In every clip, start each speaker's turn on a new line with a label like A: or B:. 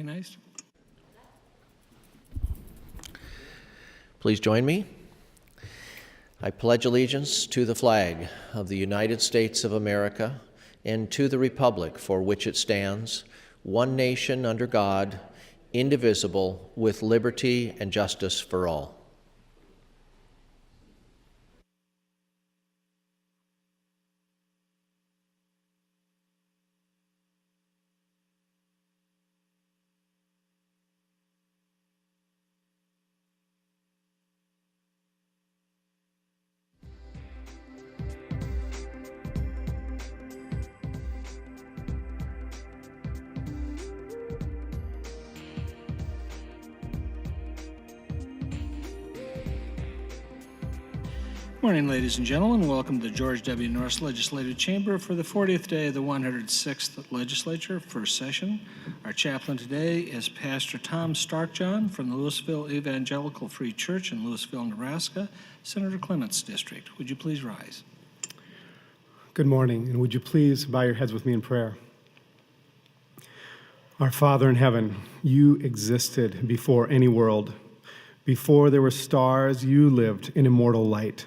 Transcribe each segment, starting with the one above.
A: recognized.
B: Please join me. I pledge allegiance to the flag of the United States of America and to the republic for which it stands, one nation under God, indivisible, with liberty and justice for all.
A: Morning, ladies and gentlemen. Welcome to George W. Norris Legislative Chamber for the 40th day of the 106th Legislature, first session. Our chaplain today is Pastor Tom Starkjohn from the Louisville Evangelical Free Church in Louisville, Nebraska, Senator Clement's district. Would you please rise?
C: Good morning, and would you please bow your heads with me in prayer? Our Father in heaven, you existed before any world. Before there were stars, you lived in immortal light.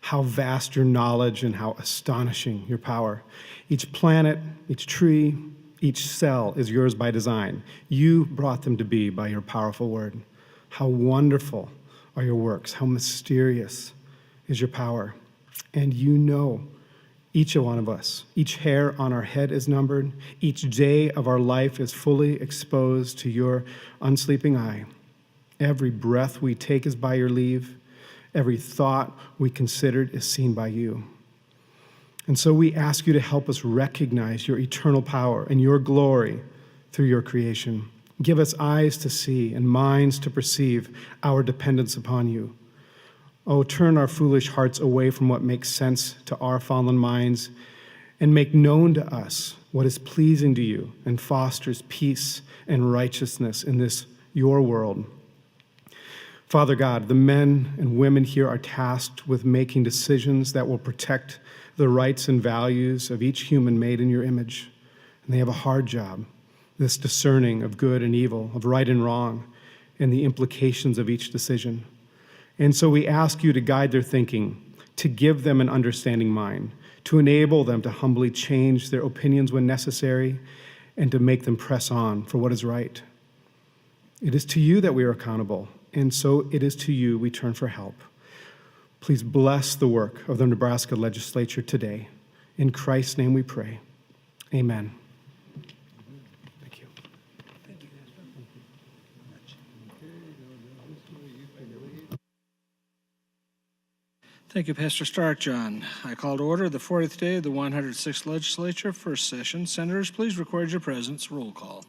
C: How vast your knowledge and how astonishing your power. Each planet, each tree, each cell is yours by design. You brought them to be by your powerful word. How wonderful are your works. How mysterious is your power. And you know each one of us. Each hair on our head is numbered. Each day of our life is fully exposed to your unsleeping eye. Every breath we take is by your leave. Every thought we considered is seen by you. And so we ask you to help us recognize your eternal power and your glory through your creation. Give us eyes to see and minds to perceive our dependence upon you. Oh, turn our foolish hearts away from what makes sense to our fallen minds and make known to us what is pleasing to you and fosters peace and righteousness in this, your world. Father God, the men and women here are tasked with making decisions that will protect the rights and values of each human made in your image. And they have a hard job, this discerning of good and evil, of right and wrong, and the implications of each decision. And so we ask you to guide their thinking, to give them an understanding mind, to enable them to humbly change their opinions when necessary, and to make them press on for what is right. It is to you that we are accountable, and so it is to you we turn for help. Please bless the work of the Nebraska Legislature today. In Christ's name we pray. Amen. Thank you.
A: Thank you, Pastor Starkjohn. I call to order the 40th day of the 106th Legislature, first session. Senators, please record your presence. Roll call.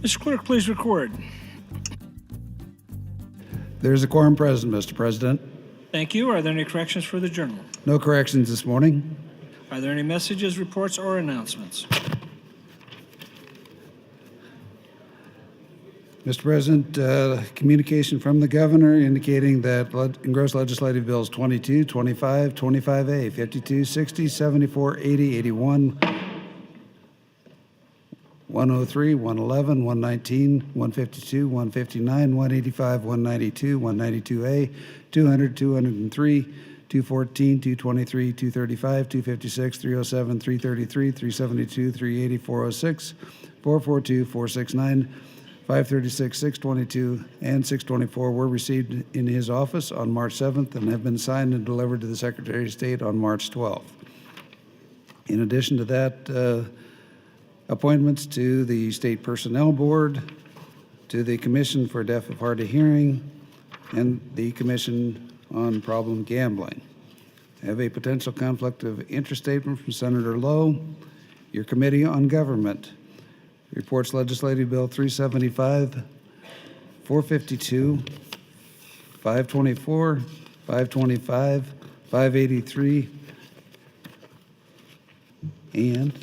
A: Mr. Clerk, please record.
D: There's a quorum present, Mr. President.
A: Thank you. Are there any corrections for the journal?
D: No corrections this morning.
A: Are there any messages, reports, or announcements?
D: Mr. President, communication from the governor indicating that engrossed legislative bills 22, 25, 25A, 52, 60, 74, 80, 81, 103, 111, 119, 152, 159, 185, 192, 192A, 200, 203, 214, 223, 235, 256, 307, 333, 372, 380, 406, 442, 469, 536, 622, and 624 were received in his office on March 7th and have been signed and delivered to the Secretary of State on March 12th. In addition to that, appointments to the State Personnel Board, to the Commission for Deaf and Hard of Hearing, and the Commission on Problem Gambling. I have a potential conflict of interest statement from Senator Lowe. Your Committee on Government reports Legislative Bill 375, 452, 524, 525, 583, and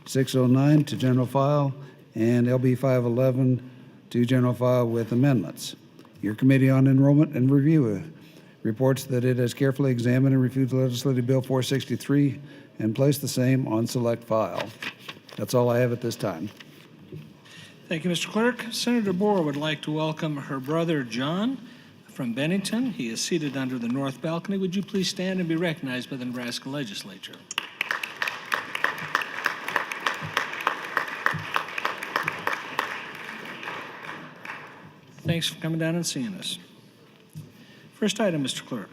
D: 609 to General File, and LB 511 to General File with amendments. Your Committee on Enrollment and Review reports that it has carefully examined and reviewed Legislative Bill 463 and placed the same on Select File. That's all I have at this time.
A: Thank you, Mr. Clerk. Senator Boer would like to welcome her brother, John, from Bennington. He is seated under the north balcony. Would you please stand and be recognized by the Nebraska Legislature? Thanks for coming down and seeing us. First item, Mr. Clerk.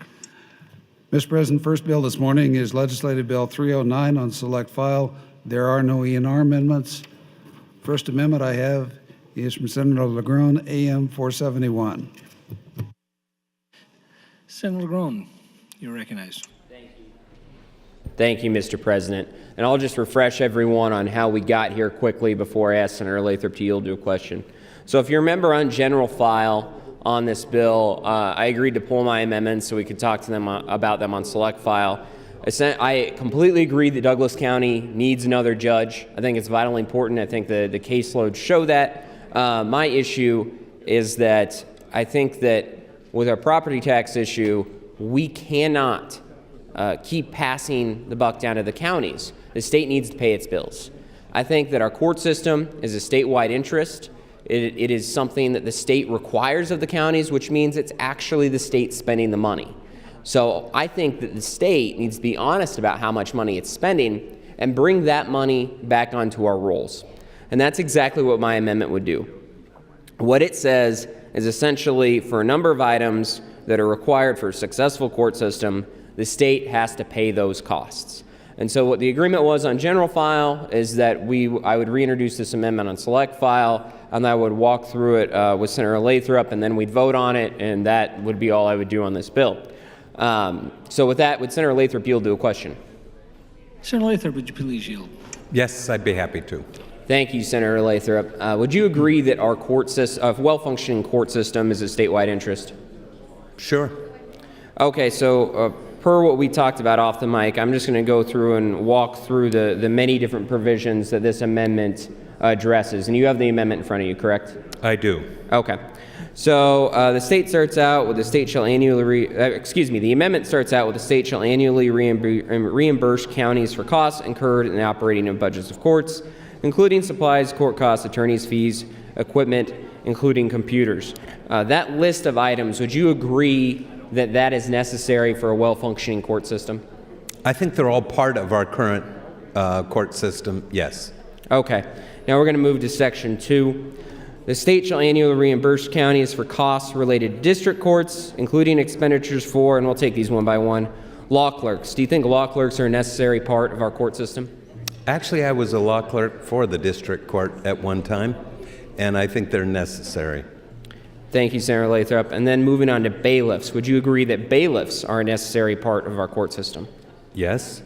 D: Mr. President, first bill this morning is Legislative Bill 309 on Select File. There are no E&R amendments. First amendment I have is from Senator LeGrone, AM 471.
A: Senator LeGrone, you're recognized.
E: Thank you, Mr. President. And I'll just refresh everyone on how we got here quickly before I ask Senator Lathrop to yield to a question. So if you remember on general file on this bill, I agreed to pull my amendments so we could talk to them about them on select file. I completely agree that Douglas County needs another judge. I think it's vitally important. I think the caseloads show that. My issue is that I think that with our property tax issue, we cannot keep passing the buck down to the counties. The state needs to pay its bills. I think that our court system is a statewide interest. It is something that the state requires of the counties, which means it's actually the state spending the money. So I think that the state needs to be honest about how much money it's spending and bring that money back onto our rolls. And that's exactly what my amendment would do. What it says is essentially for a number of items that are required for a successful court system, the state has to pay those costs. And so what the agreement was on general file is that I would reintroduce this amendment on select file, and I would walk through it with Senator Lathrop, and then we'd vote on it, and that would be all I would do on this bill. So with that, would Senator Lathrop yield to a question?
A: Senator Lathrop, would you please yield?
F: Yes, I'd be happy to.
E: Thank you, Senator Lathrop. Would you agree that our well-functioning court system is a statewide interest?
F: Sure.
E: Okay, so per what we talked about off the mic, I'm just going to go through and walk through the many different provisions that this amendment addresses. And you have the amendment in front of you, correct?
F: I do.
E: Okay. So the state starts out with the state shall annually, the amendment starts out with the state shall annually reimburse counties for costs incurred in the operating of budgets of courts, including supplies, court costs, attorneys' fees, equipment, including computers. That list of items, would you agree that that is necessary for a well-functioning court system?
F: I think they're all part of our current court system, yes.
E: Okay. Now we're going to move to Section 2. The state shall annually reimburse counties for costs related to district courts, including expenditures for, and we'll take these one by one, law clerks. Do you think law clerks are a necessary part of our court system?
F: Actually, I was a law clerk for the district court at one time, and I think they're necessary.
E: Thank you, Senator Lathrop. And then moving on to bailiffs. Would you agree that bailiffs are a necessary part of our court system?
F: Yes.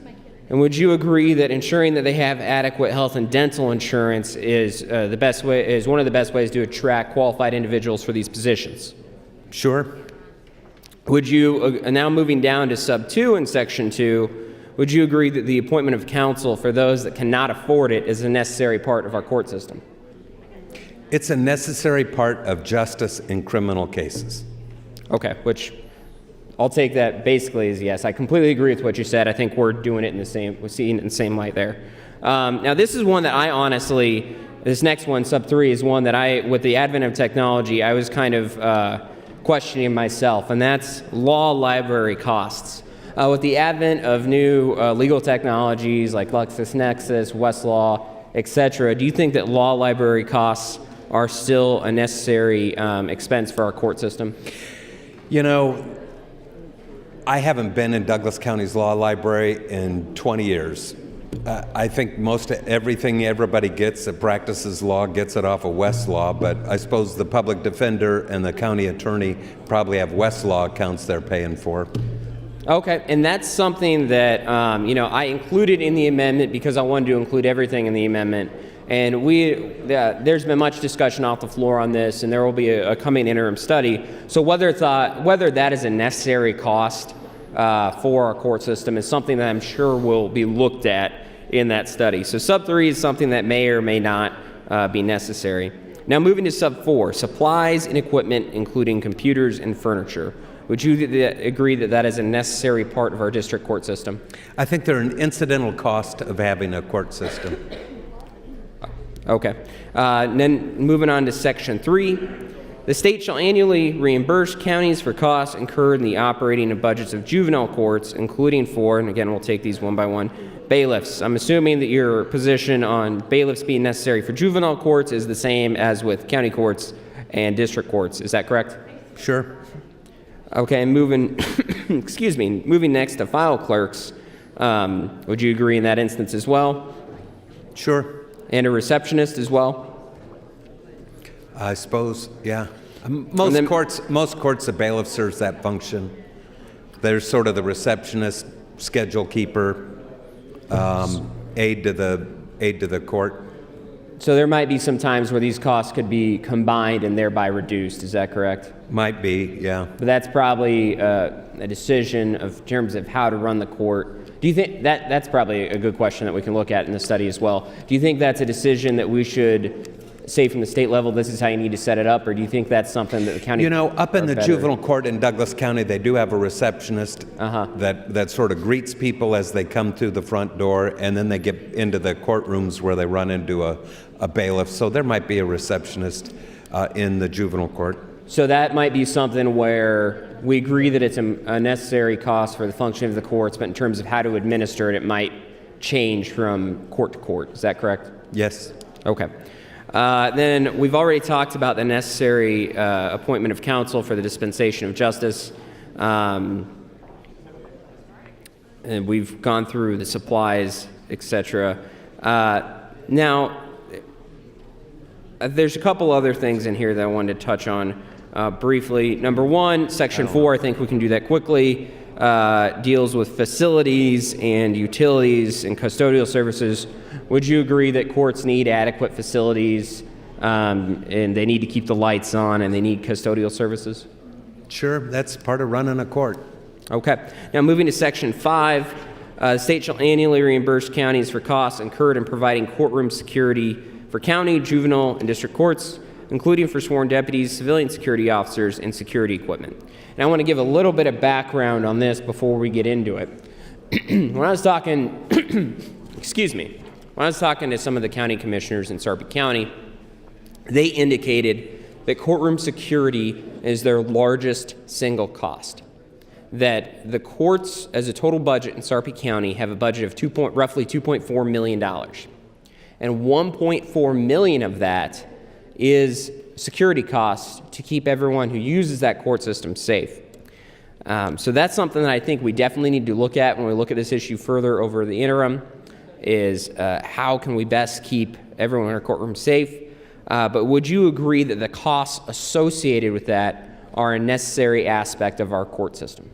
E: And would you agree that ensuring that they have adequate health and dental insurance is one of the best ways to attract qualified individuals for these positions?
F: Sure.
E: Would you, now moving down to sub 2 in section 2, would you agree that the appointment of counsel for those that cannot afford it is a necessary part of our court system?
F: It's a necessary part of justice in criminal cases.
E: Okay, which I'll take that basically as yes. I completely agree with what you said. I think we're doing it we're seeing it in the same light there. Now this is one that I honestly, this next one, sub 3, is one that with the advent of technology, I was kind of questioning myself, and that's law library costs. With the advent of new legal technologies like LexisNexis, Westlaw, etc., do you think that law library costs are still a necessary expense for our court system?
F: You know, I haven't been in Douglas County's law library in 20 years. I think most everything everybody gets that practices law gets it off of Westlaw, but I suppose the public defender and the county attorney probably have Westlaw accounts they're paying for.
E: Okay, and that's something that I included in the amendment because I wanted to include everything in the amendment. And there's been much discussion off the floor on this, and there will be a coming interim study. So whether that is a necessary cost for our court system is something that I'm sure will be looked at in that study. So sub 3 is something that may or may not be necessary. Now moving to sub 4, supplies and equipment, including computers and furniture. Would you agree that that is a necessary part of our district court system?
F: I think they're an incidental cost of having a court system.
E: Okay. Then moving on to section 3, the state shall annually reimburse counties for costs incurred in the operating of budgets of juvenile courts, including for, and again we'll take these one by one, bailiffs. I'm assuming that your position on bailiffs being necessary for juvenile courts is the same as with county courts and district courts. Is that correct?
F: Sure.
E: Okay, and moving, moving next to file clerks, would you agree in that instance as well?
F: Sure.
E: And a receptionist as well?
F: I suppose, yeah. Most courts, the bailiff serves that function. There's sort of the receptionist, schedule keeper, aide to the court.
E: So there might be some times where these costs could be combined and thereby reduced. Is that correct?
F: Might be, yeah.
E: But that's probably a decision in terms of how to run the court. Do you think that's probably a good question that we can look at in the study as well? Do you think that's a decision that we should say from the state level, this is how you need to set it up, or do you think that's something that the county?
F: You know, up in the juvenile court in Douglas County, they do have a receptionist that sort of greets people as they come through the front door, and then they get into the courtrooms where they run into a bailiff. So there might be a receptionist in the juvenile court.
E: So that might be something where we agree that it's a necessary cost for the function of the courts, but in terms of how to administer it, it might change from court to court. Is that correct?
F: Yes.
E: Okay. Then we've already talked about the necessary appointment of counsel for the dispensation of justice. And we've gone through the supplies, etc. Now, there's a couple other things in here that I wanted to touch on briefly. Number one, section 4, I think we can do that quickly, deals with facilities and utilities and custodial services. Would you agree that courts need adequate facilities and they need to keep the lights on and they need custodial services?
F: Sure, that's part of running a court.
E: Okay. Now moving to section 5, the state shall annually reimburse counties for costs incurred in providing courtroom security for county, juvenile, and district courts, including for sworn deputies, civilian security officers, and security equipment. And I want to give a little bit of background on this before we get into it. When I was talking, when I was talking to some of the county commissioners in Sarpy County, they indicated that courtroom security is their largest single cost. That the courts, as a total budget in Sarpy County, have a budget of roughly $2.4 million. And $1.4 million of that is security costs to keep everyone who uses that court system safe. So that's something that I think we definitely need to look at when we look at this issue further over the interim, is how can we best keep everyone in our courtroom safe. But would you agree that the costs associated with that are a necessary aspect of our court system?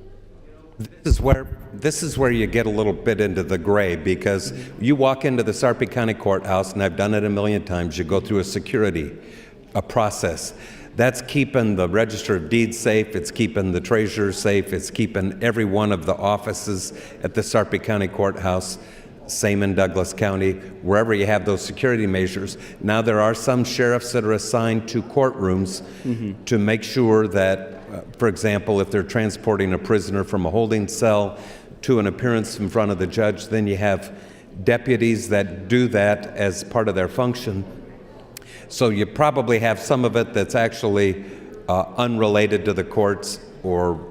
F: This is where you get a little bit into the gray, because you walk into the Sarpy County Courthouse, and I've done it a million times, you go through a process. That's keeping the Register of Deeds safe, it's keeping the treasurer safe, it's keeping every one of the offices at the Sarpy County Courthouse, same in Douglas County, wherever you have those security measures. Now there are some sheriffs that are assigned to courtrooms to make sure that, for example, if they're transporting a prisoner from a holding cell to an appearance in front of the judge, then you have deputies that do that as part of their function. So you probably have some of it that's actually unrelated to the courts or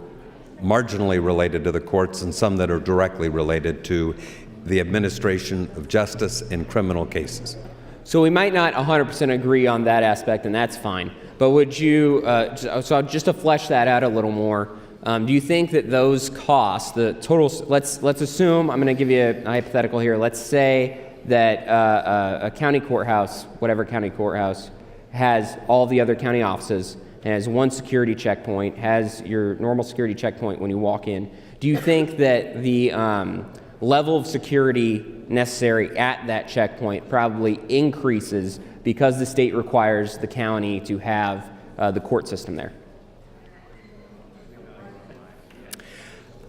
F: marginally related to the courts, and some that are directly related to the administration of justice in criminal cases.
E: So we might not 100% agree on that aspect, and that's fine. But would you, so just to flesh that out a little more, do you think that those costs, the total, let's assume, I'm going to give you a hypothetical here. Let's say that a county courthouse, whatever county courthouse, has all the other county offices and has one security checkpoint, has your normal security checkpoint when you walk in. Do you think that the level of security necessary at that checkpoint probably increases because the state requires the county to have the court system there?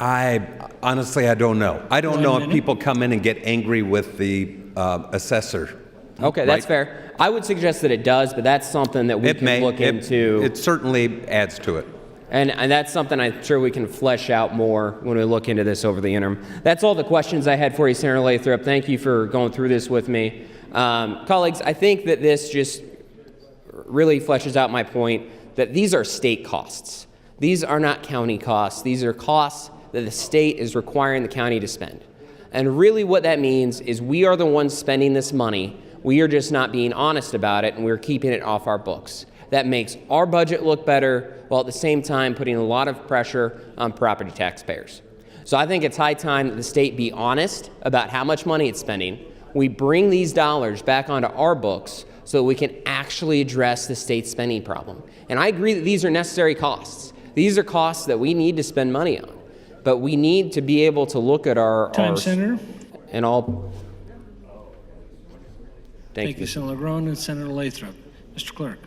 F: Honestly, I don't know. I don't know if people come in and get angry with the assessor.
E: Okay, that's fair. I would suggest that it does, but that's something that we can look into.
F: It certainly adds to it.
E: And that's something I'm sure we can flesh out more when we look into this over the interim. That's all the questions I had for you, Senator Lathrop. Thank you for going through this with me. Colleagues, I think that this just really fleshes out my point that these are state costs. These are not county costs. These are costs that the state is requiring the county to spend. And really what that means is we are the ones spending this money. We are just not being honest about it, and we're keeping it off our books. That makes our budget look better, while at the same time putting a lot of pressure on property taxpayers. So I think it's high time that the state be honest about how much money it's spending. We bring these dollars back onto our books so that we can actually address the state spending problem. And I agree that these are necessary costs. These are costs that we need to spend money on. But we need to be able to look at our...
A: Senator.
E: And all...
A: Thank you, Senator LeGrone and Senator Lathrop. Mr. Clerk.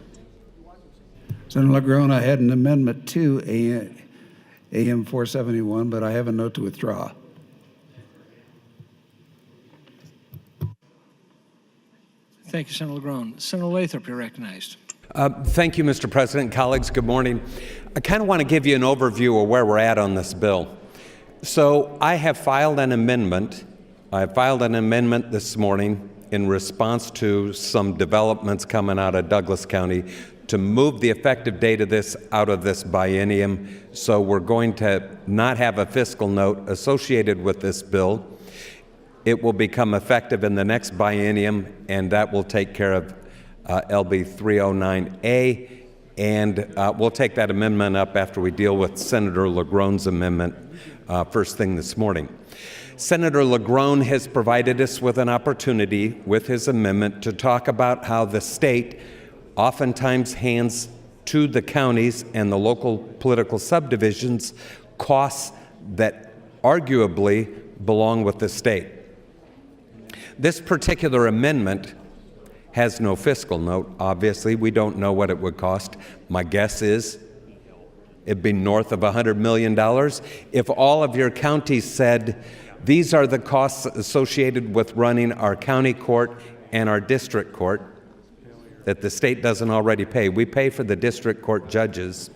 D: Senator LeGrone, I had an amendment to AM 471, but I have a note to withdraw.
A: Thank you, Senator LeGrone. Senator Lathrop, you're recognized.
F: Thank you, Mr. President. Colleagues, good morning. I kind of want to give you an overview of where we're at on this bill. So I have filed an amendment. I filed an amendment this morning in response to some developments coming out of Douglas County to move the effective date of this out of this biennium. So we're going to not have a fiscal note associated with this bill. It will become effective in the next biennium, and that will take care of LB 309A, and we'll take that amendment up after we deal with Senator LeGrone's amendment first thing this morning. Senator LeGrone has provided us with an opportunity with his amendment to talk about how the state oftentimes hands to the counties and the local political subdivisions costs that arguably belong with the state. This particular amendment has no fiscal note. Obviously, we don't know what it would cost. My guess is it'd be north of $100 million. If all of your counties said, these are the costs associated with running our county court and our district court that the state doesn't already pay. We pay for the district court judges,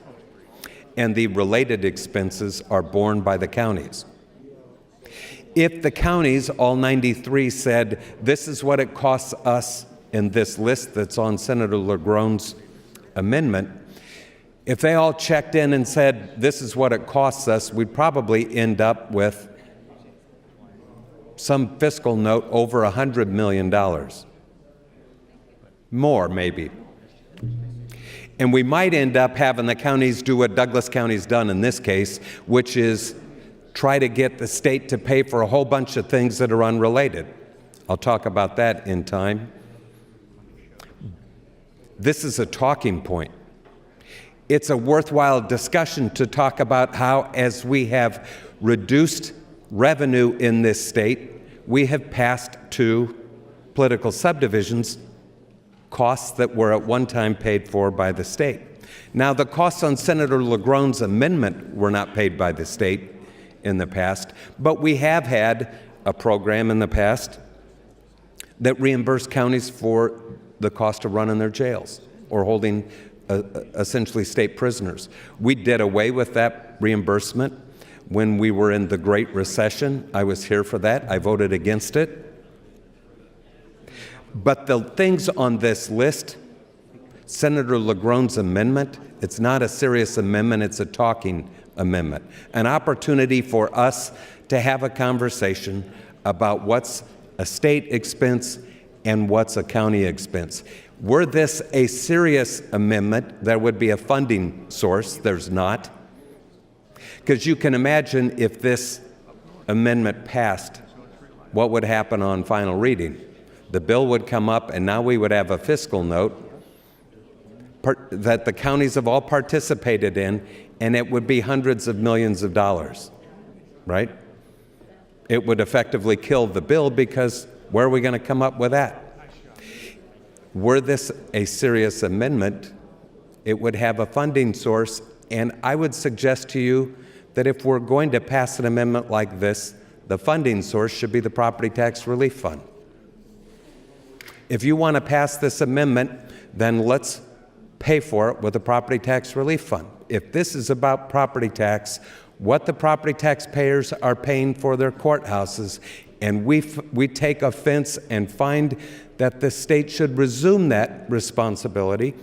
F: and the related expenses are borne by the counties. If the counties, all 93, said, this is what it costs us in this list that's on Senator LeGrone's amendment, if they all checked in and said, this is what it costs us, we'd probably end up with some fiscal note over $100 million. More, maybe. And we might end up having the counties do what Douglas County's done in this case, which is try to get the state to pay for a whole bunch of things that are unrelated. I'll talk about that in time. This is a talking point. it's a worthwhile discussion to talk about how, as we have reduced revenue in this state, we have passed to political subdivisions costs that were at one time paid for by the state. Now, the costs on Senator LaGrone's amendment were not paid by the state in the past, but we have had a program in the past that reimbursed counties for the cost of running their jails or holding essentially state prisoners. We did away with that reimbursement when we were in the Great Recession. I was here for that. I voted against it. But the things on this list, Senator LaGrone's amendment, it's not a serious amendment, it's a talking amendment. An opportunity for us to have a conversation about what's a state expense and what's a county expense. Were this a serious amendment, there would be a funding source. There's not. Because you can imagine if this amendment passed, what would happen on final reading? The bill would come up, and now we would have a fiscal note that the counties have all participated in, and it would be hundreds of millions of dollars, right? It would effectively kill the bill, because where are we going to come up with that? Were this a serious amendment, it would have a funding source, and I would suggest to you that if we're going to pass an amendment like this, the funding source should be the Property Tax Relief Fund. If you want to pass this amendment, then let's pay for it with the Property Tax Relief Fund. If this is about property tax, what the property taxpayers are paying for their courthouses, and we take offense and find that the state should resume that responsibility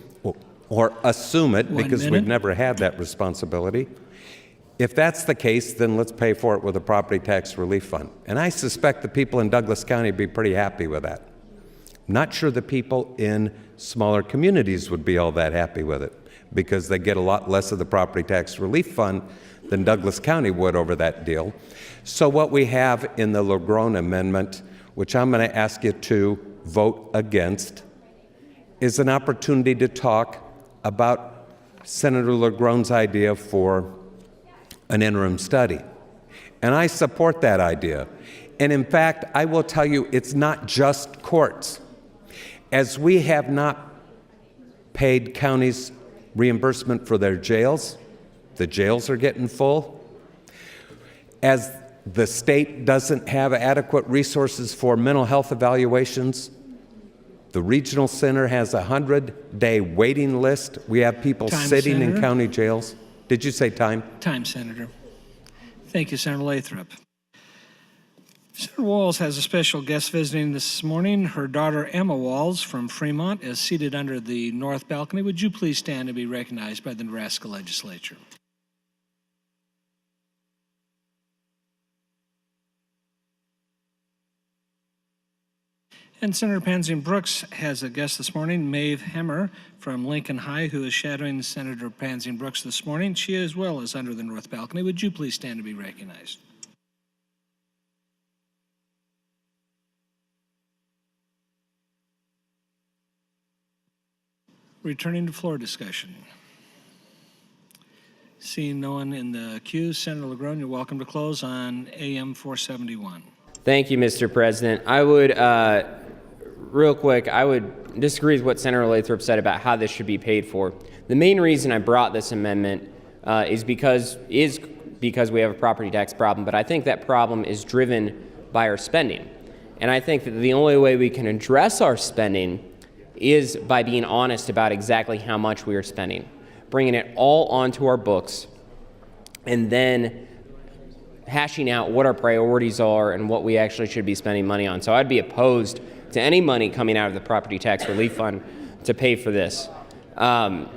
F: or assume it, because we've never had that responsibility. If that's the case, then let's pay for it with a Property Tax Relief Fund. And I suspect the people in Douglas County would be pretty happy with that. I'm not sure the people in smaller communities would be all that happy with it, because they get a lot less of the Property Tax Relief Fund than Douglas County would over that deal. So what we have in the LaGrone amendment, which I'm going to ask you to vote against, is an opportunity to talk about Senator LaGrone's idea for an interim study. And I support that idea. And in fact, I will tell you, it's not just courts. As we have not paid counties reimbursement for their jails, the jails are getting full. As the state doesn't have adequate resources for mental health evaluations, the regional center has a 100-day waiting list. We have people sitting in county jails. Did you say time?
A: Time, Senator. Thank you, Senator Lathrop. Senator Walls has a special guest visiting this morning. Her daughter, Emma Walls from Fremont, is seated under the north balcony. Would you please stand and be recognized by the Nebraska Legislature? And Senator Pansy Brooks has a guest this morning, Maeve Hemmer from Lincoln High, who is shadowing Senator Pansy Brooks this morning. She as well is under the north balcony. Would you please stand to be recognized? Returning to floor discussion. Seeing no one in the queue, Senator LaGrone, you're welcome to close on AM 471.
E: Thank you, Mr. President. I would, real quick, I would disagree with what Senator Lathrop said about how this should be paid for. The main reason I brought this amendment is because we have a property tax problem, but I think that problem is driven by our spending. And I think that the only way we can address our spending is by being honest about exactly how much we are spending, bringing it all onto our books, and then hashing out what our priorities are and what we actually should be spending money on. So I'd be opposed to any money coming out of the Property Tax Relief Fund to pay for this. And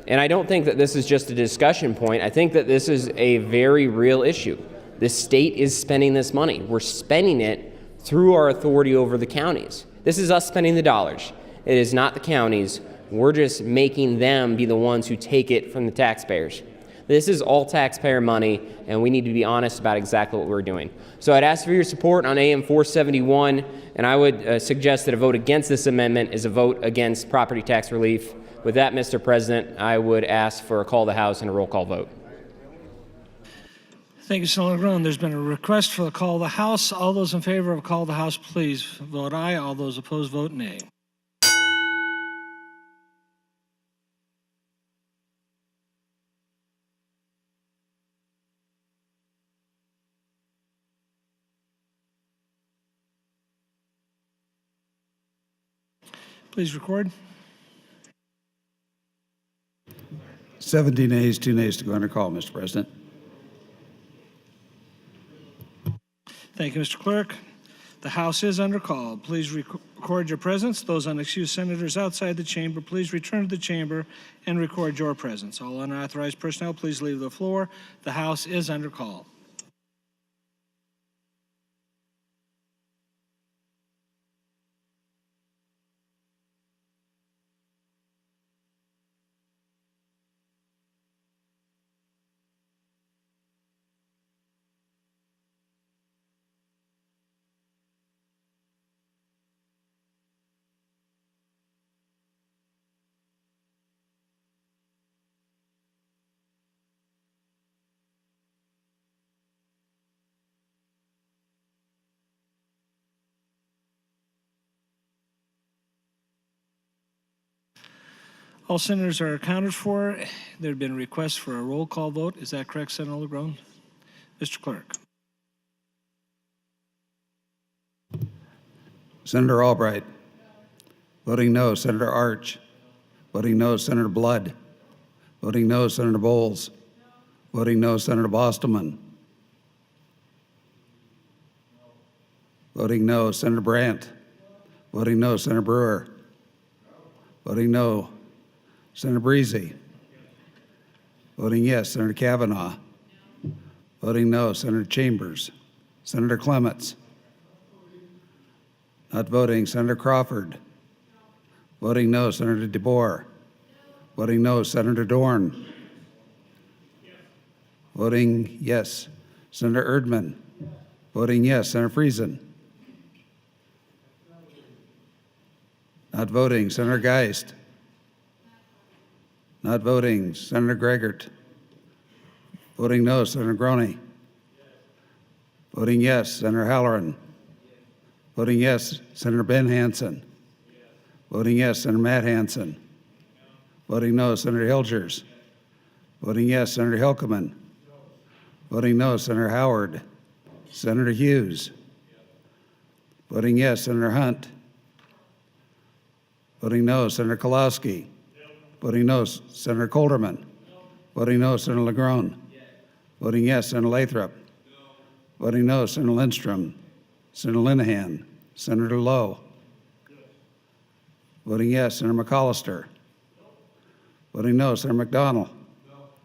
E: I don't think that this is just a discussion point. I think that this is a very real issue. The state is spending this money. We're spending it through our authority over the counties. This is us spending the dollars. It is not the counties. We're just making them be the ones who take it from the taxpayers. This is all taxpayer money, and we need to be honest about exactly what we're doing. So I'd ask for your support on AM 471, and I would suggest that a vote against this amendment is a vote against property tax relief. With that, Mr. President, I would ask for a call of the House and a roll call vote.
A: Thank you, Senator LeGrone. There's been a request for the call of the House. All those in favor of a call of the House, please vote aye. All those opposed, vote nay. Please record.
D: 17 ayes, 2 nays to go under call, Mr. President.
A: Thank you, Mr. Clerk. The House is under call. Please record your presence. Those unexcused senators outside the chamber, please return to the chamber and record your presence. All unauthorized personnel, please leave the floor. The House is under call. All senators are accounted for. There have been requests for a roll call vote. Is that correct, Senator LeGrone? Mr. Clerk.
D: Senator Albright. Voting no, Senator Arch. Voting no, Senator Blood. Voting no, Senator Bowles. Voting no, Senator Bostelman. Voting no, Senator Brandt. Voting no, Senator Brewer. Voting no, Senator Breezy. Voting yes, Senator Kavanaugh. Voting no, Senator Chambers. Senator Clements. Not voting, Senator Crawford. Voting no, Senator DeBoer. Voting no, Senator Dorn. Voting yes, Senator Erdman. Voting yes, Senator Friesen. Not voting, Senator Geist. Not voting, Senator Gregert. Voting no, Senator Groney. Voting yes, Senator Halloran. Voting yes, Senator Ben Hansen. Voting yes, Senator Matt Hansen. Voting no, Senator Hilgers. Voting yes, Senator Hilkeman. Voting no, Senator Howard. Senator Hughes. Voting yes, Senator Hunt. Voting no, Senator Kolowski. Voting no, Senator Colderman. Voting no, Senator LeGrone. Voting yes, Senator Lathrop. Voting no, Senator Lindstrom. Senator Linehan. Senator Lowe. Voting yes, Senator McAllister. Voting no, Senator McDonald.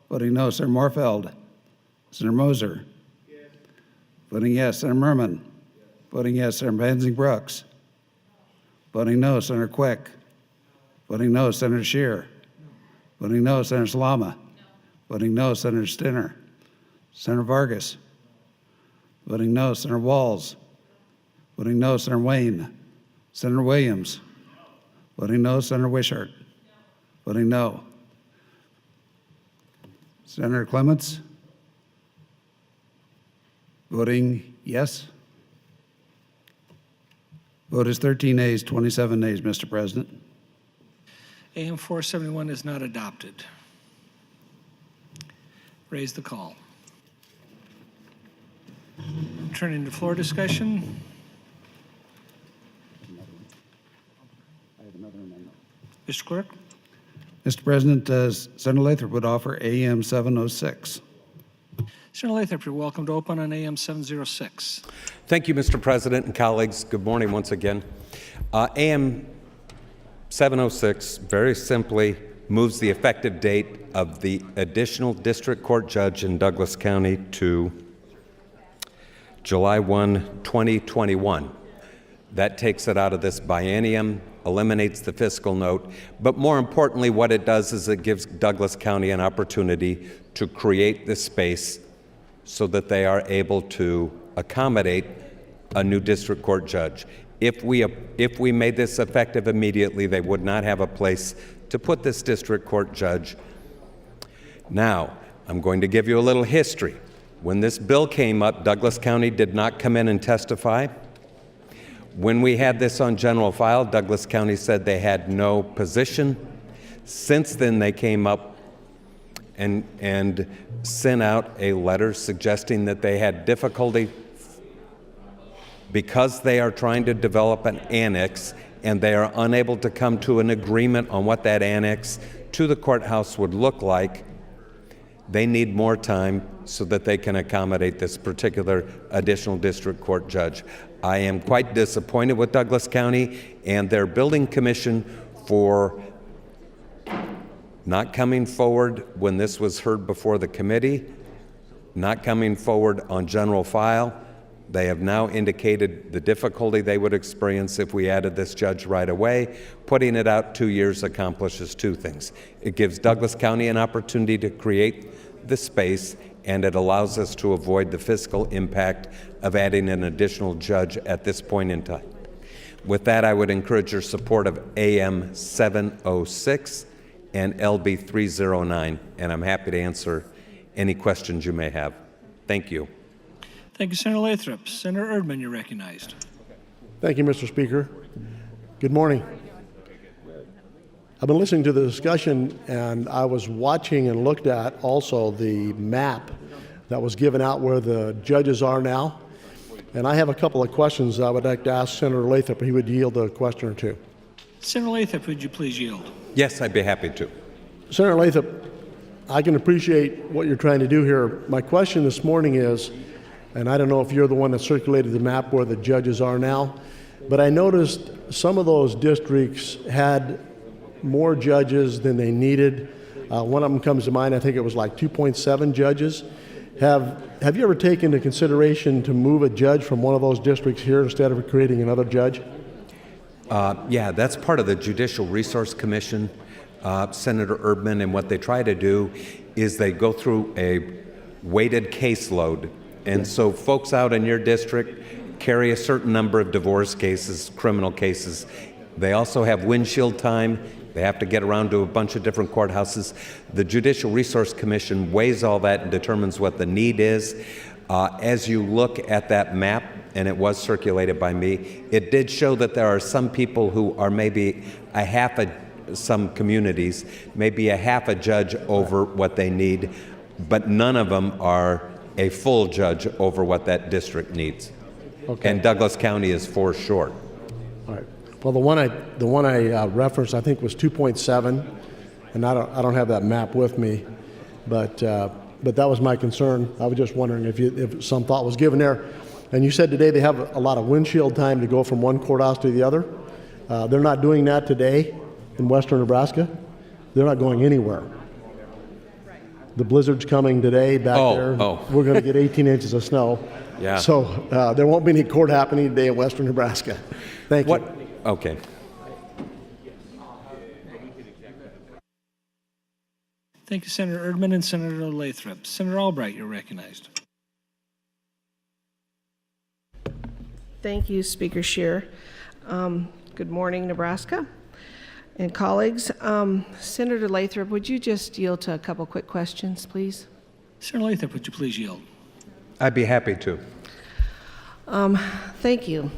D: Voting no, Senator Morfeld. Senator Moser. Voting yes, Senator Merman. Voting yes, Senator Bensing Brooks. Voting no, Senator Quick. Voting no, Senator Scheer. Voting no, Senator Salama. Voting no, Senator Stinner. Senator Vargas. Voting no, Senator Walls. Voting no, Senator Wayne. Senator Williams. Voting no, Senator Wishart. Voting no. Senator Clements. Voting yes. Vote is 13 ayes, 27 nays, Mr. President.
A: AM 471 is not adopted. Raise the call. Turning to floor discussion. Mr. Clerk.
D: Mr. President, Senator Lathrop would offer AM 706.
A: Senator Lathrop, you're welcome to open on AM 706.
F: Thank you, Mr. President and colleagues. Good morning once again. AM 706 very simply moves the effective date of the additional district court judge in Douglas County to July 1, 2021. That takes it out of this biennium, eliminates the fiscal note, but more importantly, what it does is it gives Douglas County an opportunity to create this space so that they are able to accommodate a new district court judge. If we made this effective immediately, they would not have a place to put this district court judge. Now, I'm going to give you a little history. When this bill came up, Douglas County did not come in and testify. When we had this on general file, Douglas County said they had no position. Since then, they came up and sent out a letter suggesting that they had difficulty because they are trying to develop an annex and they are unable to come to an agreement on what that annex to the courthouse would look like. They need more time so that they can accommodate this particular additional district court judge. I am quite disappointed with Douglas County and their building commission for not coming forward when this was heard before the committee, not coming forward on general file. They have now indicated the difficulty they would experience if we added this judge right away. Putting it out 2 years accomplishes two things. It gives Douglas County an opportunity to create the space, and it allows us to avoid the fiscal impact of adding an additional judge at this point in time. With that, I would encourage your support of AM 706 and LB 309, and I'm happy to answer any questions you may have. Thank you.
A: Thank you, Senator Lathrop. Senator Erdman, you're recognized.
G: Thank you, Mr. Speaker. Good morning. I've been listening to the discussion, and I was watching and looked at also the map that was given out where the judges are now. And I have a couple of questions I would like to ask Senator Lathrop if he would yield a question or two.
A: Senator Lathrop, would you please yield?
F: Yes, I'd be happy to.
G: Senator Lathrop, I can appreciate what you're trying to do here. My question this morning is, and I don't know if you're the one that circulated the map where the judges are now, but I noticed some of those districts had more judges than they needed. One of them comes to mind, I think it was like 2.7 judges. Have you ever taken into consideration to move a judge from one of those districts here instead of creating another judge?
F: Yeah, that's part of the Judicial Resource Commission, Senator Erdman, and what they try to do is they go through a weighted caseload. And so folks out in your district carry a certain number of divorce cases, criminal cases. They also have windshield time. They have to get around to a bunch of different courthouses. The Judicial Resource Commission weighs all that and determines what the need is. As you look at that map, and it was circulated by me, it did show that there are some people who are maybe some communities, maybe a half a judge over what they need, but none of them are a full judge over what that district needs. Okay. And Douglas County is 4 short.
G: All right. Well, the one I referenced, I think, was 2.7, and I don't have that map with me, but that was my concern. I was just wondering if some thought was given there. And you said today they have a lot of windshield time to go from one courthouse to the other. They're not doing that today in western Nebraska. They're not going anywhere. The blizzard's coming today back there. We're going to get 18 inches of snow.
F: Yeah.
G: So there won't be any court happening today in western Nebraska. Thank you.
F: Okay.
A: Thank you, Senator Erdman and Senator Lathrop. Senator Albright, you're recognized.
H: Thank you, Speaker Scheer. Good morning, Nebraska and colleagues. Senator Lathrop, would you just yield to a couple quick questions, please?
A: Senator Lathrop, would you please yield?
F: I'd be happy to.
H: Thank you.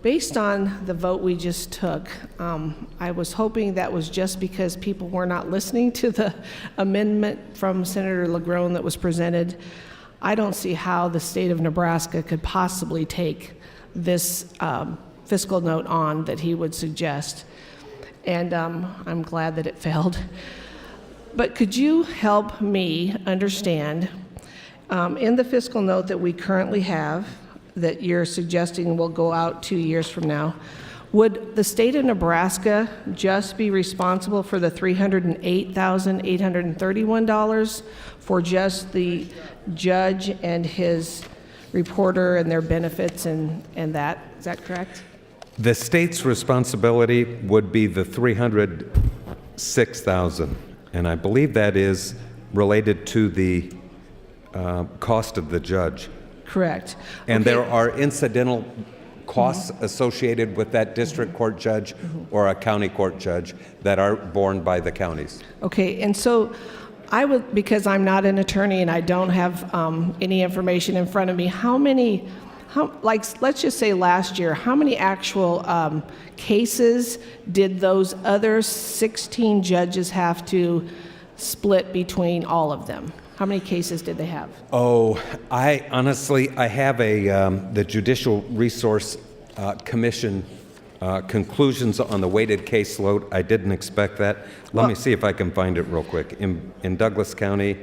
H: Based on the vote we just took, I was hoping that was just because people were not listening to the amendment from Senator LaGrone that was presented. I don't see how the state of Nebraska could possibly take this fiscal note on that he would suggest. And I'm glad that it failed. But could you help me understand, in the fiscal note that we currently have, that you're suggesting will go out 2 years from now, would the state of Nebraska just be responsible for the $308,831 for just the judge and his reporter and their benefits and that? Is that correct?
F: The state's responsibility would be the $306,000, and I believe that is related to the cost of the judge.
H: Correct.
F: And
H: Okay.
F: there are incidental costs associated with that district court judge or a county court judge that are borne by the counties.
H: Okay, and so I would, because I'm not an attorney and I don't have any information in front of me, let's just say last year, how many actual cases did those other 16 judges have to split between all of them? How many cases did they have?
F: Oh, I have the Judicial Resource Commission conclusions on the weighted caseload. I didn't expect that. Let me see if I can find it real quick. In Douglas County,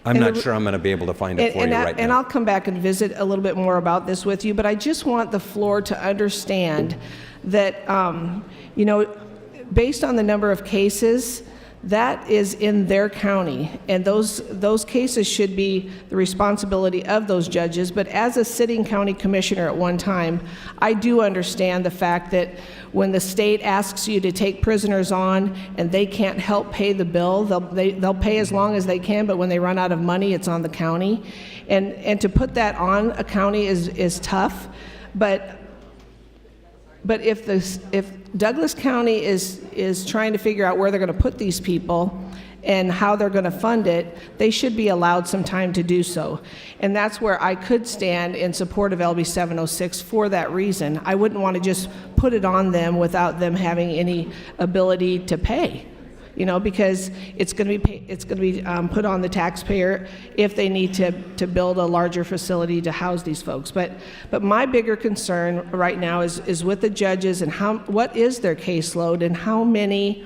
F: I'm not sure I'm going to be able to find it for you right
H: And
F: now.
H: I'll come back and visit a little bit more about this with you, but I just want the floor to understand that, based on the number of cases, that is in their county, and those cases should be the responsibility of those judges. But as a sitting county commissioner at one time, I do understand the fact that when the state asks you to take prisoners on and they can't help pay the bill, they'll pay as long as they can, but when they run out of money, it's on the county. And to put that on a county is tough. But if Douglas County is trying to figure out where they're going to put these people and how they're going to fund it, they should be allowed some time to do so. And that's where I could stand in support of LB 706 for that reason. I wouldn't want to just put it on them without them having any ability to pay. Because it's going to be put on the taxpayer if they need to build a larger facility to house these folks. But my bigger concern right now is with the judges and what is their caseload and how many,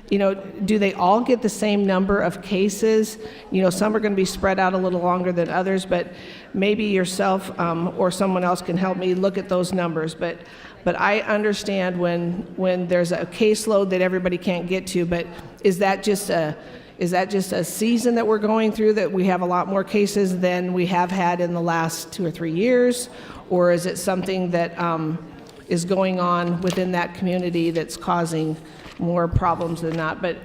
H: do they all get the same number of cases? Some are going to be spread out a little longer than others, but maybe yourself or someone else can help me look at those numbers. But I understand when there's a caseload that everybody can't get to, but is that just a season that we're going through, that we have a lot more cases than we have had in the last 2 or 3 years? Or is it something that is going on within that community that's causing more problems than not? But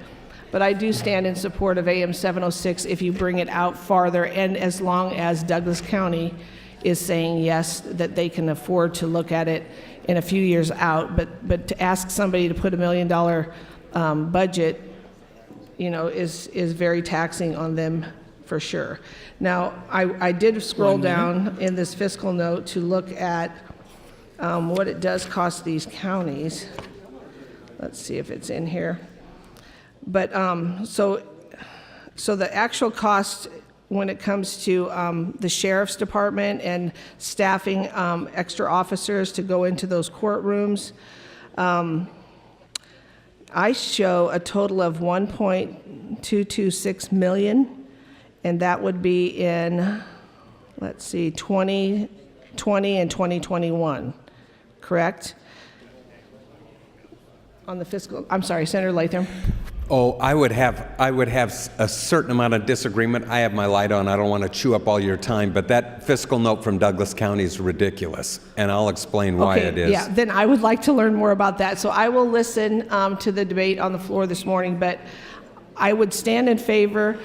H: I do stand in support of AM 706 if you bring it out farther, and as long as Douglas County is saying yes, that they can afford to look at it in a few years out. But to ask somebody to put $1 million budget, is very taxing on them for sure. Now, I did scroll down in this fiscal note to look at what it does cost these counties. Let's see if it's in here. But so the actual cost when it comes to the sheriff's department and staffing extra officers to go into those courtrooms, I show a total of $1.226 million, and that would be in, let's see, 2020 and 2021, correct? On the fiscal, I'm sorry, Senator Latham.
F: Oh, I would have a certain amount of disagreement. I have my light on. I don't want to chew up all your time, but that fiscal note from Douglas County is ridiculous, and I'll explain why it is.
H: Yeah, then I would like to learn more about that. So I will listen to the debate on the floor this morning, but I would stand in favor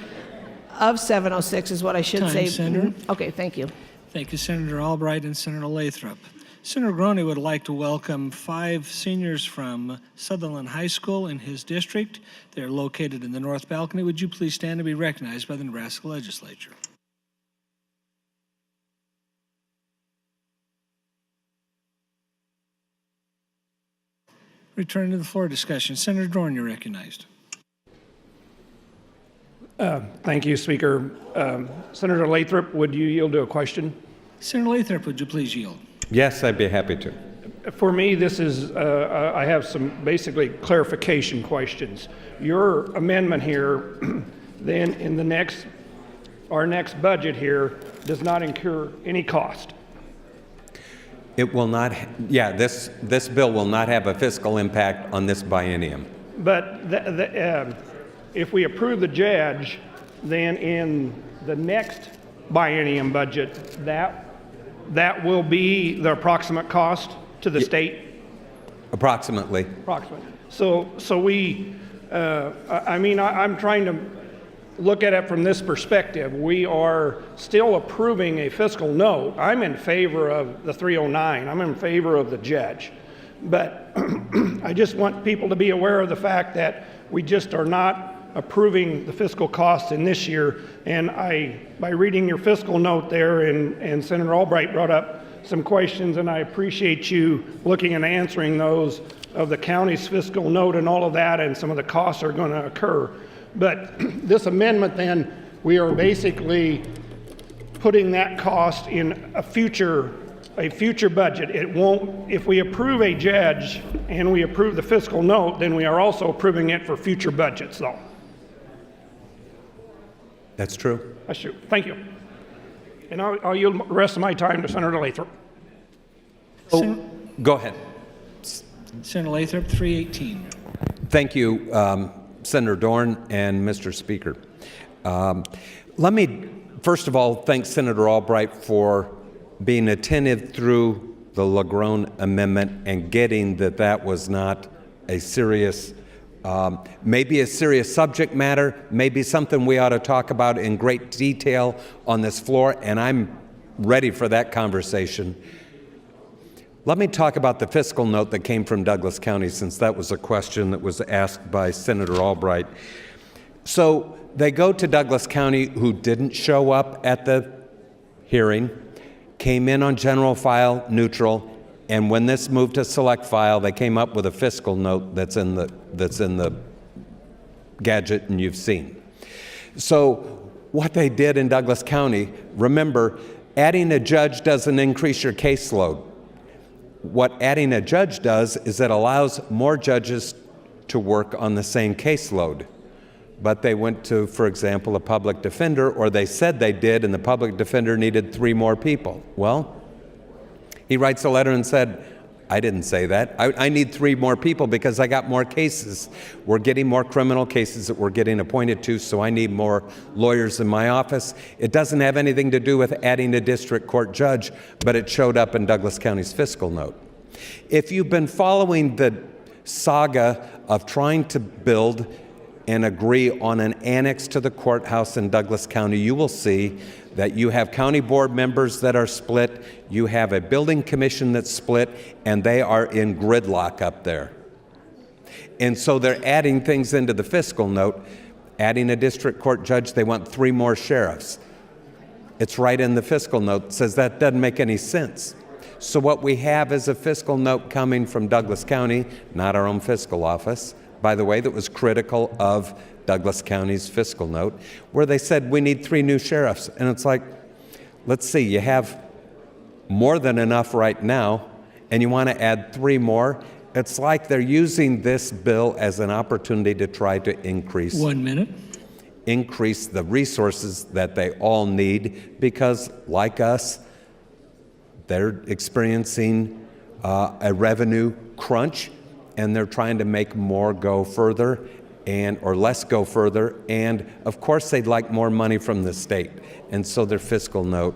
H: of 706 is what I should say.
A: Senator.
H: Okay, thank you.
A: Thank you, Senator Albright and Senator Lathrop. Senator Groney would like to welcome 5 seniors from Sutherland High School in his district. They're located in the north balcony. Would you please stand and be recognized by the Nebraska Legislature? Returning to the floor discussion. Senator Dorn, you're recognized.
I: Thank you, Speaker. Senator Lathrop, would you yield to a question?
A: Senator Lathrop, would you please yield?
F: Yes, I'd be happy to.
I: For me, this is, I have some basically clarification questions. Your amendment here, then in our next budget here, does not incur any cost.
F: It will not, this bill will not have a fiscal impact on this biennium.
I: But if we approve the judge, then in the next biennium budget, that will be the approximate cost to the state?
F: Approximately.
I: Approximately. So we, I'm trying to look at it from this perspective. We are still approving a fiscal note. I'm in favor of the 309. I'm in favor of the judge. But I just want people to be aware of the fact that we just are not approving the fiscal costs in this year. And by reading your fiscal note there, and Senator Albright brought up some questions, and I appreciate you looking and answering those of the county's fiscal note and all of that, and some of the costs are going to occur. But this amendment, then, we are basically putting that cost in a future budget. It won't, if we approve a judge and we approve the fiscal note, then we are also approving it for future budgets, though.
F: That's true.
I: That's true. Thank you. And I'll yield the rest of my time to Senator Lathrop.
F: Go ahead.
A: Senator Lathrop, 318.
F: Thank you, Senator Dorn and Mr. Speaker. Let me, first of all, thank Senator Albright for being attentive through the Lagrone amendment and getting that was not a serious, maybe a serious subject matter, maybe something we ought to talk about in great detail on this floor, and I'm ready for that conversation. Let me talk about the fiscal note that came from Douglas County, since that was a question that was asked by Senator Albright. So they go to Douglas County, who didn't show up at the hearing, came in on general file neutral, and when this moved to select file, they came up with a fiscal note that's in the gadget and you've seen. So what they did in Douglas County, remember, adding a judge doesn't increase your caseload. What adding a judge does is it allows more judges to work on the same caseload. But they went to, for example, a public defender, or they said they did, and the public defender needed 3 more people. Well, he writes a letter and said, I didn't say that. I need 3 more people because I got more cases. We're getting more criminal cases that we're getting appointed to, so I need more lawyers in my office. It doesn't have anything to do with adding a district court judge, but it showed up in Douglas County's fiscal note. If you've been following the saga of trying to build and agree on an annex to the courthouse in Douglas County, you will see that you have county board members that are split, you have a building commission that's split, and they are in gridlock up there. And so they're adding things into the fiscal note, adding a district court judge, they want 3 more sheriffs. It's right in the fiscal note, it says that doesn't make any sense. So what we have is a fiscal note coming from Douglas County, not our own fiscal office, by the way, that was critical of Douglas County's fiscal note, where they said we need 3 new sheriffs. And it's like, let's see, you have more than enough right now, and you want to add 3 more. It's like they're using this bill as an opportunity to try to increase
A: 1 minute.
F: Increase the resources that they all need, because like us, they're experiencing a revenue crunch, and they're trying to make more go further or less go further, and of course they'd like more money from the state. And so their fiscal note,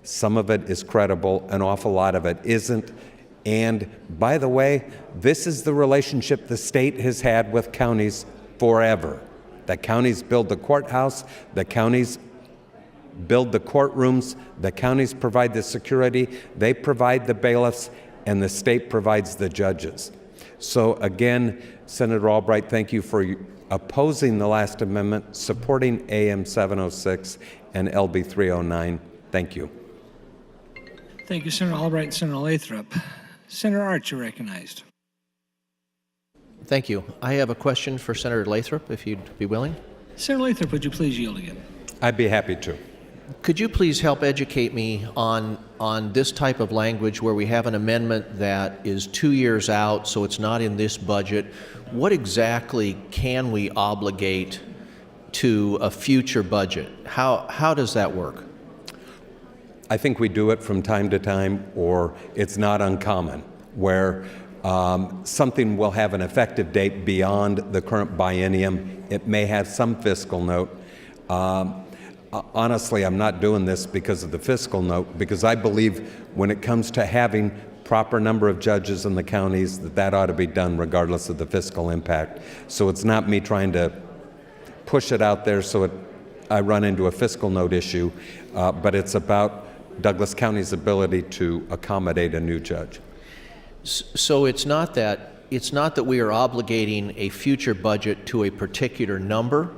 F: some of it is credible, an awful lot of it isn't. And by the way, this is the relationship the state has had with counties forever. The counties build the courthouse, the counties build the courtrooms, the counties provide the security, they provide the bailiffs, and the state provides the judges. So again, Senator Albright, thank you for opposing the last amendment, supporting AM 706 and LB 309. Thank you.
A: Thank you, Senator Albright and Senator Lathrop. Senator Arch, you're recognized.
B: Thank you. I have a question for Senator Lathrop, if you'd be willing.
A: Senator Lathrop, would you please yield again?
F: I'd be happy to.
B: Could you please help educate me on this type of language where we have an amendment that is 2 years out, so it's not in this budget? What exactly can we obligate to a future budget? How does that work?
F: I think we do it from time to time, or it's not uncommon, where something will have an effective date beyond the current biennium. It may have some fiscal note. Honestly, I'm not doing this because of the fiscal note, because I believe when it comes to having proper number of judges in the counties, that ought to be done regardless of the fiscal impact. So it's not me trying to push it out there so I run into a fiscal note issue, but it's about Douglas County's ability to accommodate a new judge.
B: So it's not that we are obligating a future budget to a particular number.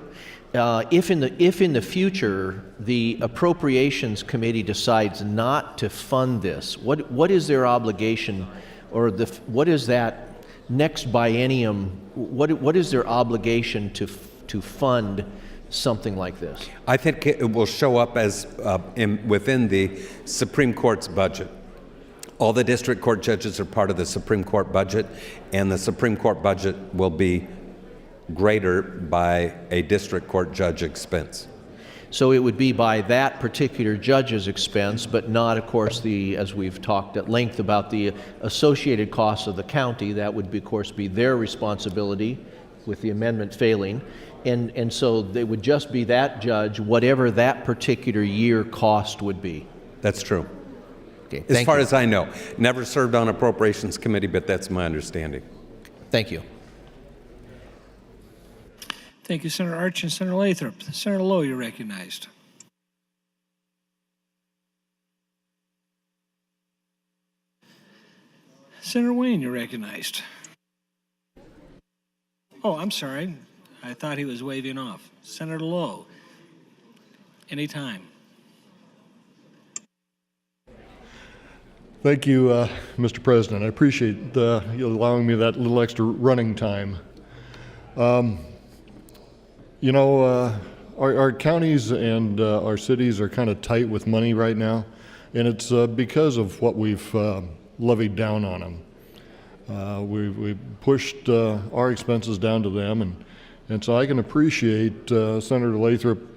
B: If in the future the Appropriations Committee decides not to fund this, what is their obligation, or what is that next biennium? What is their obligation to fund something like this?
F: I think it will show up as within the Supreme Court's budget. All the district court judges are part of the Supreme Court budget, and the Supreme Court budget will be greater by a district court judge expense.
B: So it would be by that particular judge's expense, but not, of course, as we've talked at length about the associated costs of the county. That would, of course, be their responsibility with the amendment failing. And so they would just be that judge, whatever that particular year cost would be.
F: That's true.
B: Okay,
F: as far as I know. Never served on Appropriations Committee, but that's my understanding.
B: Thank you.
A: Thank you, Senator Arch and Senator Lathrop. Senator Lowe, you're recognized. Senator Wayne, you're recognized. Oh, I'm sorry. I thought he was waving off. Senator Lowe, anytime.
J: Thank you, Mr. President. I appreciate you allowing me that little extra running time. You know, our counties and our cities are kind of tight with money right now, and it's because of what we've levied down on them. We've pushed our expenses down to them, and so I can appreciate Senator Lathrop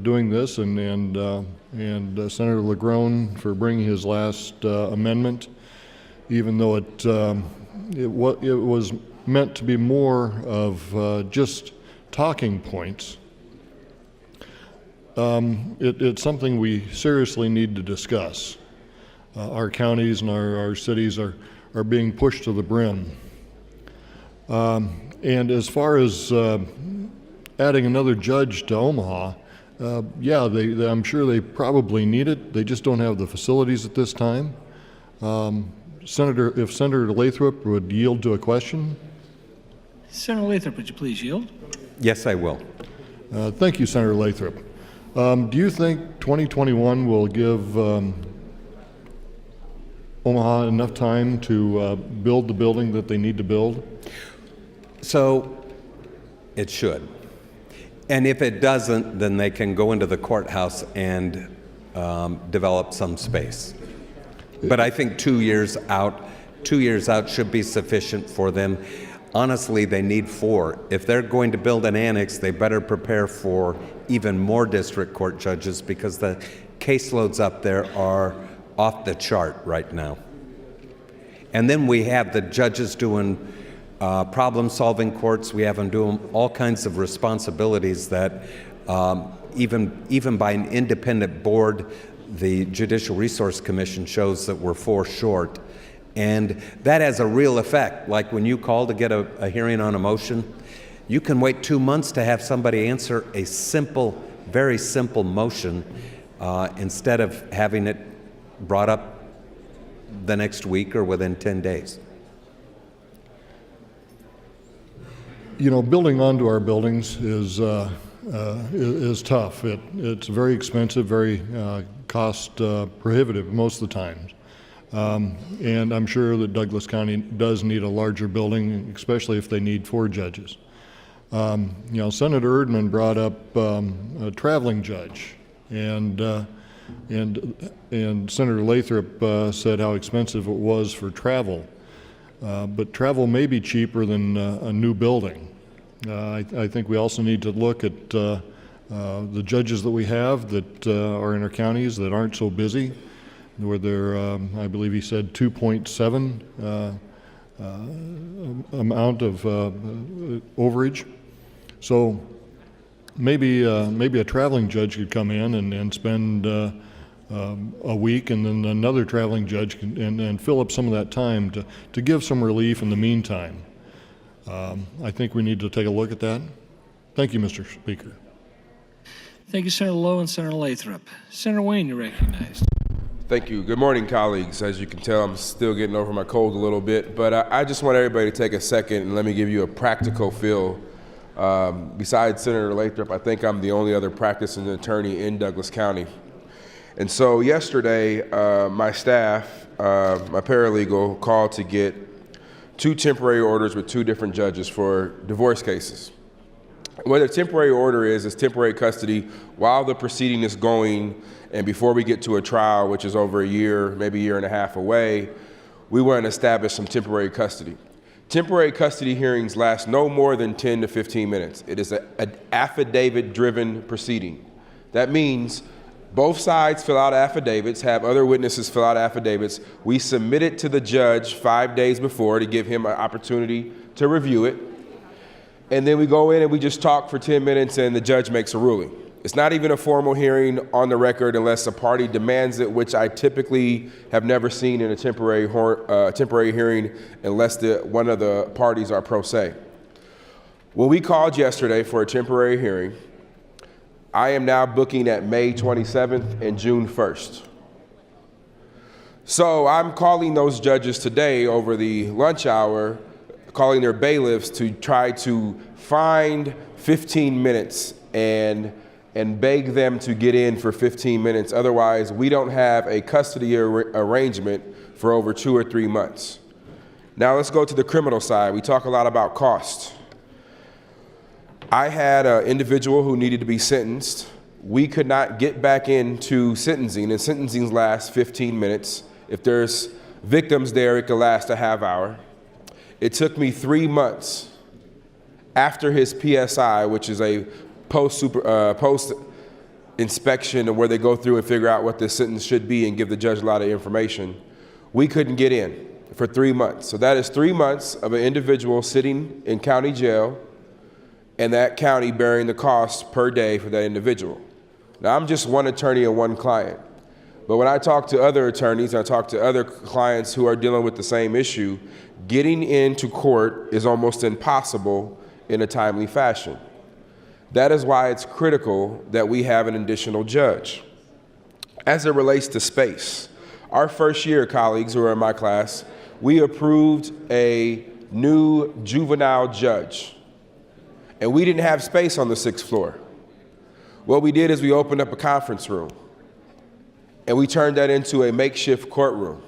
J: doing this, and Senator LaGrone for bringing his last amendment, even though it was meant to be more of just talking points. It's something we seriously need to discuss. Our counties and our cities are being pushed to the brim. And as far as adding another judge to Omaha, yeah, I'm sure they probably need it. They just don't have the facilities at this time. If Senator Lathrop would yield to a question.
A: Senator Lathrop, would you please yield?
F: Yes, I will.
J: Thank you, Senator Lathrop. Do you think 2021 will give Omaha enough time to build the building that they need to build?
F: So it should. And if it doesn't, then they can go into the courthouse and develop some space. But I think 2 years out should be sufficient for them. Honestly, they need 4. If they're going to build an annex, they better prepare for even more district court judges, because the caseloads up there are off the chart right now. And then we have the judges doing problem-solving courts. We have them doing all kinds of responsibilities that even by an independent board, the Judicial Resource Commission shows that we're 4 short. And that has a real effect. Like when you call to get a hearing on a motion, you can wait 2 months to have somebody answer a simple, very simple motion instead of having it brought up the next week or within 10 days.
J: You know, building onto our buildings is tough. It's very expensive, very cost prohibitive most of the times. And I'm sure that Douglas County does need a larger building, especially if they need 4 judges. You know, Senator Erdman brought up a traveling judge, and Senator Lathrop said how expensive it was for travel. But travel may be cheaper than a new building. I think we also need to look at the judges that we have that are in our counties that aren't so busy, where they're, I believe he said 2.7 amount of overage. So maybe a traveling judge could come in and spend a week, and then another traveling judge can, and fill up some of that time to give some relief in the meantime. I think we need to take a look at that. Thank you, Mr. Speaker.
A: Thank you, Senator Lowe and Senator Lathrop. Senator Wayne, you're recognized.
K: Thank you. Good morning, colleagues. As you can tell, I'm still getting over my cold a little bit, but I just want everybody to take a second and let me give you a practical feel. Besides Senator Lathrop, I think I'm the only other practicing attorney in Douglas County. And so yesterday, my staff, my paralegal, called to get 2 temporary orders with 2 different judges for divorce cases. What a temporary order is temporary custody while the proceeding is going, and before we get to a trial, which is over a year, maybe a year and a half away, we want to establish some temporary custody. Temporary custody hearings last no more than 10 to 15 minutes. It is an affidavit-driven proceeding. That means both sides fill out affidavits, have other witnesses fill out affidavits. We submit it to the judge 5 days before to give him an opportunity to review it. And then we go in and we just talk for 10 minutes and the judge makes a ruling. It's not even a formal hearing on the record unless a party demands it, which I typically have never seen in a temporary hearing unless one of the parties are pro se. When we called yesterday for a temporary hearing, I am now booking at May 27th and June 1st. So I'm calling those judges today over the lunch hour, calling their bailiffs to try to find 15 minutes and beg them to get in for 15 minutes. Otherwise, we don't have a custody arrangement for over 2 or 3 months. Now let's go to the criminal side. We talk a lot about cost. I had an individual who needed to be sentenced. We could not get back into sentencing, and sentencing lasts 15 minutes. If there's victims there, it could last a half hour. It took me 3 months after his PSI, which is a post inspection of where they go through and figure out what the sentence should be and give the judge a lot of information. We couldn't get in for 3 months. So that is 3 months of an individual sitting in county jail and that county bearing the cost per day for that individual. Now, I'm just one attorney and one client. But when I talk to other attorneys, I talk to other clients who are dealing with the same issue, getting into court is almost impossible in a timely fashion. That is why it's critical that we have an additional judge. As it relates to space, our first year, colleagues who are in my class, we approved a new juvenile judge, and we didn't have space on the 6th floor. What we did is we opened up a conference room, and we turned that into a makeshift courtroom.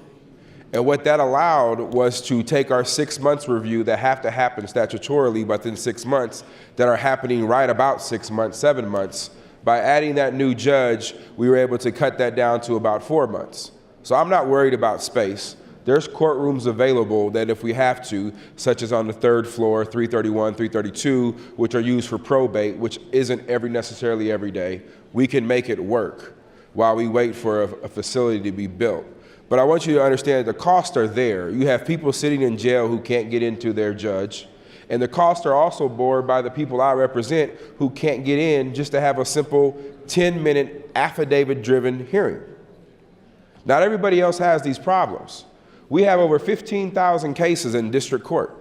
K: And what that allowed was to take our 6 months review that have to happen statutorily within 6 months that are happening right about 6 months, 7 months. By adding that new judge, we were able to cut that down to about 4 months. So I'm not worried about space. There's courtrooms available that if we have to, such as on the 3rd floor, 331, 332, which are used for probate, which isn't necessarily every day, we can make it work while we wait for a facility to be built. But I want you to understand the costs are there. You have people sitting in jail who can't get into their judge, and the costs are also borne by the people I represent who can't get in just to have a simple 10-minute affidavit-driven hearing. Not everybody else has these problems. We have over 15,000 cases in district court,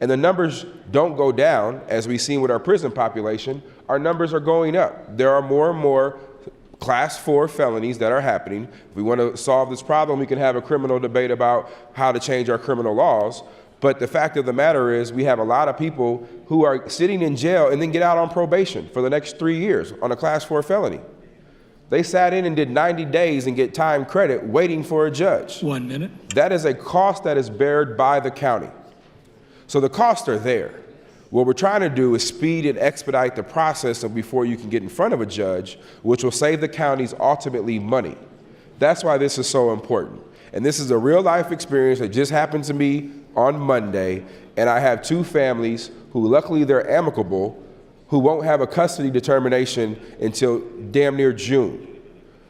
K: and the numbers don't go down, as we've seen with our prison population. Our numbers are going up. There are more and more Class 4 felonies that are happening. If we want to solve this problem, we can have a criminal debate about how to change our criminal laws. But the fact of the matter is we have a lot of people who are sitting in jail and then get out on probation for the next 3 years on a Class 4 felony. They sat in and did 90 days and get time credit waiting for a judge.
A: 1 minute.
K: That is a cost that is bared by the county. So the costs are there. What we're trying to do is speed and expedite the process of before you can get in front of a judge, which will save the counties ultimately money. That's why this is so important. And this is a real life experience that just happened to me on Monday. And I have 2 families who luckily they're amicable, who won't have a custody determination until damn near June.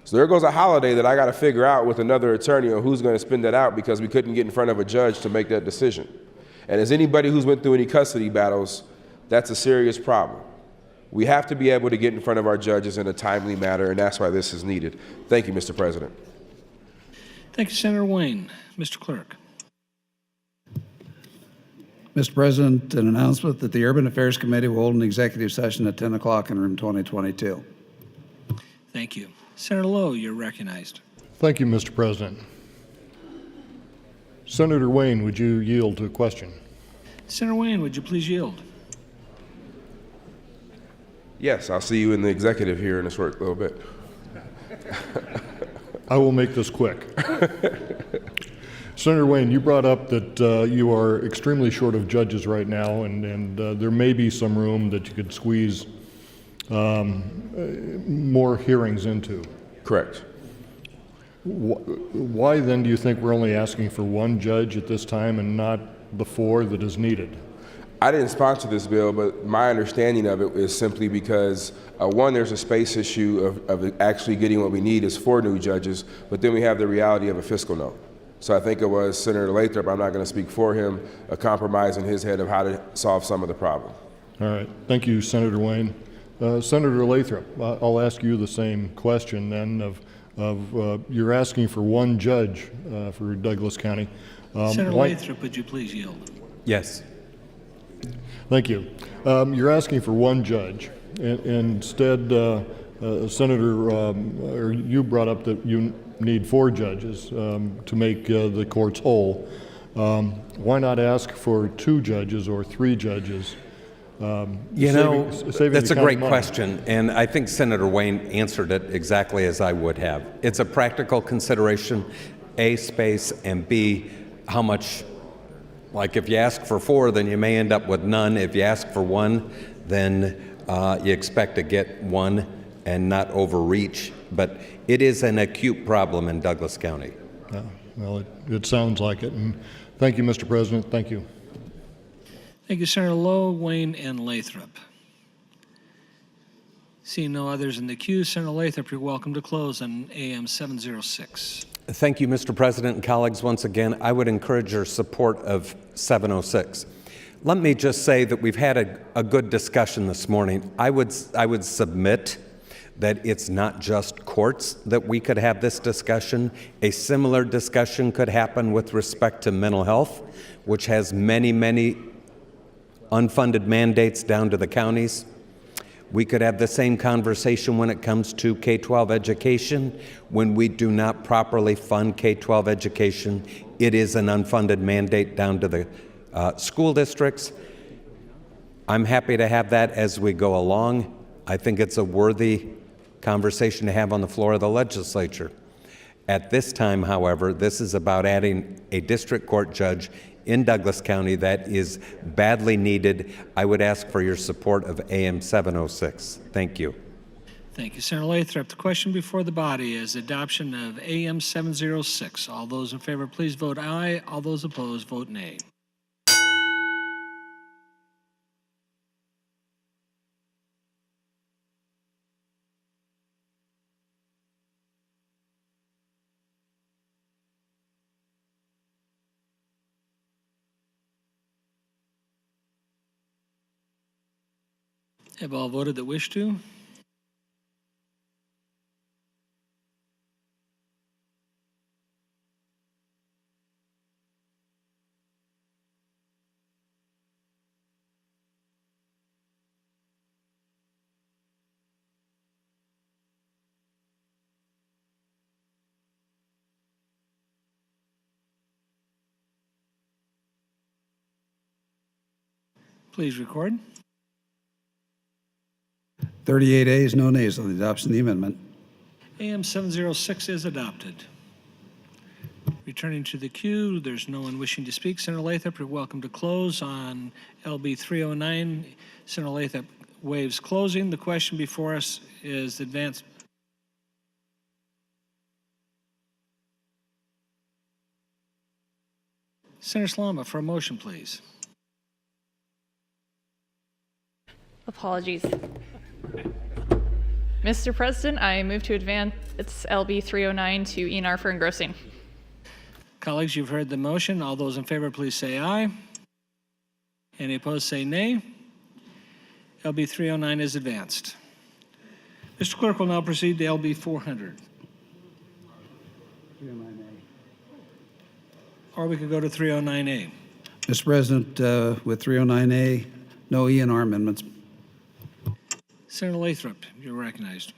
K: So there goes a holiday that I got to figure out with another attorney on who's going to spend that out because we couldn't get in front of a judge to make that decision. And as anybody who's went through any custody battles, that's a serious problem. We have to be able to get in front of our judges in a timely manner, and that's why this is needed. Thank you, Mr. President.
A: Thank you, Senator Wayne. Mr. Clerk.
D: Mr. President, an announcement that the Urban Affairs Committee will hold an executive session at 10 o'clock in room 2022.
A: Thank you. Senator Lowe, you're recognized.
J: Thank you, Mr. President. Senator Wayne, would you yield to a question?
A: Senator Wayne, would you please yield?
K: Yes, I'll see you in the executive here in a short little bit.
J: I will make this quick. Senator Wayne, you brought up that you are extremely short of judges right now, and there may be some room that you could squeeze more hearings into.
K: Correct.
J: Why then do you think we're only asking for one judge at this time and not the 4 that is needed?
K: I didn't sponsor this bill, but my understanding of it is simply because, one, there's a space issue of actually getting what we need is 4 new judges, but then we have the reality of a fiscal note. So I think it was Senator Lathrop, I'm not going to speak for him, a compromise in his head of how to solve some of the problem.
J: All right. Thank you, Senator Wayne. Senator Lathrop, I'll ask you the same question then of you're asking for one judge for Douglas County.
A: Senator Lathrop, would you please yield?
F: Yes.
J: Thank you. You're asking for one judge. Instead, Senator, or you brought up that you need 4 judges to make the courts whole. Why not ask for 2 judges or 3 judges?
F: That's a great question, and I think Senator Wayne answered it exactly as I would have. It's a practical consideration, A, space, and B, how much. Like if you ask for 4, then you may end up with none. If you ask for 1, then you expect to get 1 and not overreach. But it is an acute problem in Douglas County.
J: Well, it sounds like it. And thank you, Mr. President. Thank you.
A: Thank you, Senator Lowe, Wayne, and Lathrop. Seeing no others in the queue, Senator Lathrop, you're welcome to close on AM 706.
F: Thank you, Mr. President and colleagues. Once again, I would encourage your support of 706. Let me just say that we've had a good discussion this morning. I would submit that it's not just courts that we could have this discussion. A similar discussion could happen with respect to mental health, which has many, many unfunded mandates down to the counties. We could have the same conversation when it comes to K-12 education. When we do not properly fund K-12 education, it is an unfunded mandate down to the school districts. I'm happy to have that as we go along. I think it's a worthy conversation to have on the floor of the legislature. At this time, however, this is about adding a district court judge in Douglas County that is badly needed. I would ask for your support of AM 706. Thank you.
A: Thank you, Senator Lathrop. The question before the body is adoption of AM 706. All those in favor, please vote aye. All those opposed, vote nay. Have all voted that wish to? Please record.
D: 38 ayes, no nays on the adoption of the amendment.
A: AM 706 is adopted. Returning to the queue, there's no one wishing to speak. Senator Lathrop, you're welcome to close on LB 309. Senator Lathrop waives closing. The question before us is advanced. Senator Salama, for a motion, please.
L: Apologies. Mr. President, I move to advance LB 309 to ENR for engrossing.
A: Colleagues, you've heard the motion. All those in favor, please say aye. Any opposed, say nay. LB 309 is advanced. Mr. Clerk will now proceed to LB 400.
D: 309A.
A: Or we could go to 309A.
D: Mr. President, with 309A, no E&R amendments.
A: Senator Lathrop, you're recognized.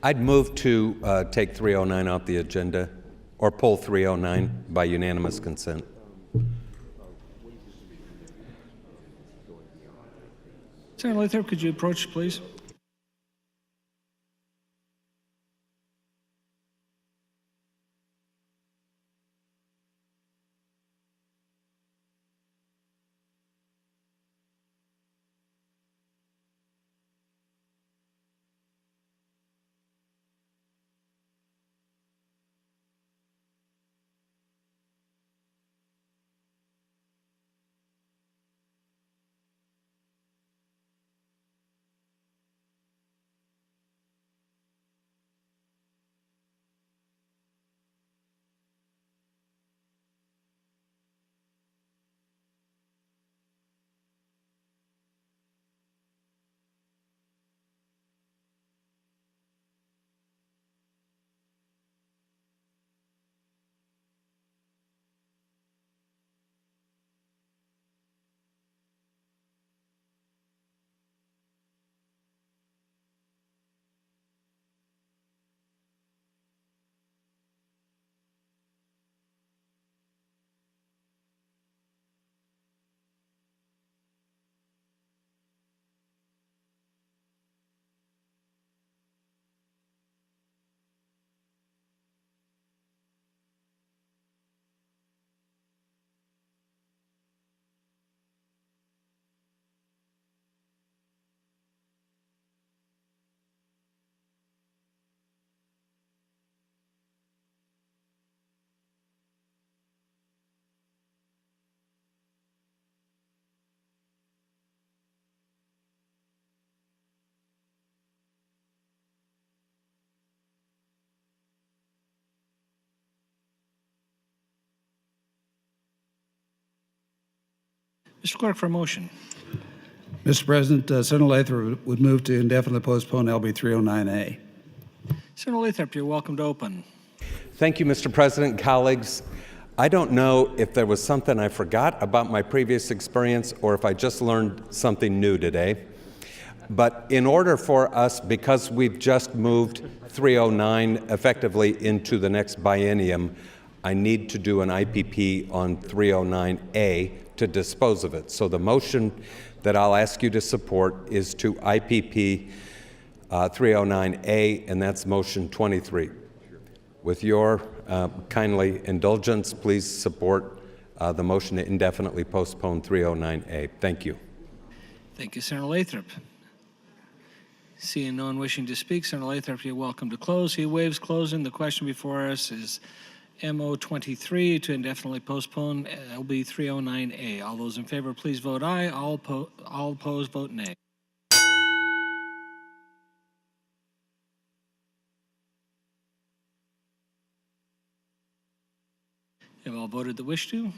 F: I'd move to take 309 off the agenda or pull 309 by unanimous consent.
A: Senator Lathrop, could you approach, please? Mr. Clerk, for a motion.
D: Mr. President, Senator Lathrop would move to indefinitely postpone LB 309A.
A: Senator Lathrop, you're welcome to open.
F: Thank you, Mr. President, colleagues. I don't know if there was something I forgot about my previous experience or if I just learned something new today. But in order for us, because we've just moved 309 effectively into the next biennium, I need to do an IPP on 309A to dispose of it. So the motion that I'll ask you to support is to IPP 309A, and that's motion 23. With your kindly indulgence, please support the motion to indefinitely postpone 309A. Thank you.
A: Thank you, Senator Lathrop. Seeing no one wishing to speak, Senator Lathrop, you're welcome to close. He waives closing. The question before us is MO 23 to indefinitely postpone LB 309A. All those in favor, please vote aye. All opposed, vote nay. Have all voted that wish to?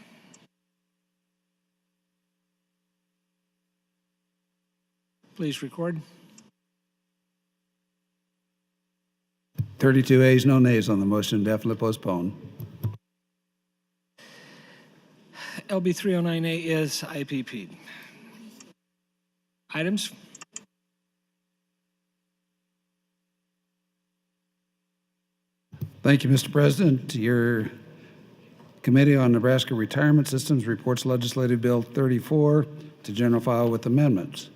A: Please record.
D: 32 ayes, no nays on the motion to indefinitely postpone.
A: LB 309A is IPP'd. Items?
D: Thank you, Mr. President. Your Committee on Nebraska Retirement Systems reports Legislative Bill 34 to general file with amendments.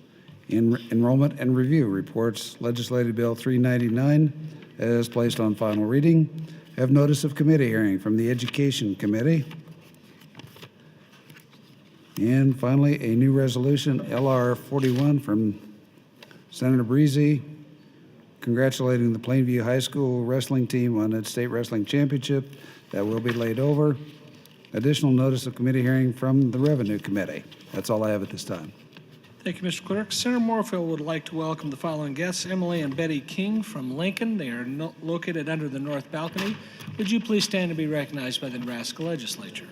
D: Enrollment and Review reports Legislative Bill 399 as placed on final reading. Have notice of committee hearing from the Education Committee. And finally, a new resolution, LR 41 from Senator Breezy, congratulating the Plainview High School wrestling team on its state wrestling championship that will be laid over. Additional notice of committee hearing from the Revenue Committee. That's all I have at this time.
A: Thank you, Mr. Clerk. Senator Moorfield would like to welcome the following guests, Emily and Betty King from Lincoln. They are located under the north balcony. Would you please stand and be recognized by the Nebraska Legislature?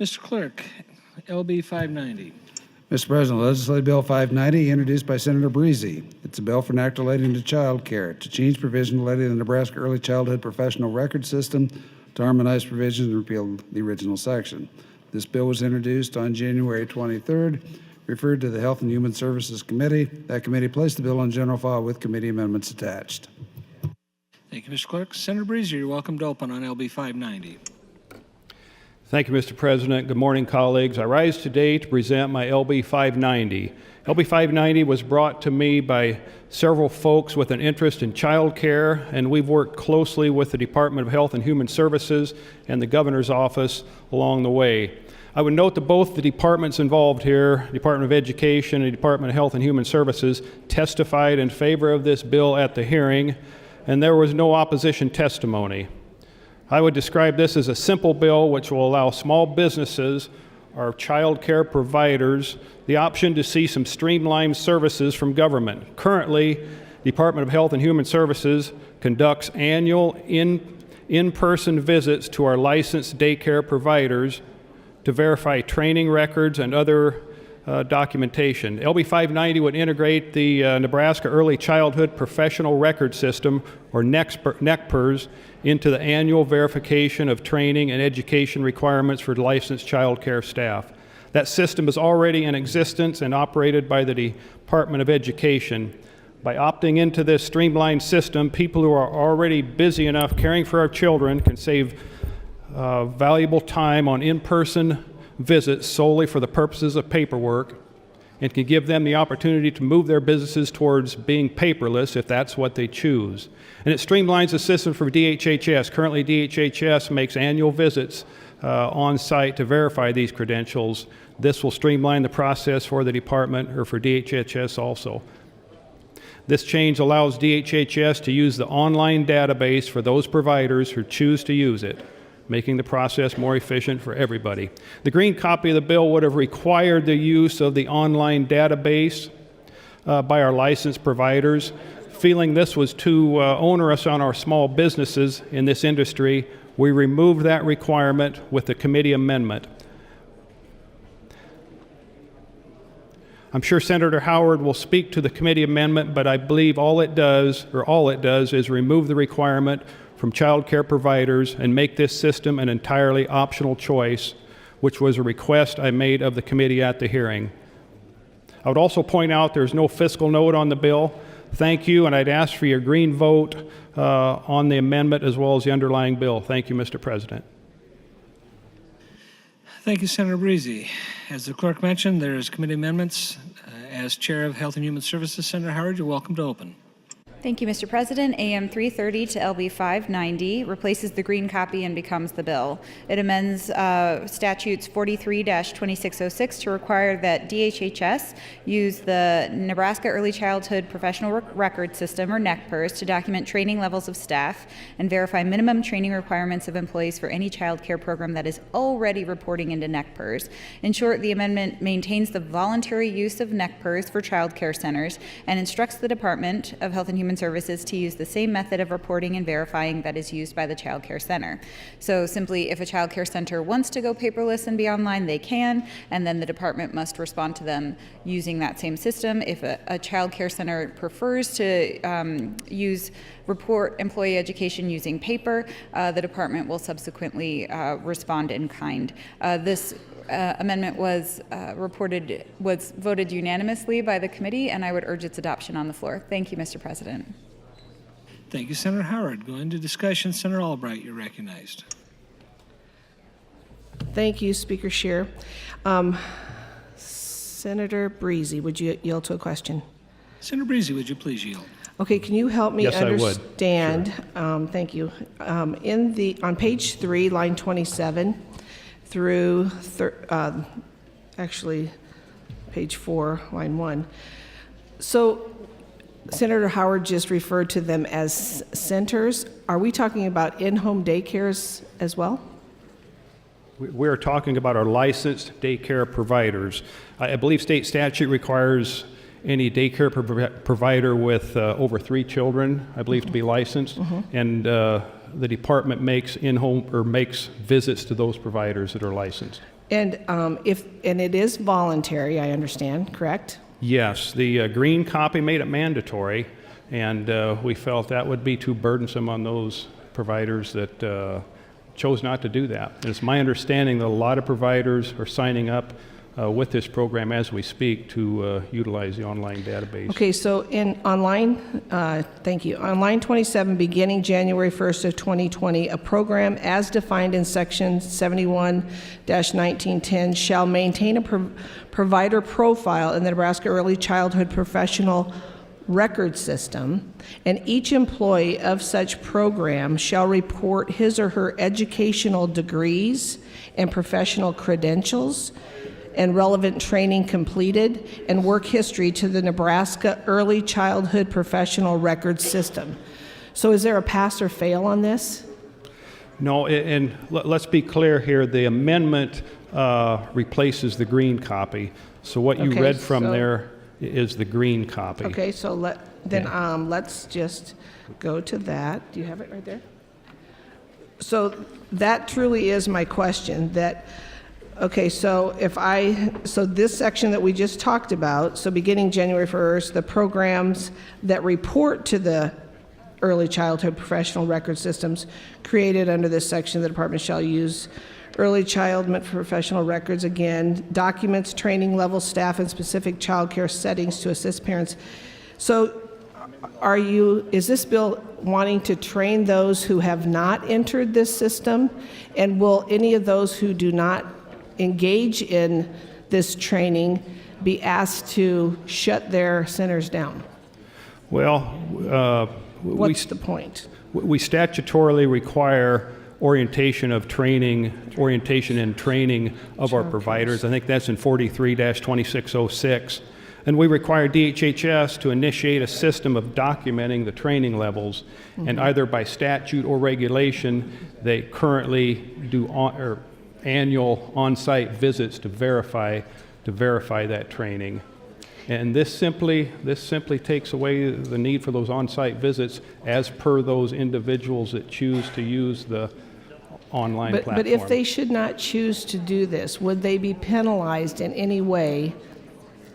A: Mr. Clerk, LB 590.
D: Mr. President, Legislative Bill 590, introduced by Senator Breezy. It's a bill for an act relating to child care, to change provision relating to the Nebraska Early Childhood Professional Record System, to harmonize provisions and repeal the original section. This bill was introduced on January 23rd, referred to the Health and Human Services Committee. That committee placed the bill on general file with committee amendments attached.
A: Thank you, Mr. Clerk. Senator Breezy, you're welcome to open on LB 590.
I: Thank you, Mr. President. Good morning, colleagues. I rise today to present my LB 590. LB 590 was brought to me by several folks with an interest in child care, and we've worked closely with the Department of Health and Human Services and the Governor's Office along the way. I would note that both the departments involved here, Department of Education and Department of Health and Human Services, testified in favor of this bill at the hearing, and there was no opposition testimony. I would describe this as a simple bill which will allow small businesses, our child care providers, the option to see some streamlined services from government. Currently, Department of Health and Human Services conducts annual in-person visits to our licensed daycare providers to verify training records and other documentation. LB 590 would integrate the Nebraska Early Childhood Professional Record System, or NECPRS, into the annual verification of training and education requirements for licensed child care staff. That system is already in existence and operated by the Department of Education. By opting into this streamlined system, people who are already busy enough caring for our children can save valuable time on in-person visits solely for the purposes of paperwork, and can give them the opportunity to move their businesses towards being paperless if that's what they choose. And it streamlines the system for DHHS. Currently, DHHS makes annual visits on site to verify these credentials. This will streamline the process for the department, or for DHHS also. This change allows DHHS to use the online database for those providers who choose to use it, making the process more efficient for everybody. The green copy of the bill would have required the use of the online database by our licensed providers. Feeling this was too onerous on our small businesses in this industry, we removed that requirement with the committee amendment. I'm sure Senator Howard will speak to the committee amendment, but I believe all it does is remove the requirement from child care providers and make this system an entirely optional choice, which was a request I made of the committee at the hearing. I would also point out there's no fiscal note on the bill. Thank you, and I'd ask for your green vote on the amendment as well as the underlying bill. Thank you, Mr. President.
A: Thank you, Senator Breezy. As the clerk mentioned, there is committee amendments. As Chair of Health and Human Services, Senator Howard, you're welcome to open.
M: Thank you, Mr. President. AM 330 to LB 590 replaces the green copy and becomes the bill. It amends statutes 43-2606 to require that DHHS use the Nebraska Early Childhood Professional Record System, or NECPRS, to document training levels of staff and verify minimum training requirements of employees for any child care program that is already reporting into NECPRS. In short, the amendment maintains the voluntary use of NECPRS for child care centers and instructs the Department of Health and Human Services to use the same method of reporting and verifying that is used by the child care center. So simply, if a child care center wants to go paperless and be online, they can, and then the department must respond to them using that same system. If a child care center prefers to report employee education using paper, the department will subsequently respond in kind. This amendment was voted unanimously by the committee, and I would urge its adoption on the floor. Thank you, Mr. President.
A: Thank you, Senator Howard. Going to discussion, Senator Albright, you're recognized.
H: Thank you, Speaker Scheer. Senator Breezy, would you yield to a question?
A: Senator Breezy, would you please yield?
H: Okay, can you help me
I: Yes,
H: understand?
I: I would. Sure.
H: Thank you. On page 3, line 27 through actually page 4, line 1. So Senator Howard just referred to them as centers. Are we talking about in-home daycares as well?
I: We're talking about our licensed daycare providers. I believe state statute requires any daycare provider with over 3 children, I believe, to be licensed, and the department makes in-home or makes visits to those providers that are licensed.
H: And and it is voluntary, I understand, correct?
I: Yes, the green copy made it mandatory, and we felt that would be too burdensome on those providers that chose not to do that. And it's my understanding that a lot of providers are signing up with this program as we speak to utilize the online database.
H: Okay, so on line 27, beginning January 1st of 2020, a program as defined in section 71-1910 shall maintain a provider profile in the Nebraska Early Childhood Professional Record System, and each employee of such program shall report his or her educational degrees and professional credentials and relevant training completed and work history to the Nebraska Early Childhood Professional Record System. So is there a pass or fail on this?
I: No, and let's be clear here, the amendment replaces the green copy. So what you read from there is the green copy.
H: Okay, so let's just go to that. Do you have it right there? So that truly is my question, that okay, so so this section that we just talked about, so beginning January 1st, the programs that report to the Early Childhood Professional Record Systems created under this section, the department shall use early childhood professional records, again, documents, training level staff, and specific child care settings to assist parents. So is this bill wanting to train those who have not entered this system? And will any of those who do not engage in this training be asked to shut their centers down?
I: Well,
H: what's the point?
I: We statutorily require orientation and training of our providers. I think that's in 43-2606. And we require DHHS to initiate a system of documenting the training levels. And either by statute or regulation, they currently do annual on-site visits to verify that training. And this simply takes away the need for those on-site visits as per those individuals that choose to use the online platform.
H: But if they should not choose to do this, would they be penalized in any way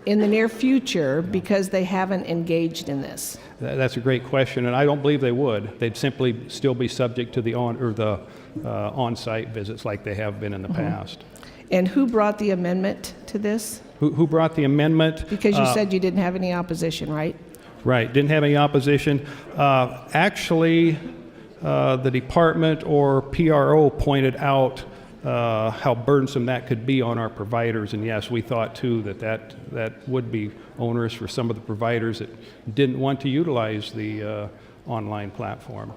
H: in the near future because they haven't engaged in this?
I: That's a great question, and I don't believe they would. They'd simply still be subject to the on-site visits like they have been in the past.
H: And who brought the amendment to this?
I: Who brought the amendment?
H: Because you said you didn't have any opposition, right?
I: Right, didn't have any opposition. Actually, the department or PRO pointed out how burdensome that could be on our providers, and yes, we thought too that would be onerous for some of the providers that didn't want to utilize the online platform.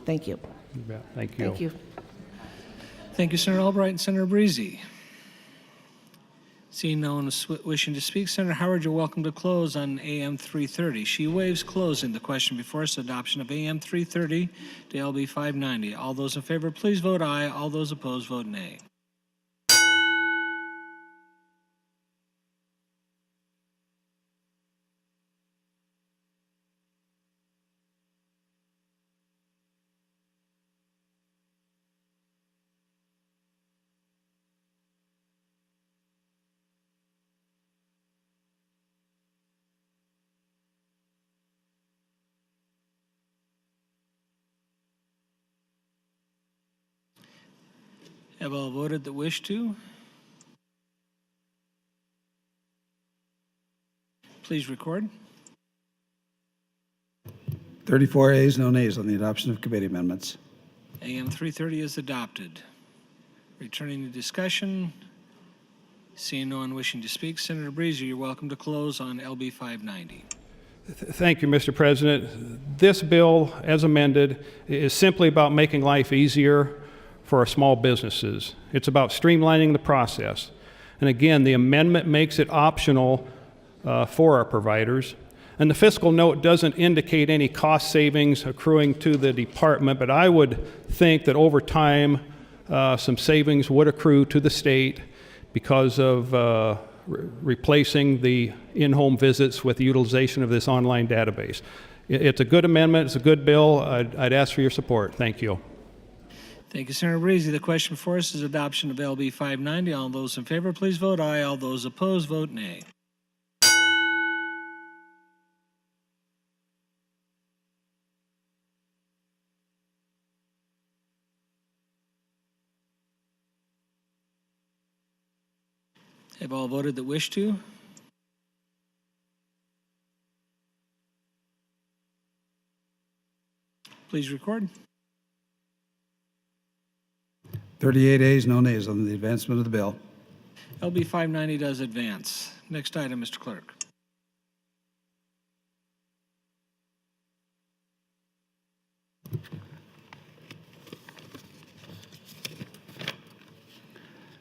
H: Thank you.
I: Yeah, thank you.
H: Thank you.
A: Thank you, Senator Albright and Senator Breezy. Seeing no one wishing to speak, Senator Howard, you're welcome to close on AM 330. She waives closing. The question before us, adoption of AM 330 to LB 590. All those in favor, please vote aye. All those opposed, vote nay. Have all voted that wish to? Please record.
D: 34 ayes, no nays on the adoption of committee amendments.
A: AM 330 is adopted. Returning to discussion, seeing no one wishing to speak, Senator Breezy, you're welcome to close on LB 590.
I: Thank you, Mr. President. This bill, as amended, is simply about making life easier for our small businesses. It's about streamlining the process. And again, the amendment makes it optional for our providers. And the fiscal note doesn't indicate any cost savings accruing to the department, but I would think that over time, some savings would accrue to the state because of replacing the in-home visits with the utilization of this online database. It's a good amendment, it's a good bill. I'd ask for your support. Thank you.
A: Thank you, Senator Breezy. The question for us is adoption of LB 590. All those in favor, please vote aye. All those opposed, vote nay. Have all voted that wish to? Please record.
D: 38 ayes, no nays on the advancement of the bill.
A: LB 590 does advance. Next item, Mr. Clerk.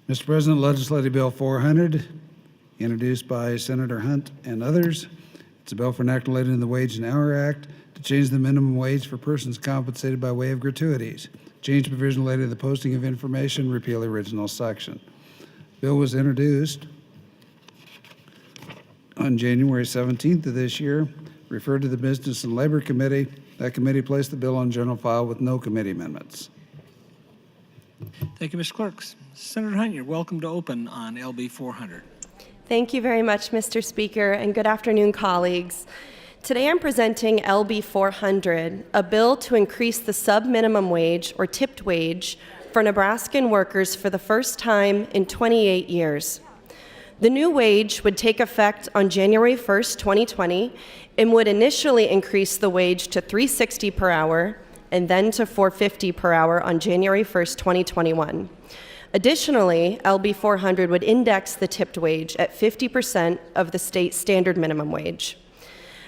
D: Mr. President, Legislative Bill 400, introduced by Senator Hunt and others. It's a bill for enactment related to the Wage and Hour Act to change the minimum wage for persons compensated by way of gratuities, change provision related to the posting of information, repeal the original section. Bill was introduced on January 17th of this year, referred to the Business and Labor Committee. That committee placed the bill on general file with no committee amendments.
A: Thank you, Mr. Clerk. Senator Hunt, you're welcome to open on LB 400.
N: Thank you very much, Mr. Speaker, and good afternoon, colleagues. Today I'm presenting LB 400, a bill to increase the sub-minimum wage, or tipped wage, for Nebraskan workers for the first time in 28 years. The new wage would take effect on January 1st, 2020, and would initially increase the wage to $3.60 per hour and then to $4.50 per hour on January 1st, 2021. Additionally, LB 400 would index the tipped wage at 50% of the state standard minimum wage.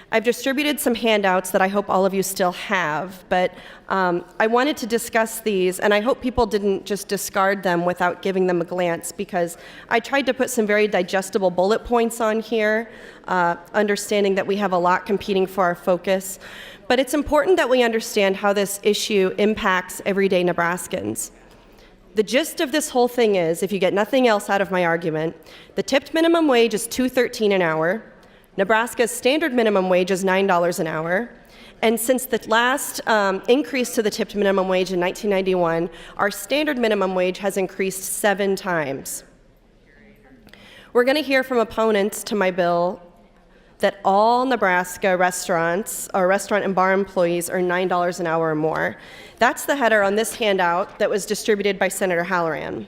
N: I've distributed some handouts that I hope all of you still have, but I wanted to discuss these, and I hope people didn't just discard them without giving them a glance, because I tried to put some very digestible bullet points on here, understanding that we have a lot competing for our focus. But it's important that we understand how this issue impacts everyday Nebraskans. The gist of this whole thing is, if you get nothing else out of my argument, the tipped minimum wage is $2.13 an hour. Nebraska's standard minimum wage is $9 an hour. And since the last increase to the tipped minimum wage in 1991, our standard minimum wage has increased 7 times. We're going to hear from opponents to my bill that all Nebraska restaurants or restaurant and bar employees earn $9 an hour or more. That's the header on this handout that was distributed by Senator Halloran.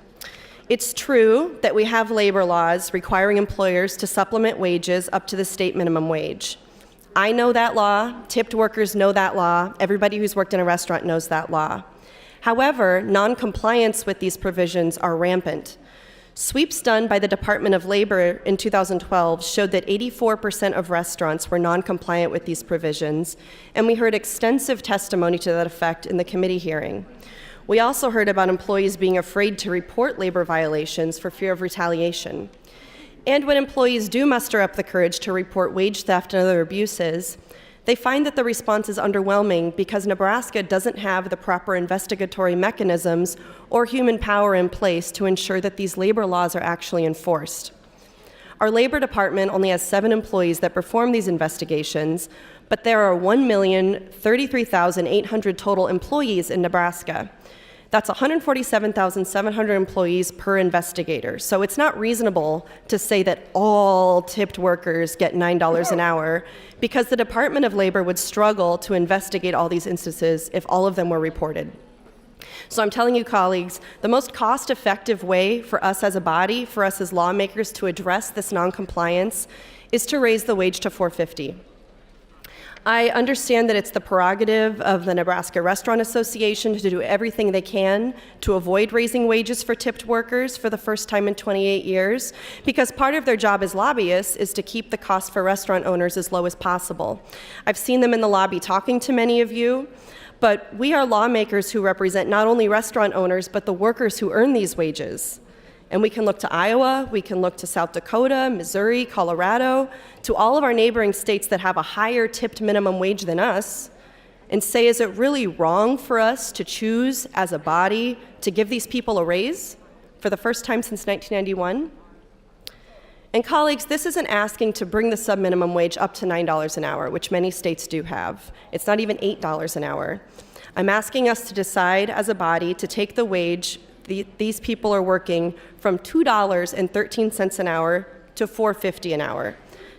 N: It's true that we have labor laws requiring employers to supplement wages up to the state minimum wage. I know that law, tipped workers know that law, everybody who's worked in a restaurant knows that law. However, non-compliance with these provisions are rampant. Sweeps done by the Department of Labor in 2012 showed that 84% of restaurants were non-compliant with these provisions, and we heard extensive testimony to that effect in the committee hearing. We also heard about employees being afraid to report labor violations for fear of retaliation. And when employees do muster up the courage to report wage theft and other abuses, they find that the response is underwhelming because Nebraska doesn't have the proper investigatory mechanisms or human power in place to ensure that these labor laws are actually enforced. Our Labor Department only has 7 employees that perform these investigations, but there are 1,033,800 total employees in Nebraska. That's 147,700 employees per investigator. So it's not reasonable to say that all tipped workers get $9 an hour, because the Department of Labor would struggle to investigate all these instances if all of them were reported. So I'm telling you, colleagues, the most cost-effective way for us as a body, for us as lawmakers to address this noncompliance is to raise the wage to $4.50. I understand that it's the prerogative of the Nebraska Restaurant Association to do everything they can to avoid raising wages for tipped workers for the first time in 28 years, because part of their job as lobbyists is to keep the cost for restaurant owners as low as possible. I've seen them in the lobby talking to many of you, but we are lawmakers who represent not only restaurant owners, but the workers who earn these wages. And we can look to Iowa, we can look to South Dakota, Missouri, Colorado, to all of our neighboring states that have a higher tipped minimum wage than us, and say, is it really wrong for us to choose as a body to give these people a raise for the first time since 1991? And colleagues, this isn't asking to bring the sub-minimum wage up to $9 an hour, which many states do have. It's not even $8 an hour. I'm asking us to decide as a body to take the wage these people are working from $2.13 an hour to $4.50 an hour,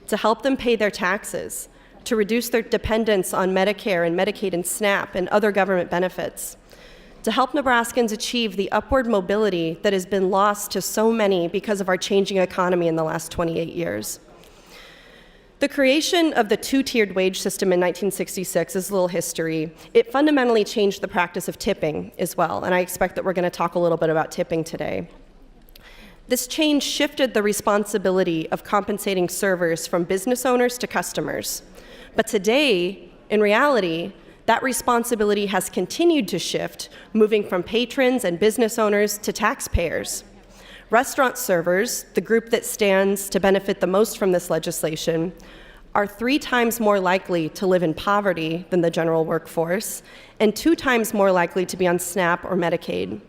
N: to help them pay their taxes, to reduce their dependence on Medicare and Medicaid and SNAP and other government benefits, to help Nebraskans achieve the upward mobility that has been lost to so many because of our changing economy in the last 28 years. The creation of the two-tiered wage system in 1966 is a little history. It fundamentally changed the practice of tipping as well, and I expect that we're going to talk a little bit about tipping today. This change shifted the responsibility of compensating servers from business owners to customers. But today, in reality, that responsibility has continued to shift, moving from patrons and business owners to taxpayers. Restaurant servers, the group that stands to benefit the most from this legislation, are 3 times more likely to live in poverty than the general workforce, and 2 times more likely to be on SNAP or Medicaid.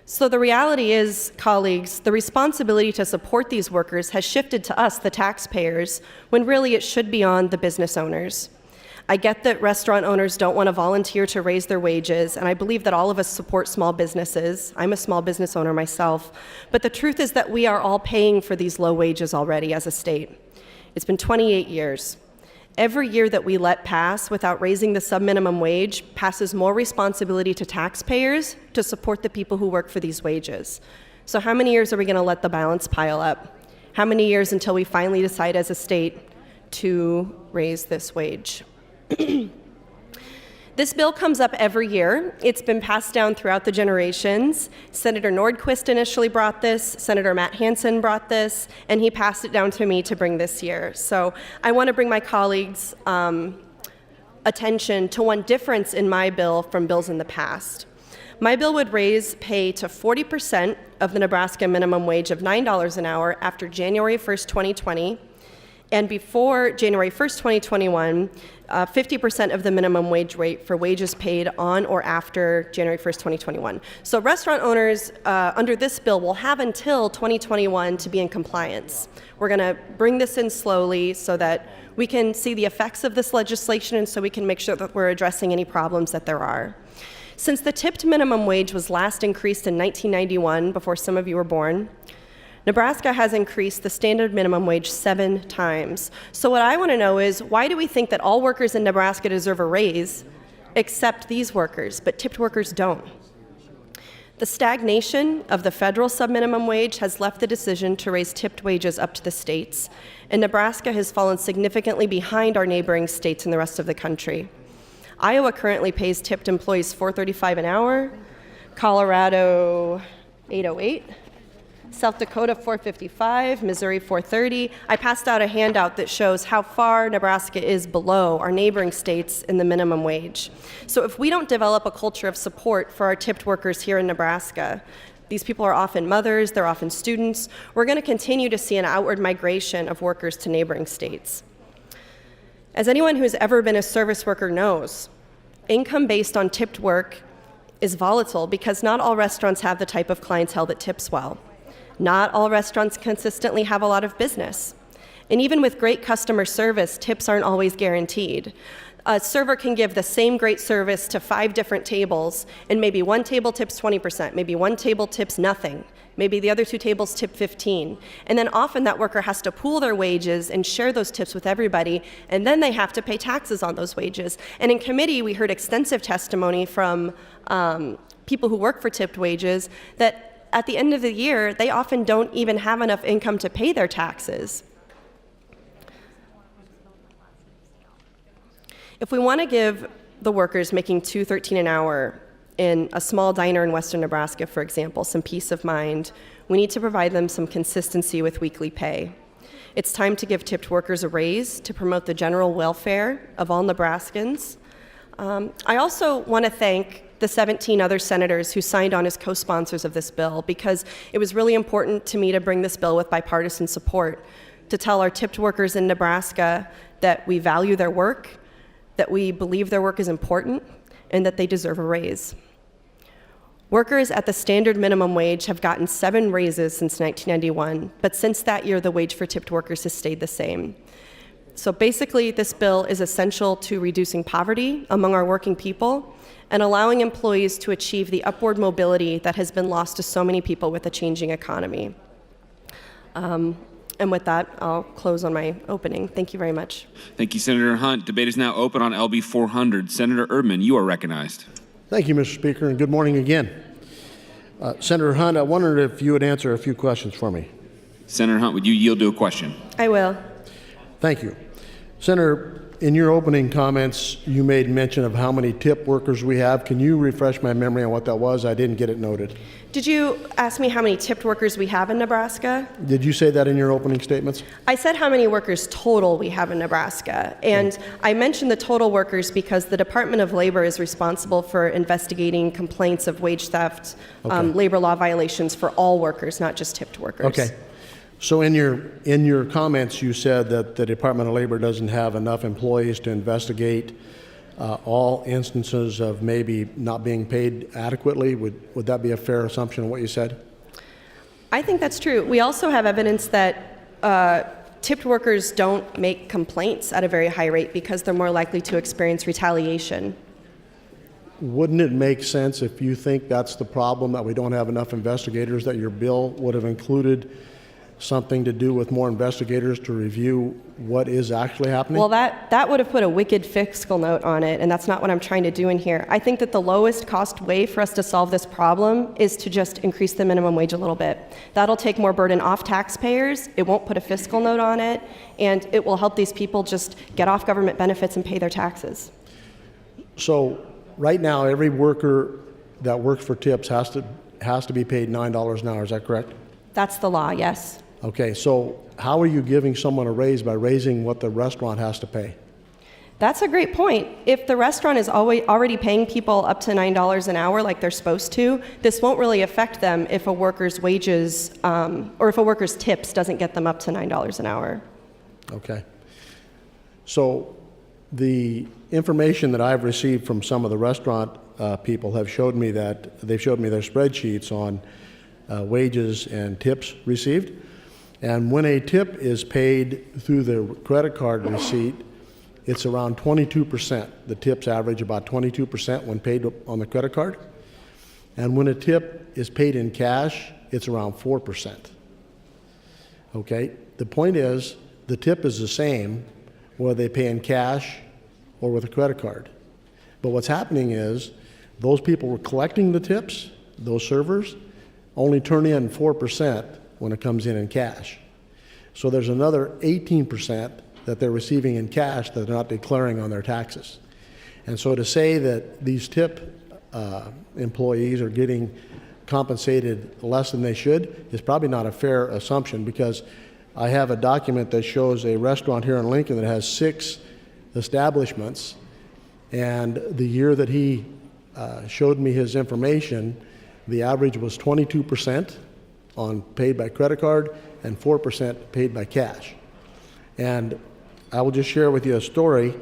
N: So the reality is, colleagues, the responsibility to support these workers has shifted to us, the taxpayers, when really it should be on the business owners. I get that restaurant owners don't want to volunteer to raise their wages, and I believe that all of us support small businesses. I'm a small business owner myself. But the truth is that we are all paying for these low wages already as a state. It's been 28 years. Every year that we let pass without raising the sub-minimum wage passes more responsibility to taxpayers to support the people who work for these wages. So how many years are we going to let the balance pile up? How many years until we finally decide as a state to raise this wage? This bill comes up every year. It's been passed down throughout the generations. Senator Nordquist initially brought this, Senator Matt Hansen brought this, and he passed it down to me to bring this year. So I want to bring my colleagues' attention to one difference in my bill from bills in the past. My bill would raise pay to 40% of the Nebraska minimum wage of $9 an hour after January 1st, 2020, and before January 1st, 2021, 50% of the minimum wage rate for wages paid on or after January 1st, 2021. So restaurant owners under this bill will have until 2021 to be in compliance. We're going to bring this in slowly so that we can see the effects of this legislation and so we can make sure that we're addressing any problems that there are. Since the tipped minimum wage was last increased in 1991, before some of you were born, Nebraska has increased the standard minimum wage 7 times. So what I want to know is, why do we think that all workers in Nebraska deserve a raise, except these workers, but tipped workers don't? The stagnation of the federal subminimum wage has left the decision to raise tipped wages up to the states, and Nebraska has fallen significantly behind our neighboring states and the rest of the country. Iowa currently pays tipped employees $4.35 an hour, Colorado $8.08, South Dakota $4.55, Missouri $4.30. I passed out a handout that shows how far Nebraska is below our neighboring states in the minimum wage. So if we don't develop a culture of support for our tipped workers here in Nebraska, these people are often mothers, they're often students, we're going to continue to see an outward migration of workers to neighboring states. As anyone who's ever been a service worker knows, income based on tipped work is volatile because not all restaurants have the type of clientele that tips well. Not all restaurants consistently have a lot of business. And even with great customer service, tips aren't always guaranteed. A server can give the same great service to 5 different tables, and maybe one table tips 20%, maybe one table tips nothing, maybe the other 2 tables tip 15. And then often that worker has to pool their wages and share those tips with everybody, and then they have to pay taxes on those wages. And in committee, we heard extensive testimony from people who work for tipped wages that at the end of the year, they often don't even have enough income to pay their taxes. If we want to give the workers making $2.13 an hour in a small diner in western Nebraska, for example, some peace of mind, we need to provide them some consistency with weekly pay. It's time to give tipped workers a raise to promote the general welfare of all Nebraskans. I also want to thank the 17 other senators who signed on as co-sponsors of this bill, because it was really important to me to bring this bill with bipartisan support, to tell our tipped workers in Nebraska that we value their work, that we believe their work is important, and that they deserve a raise. Workers at the standard minimum wage have gotten 7 raises since 1991, but since that year, the wage for tipped workers has stayed the same. So basically, this bill is essential to reducing poverty among our working people, and allowing employees to achieve the upward mobility that has been lost to so many people with a changing economy. And with that, I'll close on my opening. Thank you very much.
O: Thank you, Senator Hunt. Debate is now open on LB 400. Senator Erdman, you are recognized.
G: Thank you, Mr. Speaker, and good morning again. Senator Hunt, I wondered if you would answer a few questions for me.
O: Senator Hunt, would you yield to a question?
N: I will.
G: Thank you. Senator, in your opening comments, you made mention of how many tip workers we have. Can you refresh my memory on what that was? I didn't get it noted.
N: Did you ask me how many tipped workers we have in Nebraska?
G: Did you say that in your opening statements?
N: I said how many workers total we have in Nebraska. And I mentioned the total workers because the Department of Labor is responsible for investigating complaints of wage theft, labor law violations for all workers, not just tipped workers.
G: Okay. So in your comments, you said that the Department of Labor doesn't have enough employees to investigate all instances of maybe not being paid adequately. Would that be a fair assumption of what you said?
N: I think that's true. We also have evidence that tipped workers don't make complaints at a very high rate because they're more likely to experience retaliation.
G: Wouldn't it make sense, if you think that's the problem, that we don't have enough investigators, that your bill would have included something to do with more investigators to review what is actually happening?
N: Well, that would have put a wicked fiscal note on it, and that's not what I'm trying to do in here. I think that the lowest cost way for us to solve this problem is to just increase the minimum wage a little bit. That'll take more burden off taxpayers, it won't put a fiscal note on it, and it will help these people just get off government benefits and pay their taxes.
G: So right now, every worker that works for tips has to be paid $9 an hour, is that correct?
N: That's the law, yes.
G: Okay, so how are you giving someone a raise by raising what the restaurant has to pay?
N: That's a great point. If the restaurant is already paying people up to $9 an hour like they're supposed to, this won't really affect them if a worker's wages or if a worker's tips doesn't get them up to $9 an hour.
G: Okay. So the information that I've received from some of the restaurant people have showed me that they've showed me their spreadsheets on wages and tips received. And when a tip is paid through the credit card receipt, it's around 22%. The tips average about 22% when paid on the credit card. And when a tip is paid in cash, it's around 4%. Okay? The point is, the tip is the same whether they pay in cash or with a credit card. But what's happening is, those people who are collecting the tips, those servers, only turn in 4% when it comes in cash. So there's another 18% that they're receiving in cash that they're not declaring on their taxes. And so to say that these tip employees are getting compensated less than they should is probably not a fair assumption, because I have a document that shows a restaurant here in Lincoln that has 6 establishments, and the year that he showed me his information, the average was 22% on paid by credit card and 4% paid by cash. And I will just share with you a story.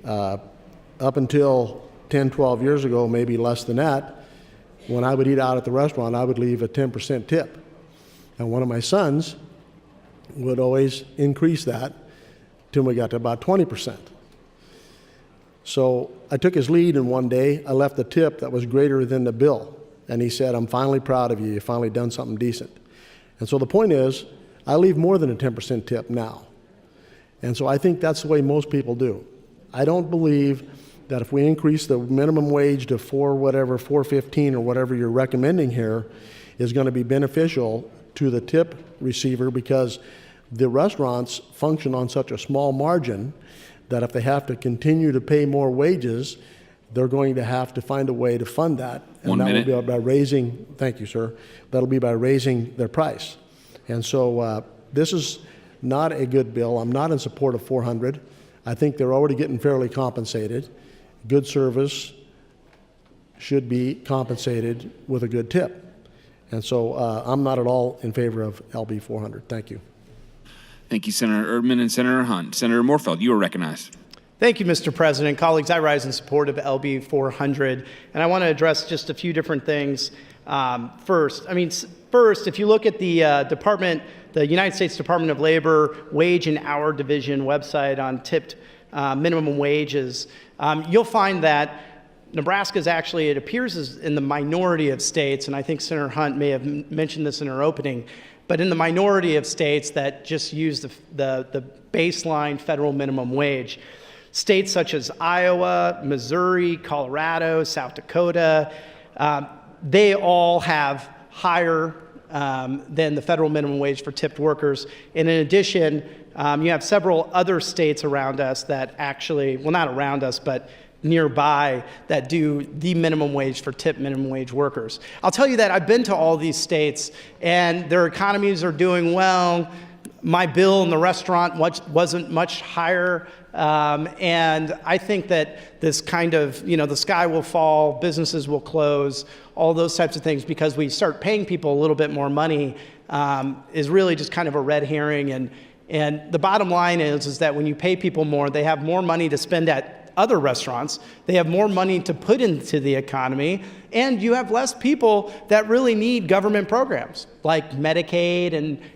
G: Up until 10, 12 years ago, maybe less than that, when I would eat out at the restaurant, I would leave a 10% tip. And one of my sons would always increase that till we got to about 20%. So I took his lead, and one day I left a tip that was greater than the bill. And he said, "I'm finally proud of you. You've finally done something decent." And so the point is, I leave more than a 10% tip now. And so I think that's the way most people do. I don't believe that if we increase the minimum wage to $4.15 or whatever you're recommending here, is going to be beneficial to the tip receiver, because the restaurants function on such a small margin that if they have to continue to pay more wages, they're going to have to find a way to fund that. And that will be by raising, thank you, sir, that'll be by raising their price. And so this is not a good bill. I'm not in support of 400. I think they're already getting fairly compensated. Good service should be compensated with a good tip. And so I'm not at all in favor of LB 400. Thank you.
O: Thank you, Senator Erdman and Senator Hunt. Senator Moorfeld, you are recognized.
P: Thank you, Mr. President. Colleagues, I rise in support of LB 400, and I want to address just a few different things. First, if you look at the United States Department of Labor Wage and Hour Division website on tipped minimum wages, you'll find that Nebraska is actually, it appears, is in the minority of states, and I think Senator Hunt may have mentioned this in her opening, but in the minority of states that just use the baseline federal minimum wage. States such as Iowa, Missouri, Colorado, South Dakota, they all have higher than the federal minimum wage for tipped workers. And in addition, you have several other states around us that actually, well, not around us, but nearby, that do the minimum wage for tipped minimum wage workers. I'll tell you that I've been to all these states and their economies are doing well. My bill in the restaurant wasn't much higher. And I think that this kind of, the sky will fall, businesses will close, all those types of things, because we start paying people a little bit more money, is really just kind of a red herring. And the bottom line is that when you pay people more, they have more money to spend at other restaurants, they have more money to put into the economy, and you have less people that really need government programs like Medicaid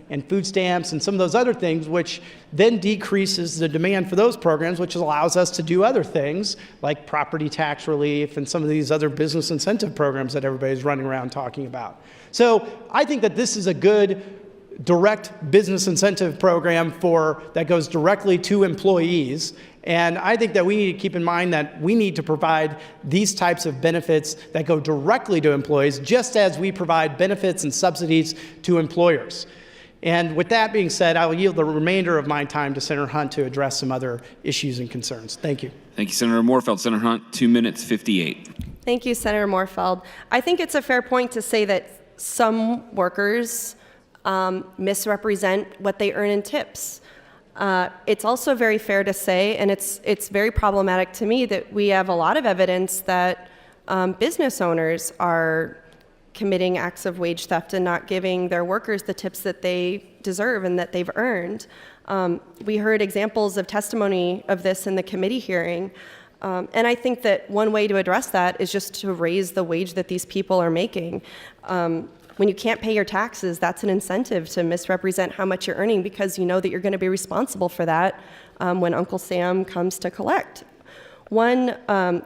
P: and food stamps and some of those other things, which then decreases the demand for those programs, which allows us to do other things like property tax relief and some of these other business incentive programs that everybody's running around talking about. So I think that this is a good direct business incentive program that goes directly to employees. And I think that we need to keep in mind that we need to provide these types of benefits that go directly to employees, just as we provide benefits and subsidies to employers. And with that being said, I will yield the remainder of my time to Senator Hunt to address some other issues and concerns. Thank you.
O: Thank you, Senator Moorfeld. Senator Hunt, 2 minutes, 58.
N: Thank you, Senator Moorfeld. I think it's a fair point to say that some workers misrepresent what they earn in tips. It's also very fair to say, and it's very problematic to me, that we have a lot of evidence that business owners are committing acts of wage theft and not giving their workers the tips that they deserve and that they've earned. We heard examples of testimony of this in the committee hearing. And I think that one way to address that is just to raise the wage that these people are making. When you can't pay your taxes, that's an incentive to misrepresent how much you're earning, because you know that you're going to be responsible for that when Uncle Sam comes to collect. One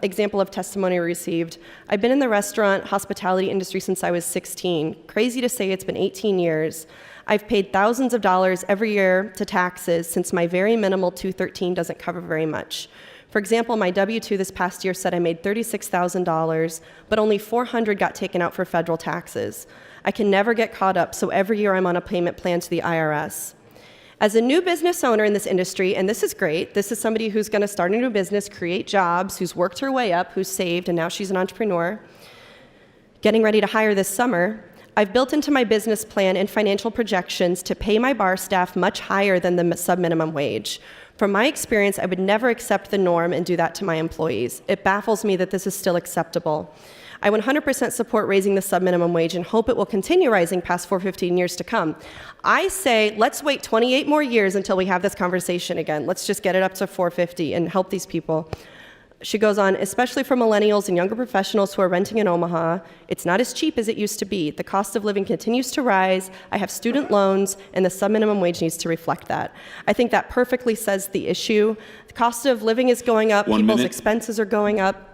N: example of testimony received: I've been in the restaurant hospitality industry since I was 16. Crazy to say, it's been 18 years. I've paid thousands of dollars every year to taxes since my very minimal 213 doesn't cover very much. For example, my W-2 this past year said I made $36,000, but only $400 got taken out for federal taxes. I can never get caught up, so every year I'm on a payment plan to the IRS. As a new business owner in this industry, and this is great, this is somebody who's going to start a new business, create jobs, who's worked her way up, who's saved, and now she's an entrepreneur, getting ready to hire this summer, I've built into my business plan and financial projections to pay my bar staff much higher than the sub-minimum wage. From my experience, I would never accept the norm and do that to my employees. It baffles me that this is still acceptable. I 100% support raising the sub-minimum wage and hope it will continue rising past $4.50 in years to come. I say, let's wait 28 more years until we have this conversation again. Let's just get it up to $4.50 and help these people. She goes on, especially for millennials and younger professionals who are renting in Omaha, it's not as cheap as it used to be. The cost of living continues to rise. I have student loans, and the sub-minimum wage needs to reflect that. I think that perfectly says the issue. The cost of living is going up. People's expenses are going up.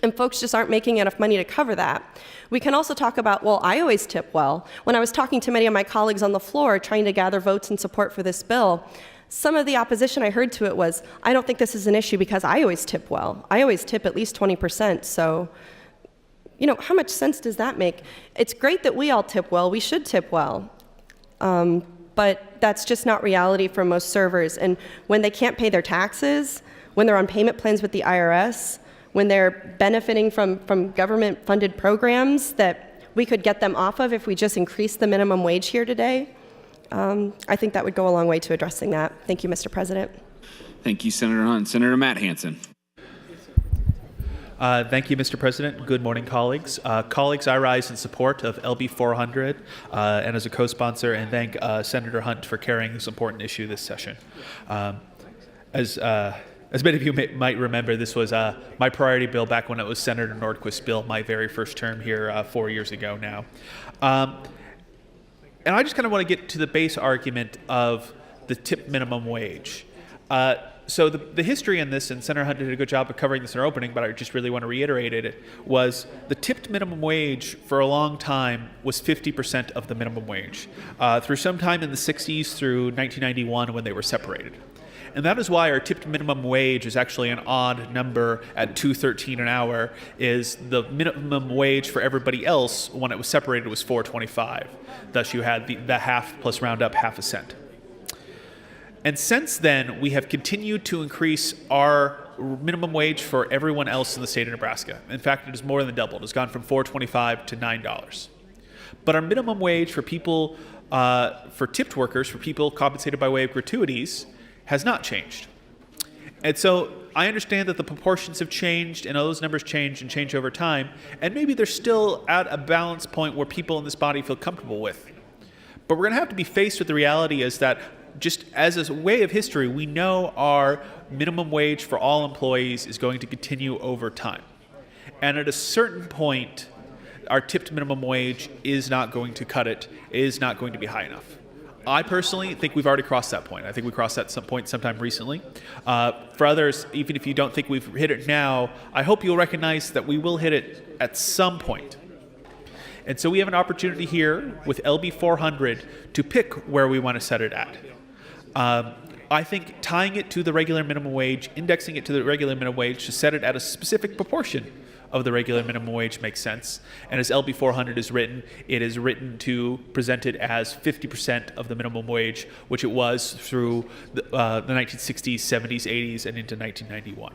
N: And folks just aren't making enough money to cover that. We can also talk about, well, I always tip well. When I was talking to many of my colleagues on the floor trying to gather votes and support for this bill, some of the opposition I heard to it was, I don't think this is an issue because I always tip well. I always tip at least 20%. So, how much sense does that make? It's great that we all tip well. We should tip well. But that's just not reality for most servers. And when they can't pay their taxes, when they're on payment plans with the IRS, when they're benefiting from government-funded programs that we could get them off of if we just increase the minimum wage here today, I think that would go a long way to addressing that. Thank you, Mr. President.
O: Thank you, Senator Hunt. Senator Matt Hansen.
Q: Thank you, Mr. President. Good morning, colleagues. Colleagues, I rise in support of LB 400 and as a co-sponsor, and thank Senator Hunt for carrying this important issue this session. As many of you might remember, this was my priority bill back when it was Senator Nordquist's bill, my very first term here 4 years ago now. And I just kind of want to get to the base argument of the tip minimum wage. So the history in this, and Senator Hunt did a good job of covering this in our opening, but I just really want to reiterate it, was the tipped minimum wage for a long time was 50% of the minimum wage, through sometime in the 60s through 1991 when they were separated. And that is why our tipped minimum wage is actually an odd number at $2.13 an hour. Is the minimum wage for everybody else when it was separated was $4.25. Thus you had the half plus round up half a cent. And since then, we have continued to increase our minimum wage for everyone else in the state of Nebraska. In fact, it has more than doubled. It's gone from $4.25 to $9. But our minimum wage for people, for tipped workers, for people compensated by way of gratuities, has not changed. And so I understand that the proportions have changed and those numbers change and change over time, and maybe they're still at a balance point where people in this body feel comfortable with. But we're going to have to be faced with the reality is that just as a way of history, we know our minimum wage for all employees is going to continue over time. And at a certain point, our tipped minimum wage is not going to cut it, is not going to be high enough. I personally think we've already crossed that point. I think we crossed that point sometime recently. For others, even if you don't think we've hit it now, I hope you'll recognize that we will hit it at some point. And so we have an opportunity here with LB 400 to pick where we want to set it at. I think tying it to the regular minimum wage, indexing it to the regular minimum wage to set it at a specific proportion of the regular minimum wage makes sense. And as LB 400 is written, it is written to present it as 50% of the minimum wage, which it was through the 1960s, 70s, 80s, and into 1991.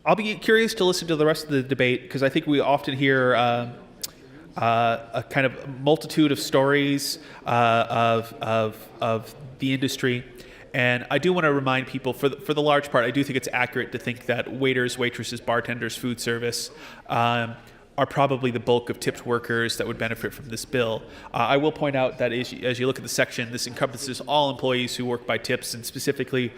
Q: I'll be curious to listen to the rest of the debate because I think we often hear a kind of multitude of stories of the industry. And I do want to remind people, for the large part, I do think it's accurate to think that waiters, waitresses, bartenders, food service are probably the bulk of tipped workers that would benefit from this bill. I will point out that as you look at the section, this encompasses all employees who work by tips and specifically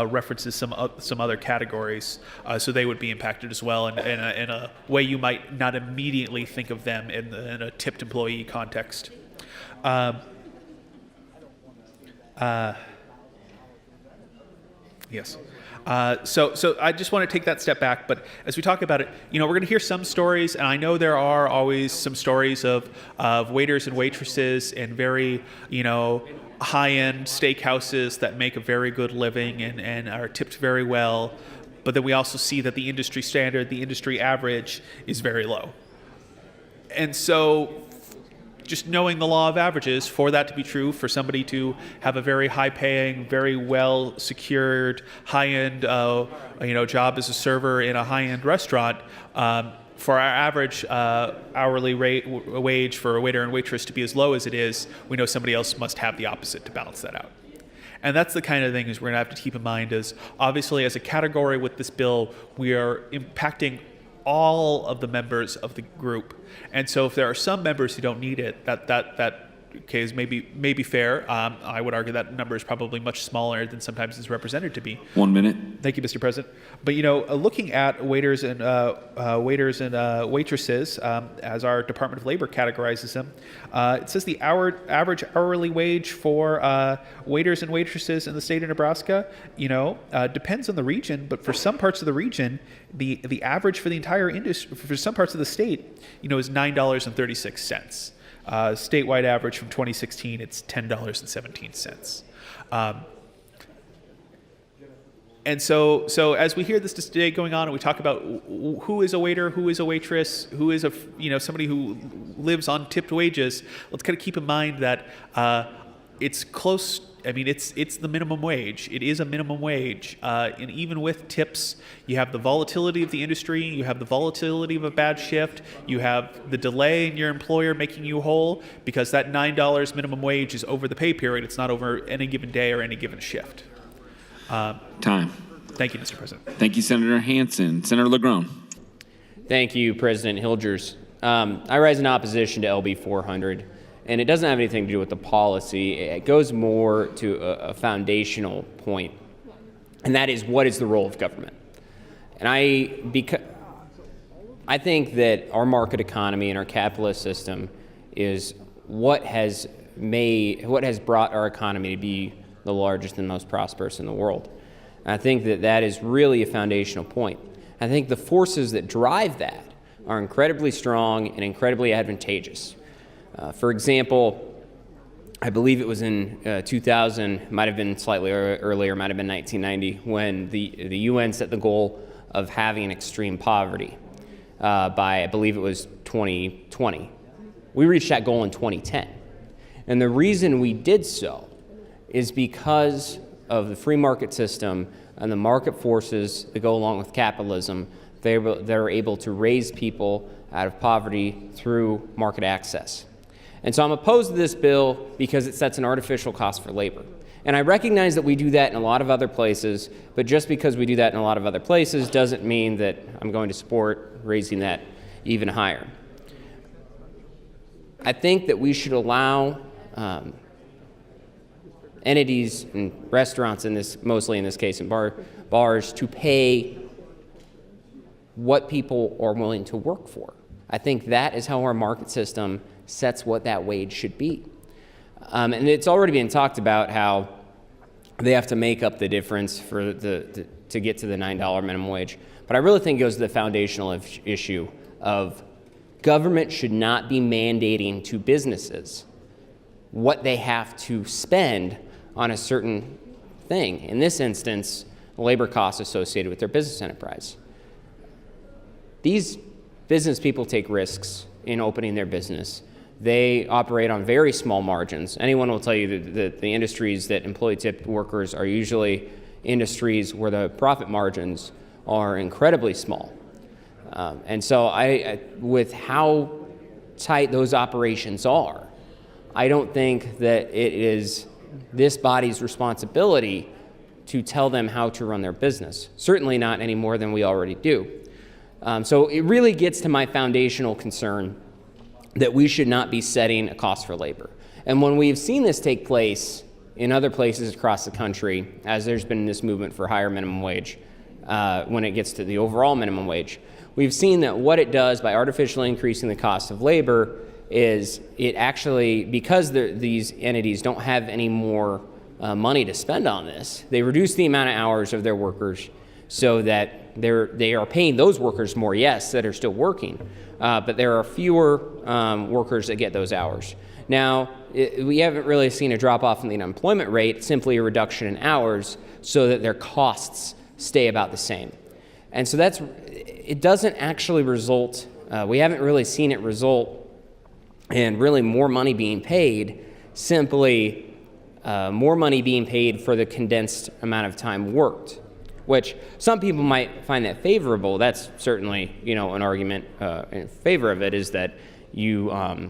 Q: references some other categories. So they would be impacted as well in a way you might not immediately think of them in a tipped employee context. Yes. So I just want to take that step back, but as we talk about it, we're going to hear some stories, and I know there are always some stories of waiters and waitresses in very, high-end steakhouses that make a very good living and are tipped very well, but then we also see that the industry standard, the industry average is very low. And so just knowing the law of averages, for that to be true, for somebody to have a very high-paying, very well-secured, high-end, job as a server in a high-end restaurant, for our average hourly wage for a waiter and waitress to be as low as it is, we know somebody else must have the opposite to balance that out. And that's the kind of thing is we're going to have to keep in mind is, obviously, as a category with this bill, we are impacting all of the members of the group. And so if there are some members who don't need it, that case may be fair. I would argue that number is probably much smaller than sometimes it's represented to be.
O: 1 minute.
Q: Thank you, Mr. President. But looking at waiters and waitresses, as our Department of Labor categorizes them, it says the average hourly wage for waiters and waitresses in the state of Nebraska, depends on the region, but for some parts of the region, the average for the entire industry, for some parts of the state, is $9.36. Statewide average from 2016, it's $10.17. And so as we hear this debate going on and we talk about who is a waiter, who is a waitress, who is somebody who lives on tipped wages, let's kind of keep in mind that it's close. I mean, it's the minimum wage. It is a minimum wage. And even with tips, you have the volatility of the industry, you have the volatility of a bad shift, you have the delay in your employer making you whole, because that $9 minimum wage is over the pay period. It's not over any given day or any given shift.
O: Time.
Q: Thank you, Mr. President.
O: Thank you, Senator Hansen. Senator LeGrone.
E: Thank you, President Hilgers. I rise in opposition to LB 400. And it doesn't have anything to do with the policy. It goes more to a foundational point, and that is, what is the role of government? And I think that our market economy and our capitalist system is what has has brought our economy to be the largest and most prosperous in the world. And I think that is really a foundational point. I think the forces that drive that are incredibly strong and incredibly advantageous. For example, I believe it was in 2000, might have been slightly earlier, might have been 1990, when the UN set the goal of having extreme poverty by, I believe it was 2020. We reached that goal in 2010. And the reason we did so is because of the free market system and the market forces that go along with capitalism. They're able to raise people out of poverty through market access. And so I'm opposed to this bill because it sets an artificial cost for labor. And I recognize that we do that in a lot of other places, but just because we do that in a lot of other places doesn't mean that I'm going to support raising that even higher. I think that we should allow entities and restaurants, mostly in this case, and bars, to pay what people are willing to work for. I think that is how our market system sets what that wage should be. And it's already been talked about how they have to make up the difference for to get to the $9 minimum wage. But I really think it goes to the foundational issue of government should not be mandating to businesses what they have to spend on a certain thing. In this instance, labor costs associated with their business enterprise. These business people take risks in opening their business. They operate on very small margins. Anyone will tell you that the industries that employ tipped workers are usually industries where the profit margins are incredibly small. And so with how tight those operations are, I don't think that it is this body's responsibility to tell them how to run their business. Certainly not any more than we already do. So it really gets to my foundational concern that we should not be setting a cost for labor. And when we've seen this take place in other places across the country, as there's been this movement for higher minimum wage, when it gets to the overall minimum wage, we've seen that what it does by artificially increasing the cost of labor is it actually, because these entities don't have any more money to spend on this, they reduce the amount of hours of their workers so that they are paying those workers more, yes, that are still working, but there are fewer workers that get those hours. Now, we haven't really seen a drop-off in the unemployment rate, simply a reduction in hours so that their costs stay about the same. And so it doesn't actually result, we haven't really seen it result in really more money being paid, simply more money being paid for the condensed amount of time worked, which some people might find that favorable. That's certainly, an argument in favor of it, is that you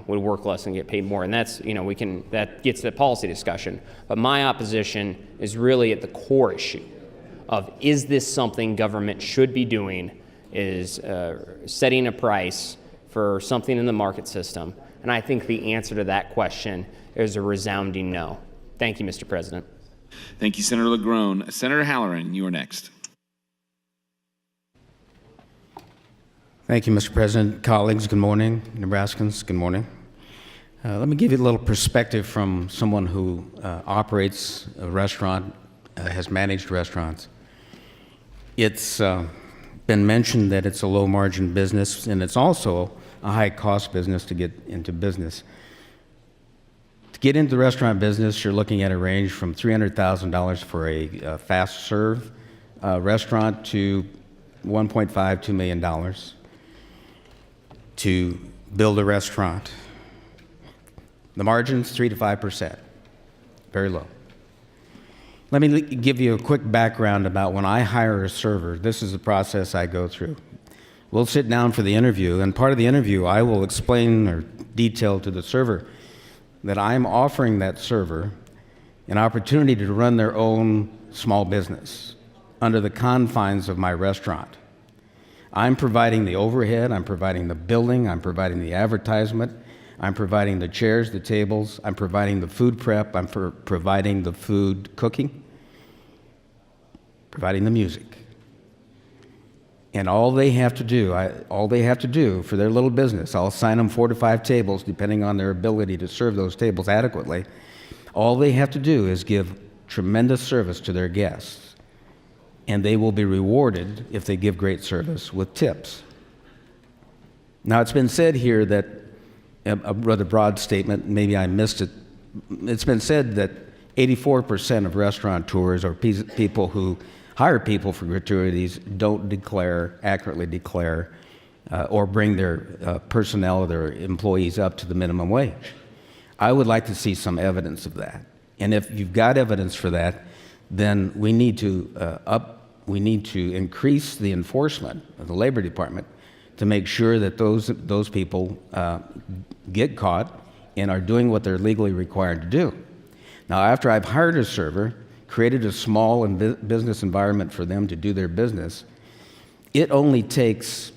E: would work less and get paid more, and that's, that gets to the policy discussion. But my opposition is really at the core issue of, is this something government should be doing, is setting a price for something in the market system? And I think the answer to that question is a resounding no. Thank you, Mr. President.
O: Thank you, Senator LaGrone. Senator Halloran, you are next.
R: Thank you, Mr. President. Colleagues, good morning. Nebraskans, good morning. Let me give you a little perspective from someone who operates a restaurant, has managed restaurants. It's been mentioned that it's a low-margin business, and it's also a high-cost business to get into business. To get into the restaurant business, you're looking at a range from $300,000 for a fast-serve restaurant to $1.5, $2 million to build a restaurant. The margin's 3 to 5%, very low. Let me give you a quick background about when I hire a server. This is the process I go through. We'll sit down for the interview, and part of the interview, I will explain or detail to the server that I'm offering that server an opportunity to run their own small business under the confines of my restaurant. I'm providing the overhead, I'm providing the building, I'm providing the advertisement, I'm providing the chairs, the tables, I'm providing the food prep, I'm providing the food cooking, providing the music. And all they have to do for their little business, I'll assign them 4 to 5 tables, depending on their ability to serve those tables adequately. All they have to do is give tremendous service to their guests, and they will be rewarded if they give great service with tips. Now, it's been said here that, a rather broad statement, maybe I missed it. It's been said that 84% of restaurateurs or people who hire people for gratuities don't accurately declare or bring their personnel or their employees up to the minimum wage. I would like to see some evidence of that. And if you've got evidence for that, then we need to increase the enforcement of the Labor Department to make sure that those people get caught and are doing what they're legally required to do. Now, after I've hired a server, created a small business environment for them to do their business, it only takes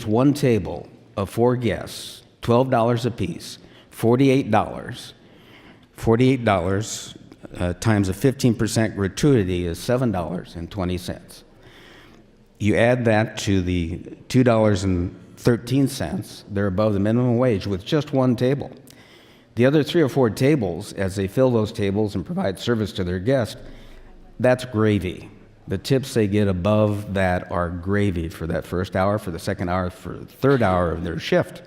R: one table of 4 guests, $12 apiece, $48 times a 15% gratuity is $7.20. You add that to the $2.13, they're above the minimum wage with just one table. The other 3 or 4 tables, as they fill those tables and provide service to their guests, that's gravy. The tips they get above that are gravy for that first hour, for the second hour, for the third hour of their shift.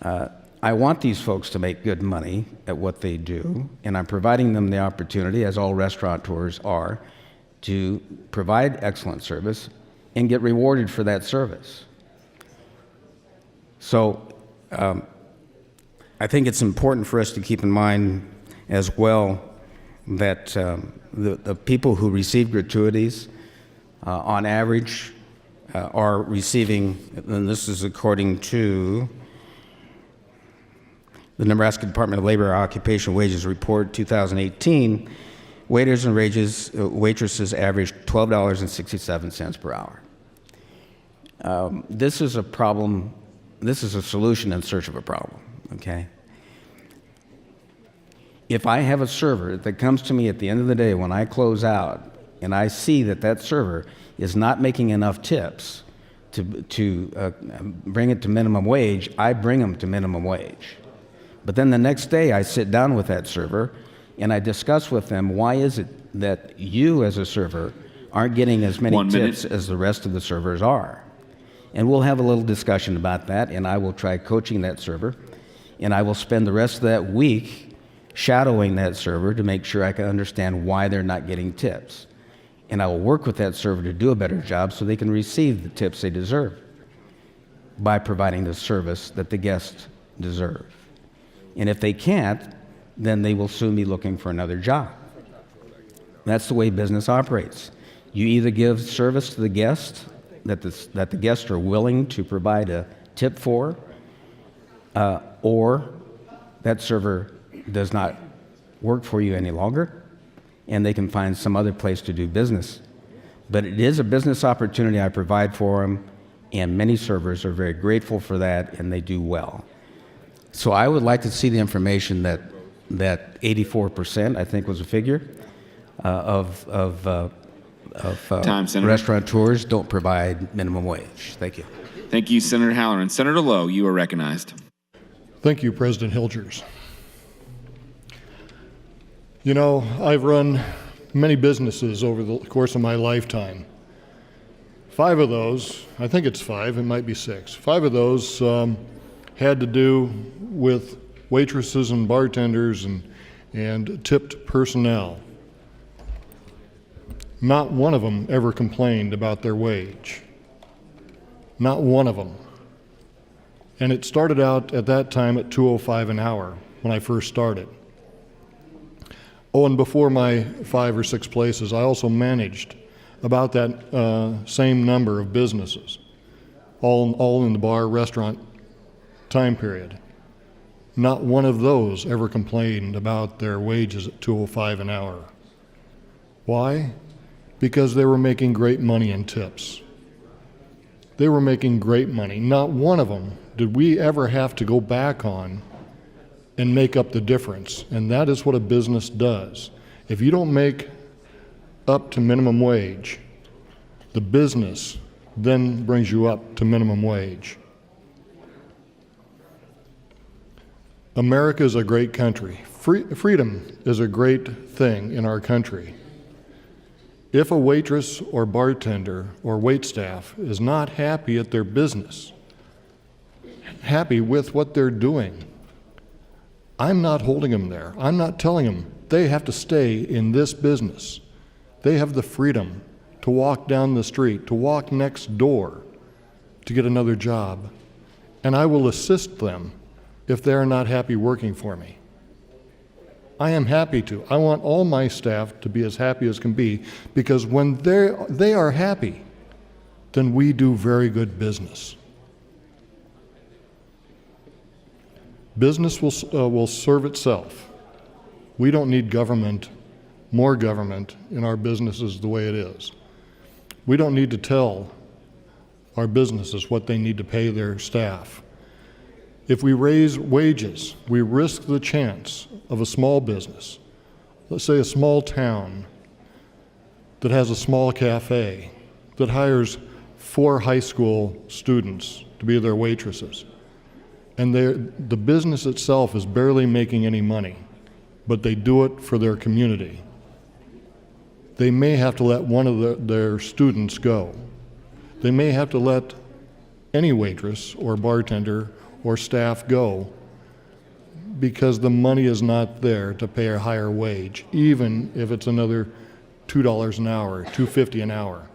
R: I want these folks to make good money at what they do, and I'm providing them the opportunity, as all restaurateurs are, to provide excellent service and get rewarded for that service. So I think it's important for us to keep in mind as well that the people who receive gratuities, on average, are receiving, and this is according to the Nebraska Department of Labor Occupation Wages Report 2018, waiters and waitresses average $12.67 per hour. This is a problem. This is a solution in search of a problem. Okay. If I have a server that comes to me at the end of the day when I close out, and I see that server is not making enough tips to bring it to minimum wage, I bring them to minimum wage. But then the next day I sit down with that server and I discuss with them, why is it that you as a server aren't getting as many tips as the rest of the servers are? And we'll have a little discussion about that, and I will try coaching that server, and I will spend the rest of that week shadowing that server to make sure I can understand why they're not getting tips. And I will work with that server to do a better job so they can receive the tips they deserve by providing the service that the guests deserve. And if they can't, then they will soon be looking for another job. That's the way business operates. You either give service to the guest that the guests are willing to provide a tip for, or that server does not work for you any longer, and they can find some other place to do business. But it is a business opportunity I provide for them, and many servers are very grateful for that, and they do well. So I would like to see the information that 84%, I think was a figure, of restaurateurs don't provide minimum wage. Thank you.
O: Thank you, Senator Halloran. Senator Lowe, you are recognized.
J: Thank you, President Hilgers. You know, I've run many businesses over the course of my lifetime. 5 of those, I think it's 5, it might be 6. 5 of those had to do with waitresses and bartenders and tipped personnel. Not one of them ever complained about their wage. Not one of them. And it started out at that time at $2.05 an hour when I first started. Oh, and before my 5 or 6 places, I also managed about that same number of businesses, all in the bar restaurant time period. Not one of those ever complained about their wages at $2.05 an hour. Why? Because they were making great money in tips. They were making great money. Not one of them did we ever have to go back on and make up the difference. And that is what a business does. If you don't make up to minimum wage, The business then brings you up to minimum wage. America is a great country. Freedom is a great thing in our country. If a waitress or bartender or waitstaff is not happy at their business, happy with what they're doing, I'm not holding them there. I'm not telling them they have to stay in this business. They have the freedom to walk down the street, to walk next door, to get another job. And I will assist them if they're not happy working for me. I am happy to. I want all my staff to be as happy as can be, because when they are happy, then we do very good business. Business will serve itself. We don't need government, more government in our businesses the way it is. We don't need to tell our businesses what they need to pay their staff. If we raise wages, we risk the chance of a small business, let's say a small town that has a small cafe that hires 4 high school students to be their waitresses. And the business itself is barely making any money, but they do it for their community. They may have to let one of their students go. They may have to let any waitress or bartender or staff go because the money is not there to pay a higher wage, even if it's another $2 an hour, $2.50 an hour.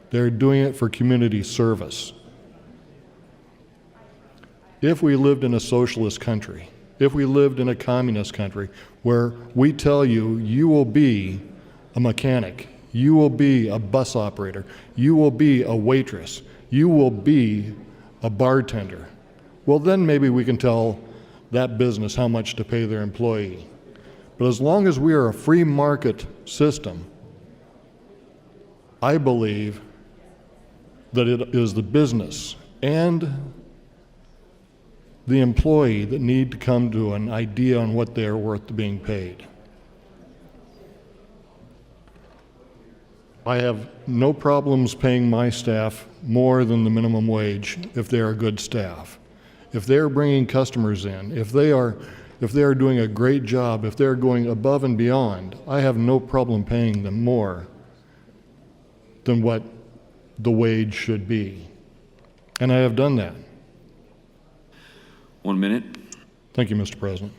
J: They're doing it for community service. If we lived in a socialist country, if we lived in a communist country where we tell you, you will be a mechanic, you will be a bus operator, you will be a waitress, you will be a bartender, well, then maybe we can tell that business how much to pay their employee. But as long as we are a free market system, I believe that it is the business and the employee that need to come to an idea on what they are worth being paid. I have no problems paying my staff more than the minimum wage if they are good staff. If they are bringing customers in, if they are doing a great job, if they're going above and beyond, I have no problem paying them more than what the wage should be. And I have done that.
O: 1 minute.
J: Thank you, Mr. President.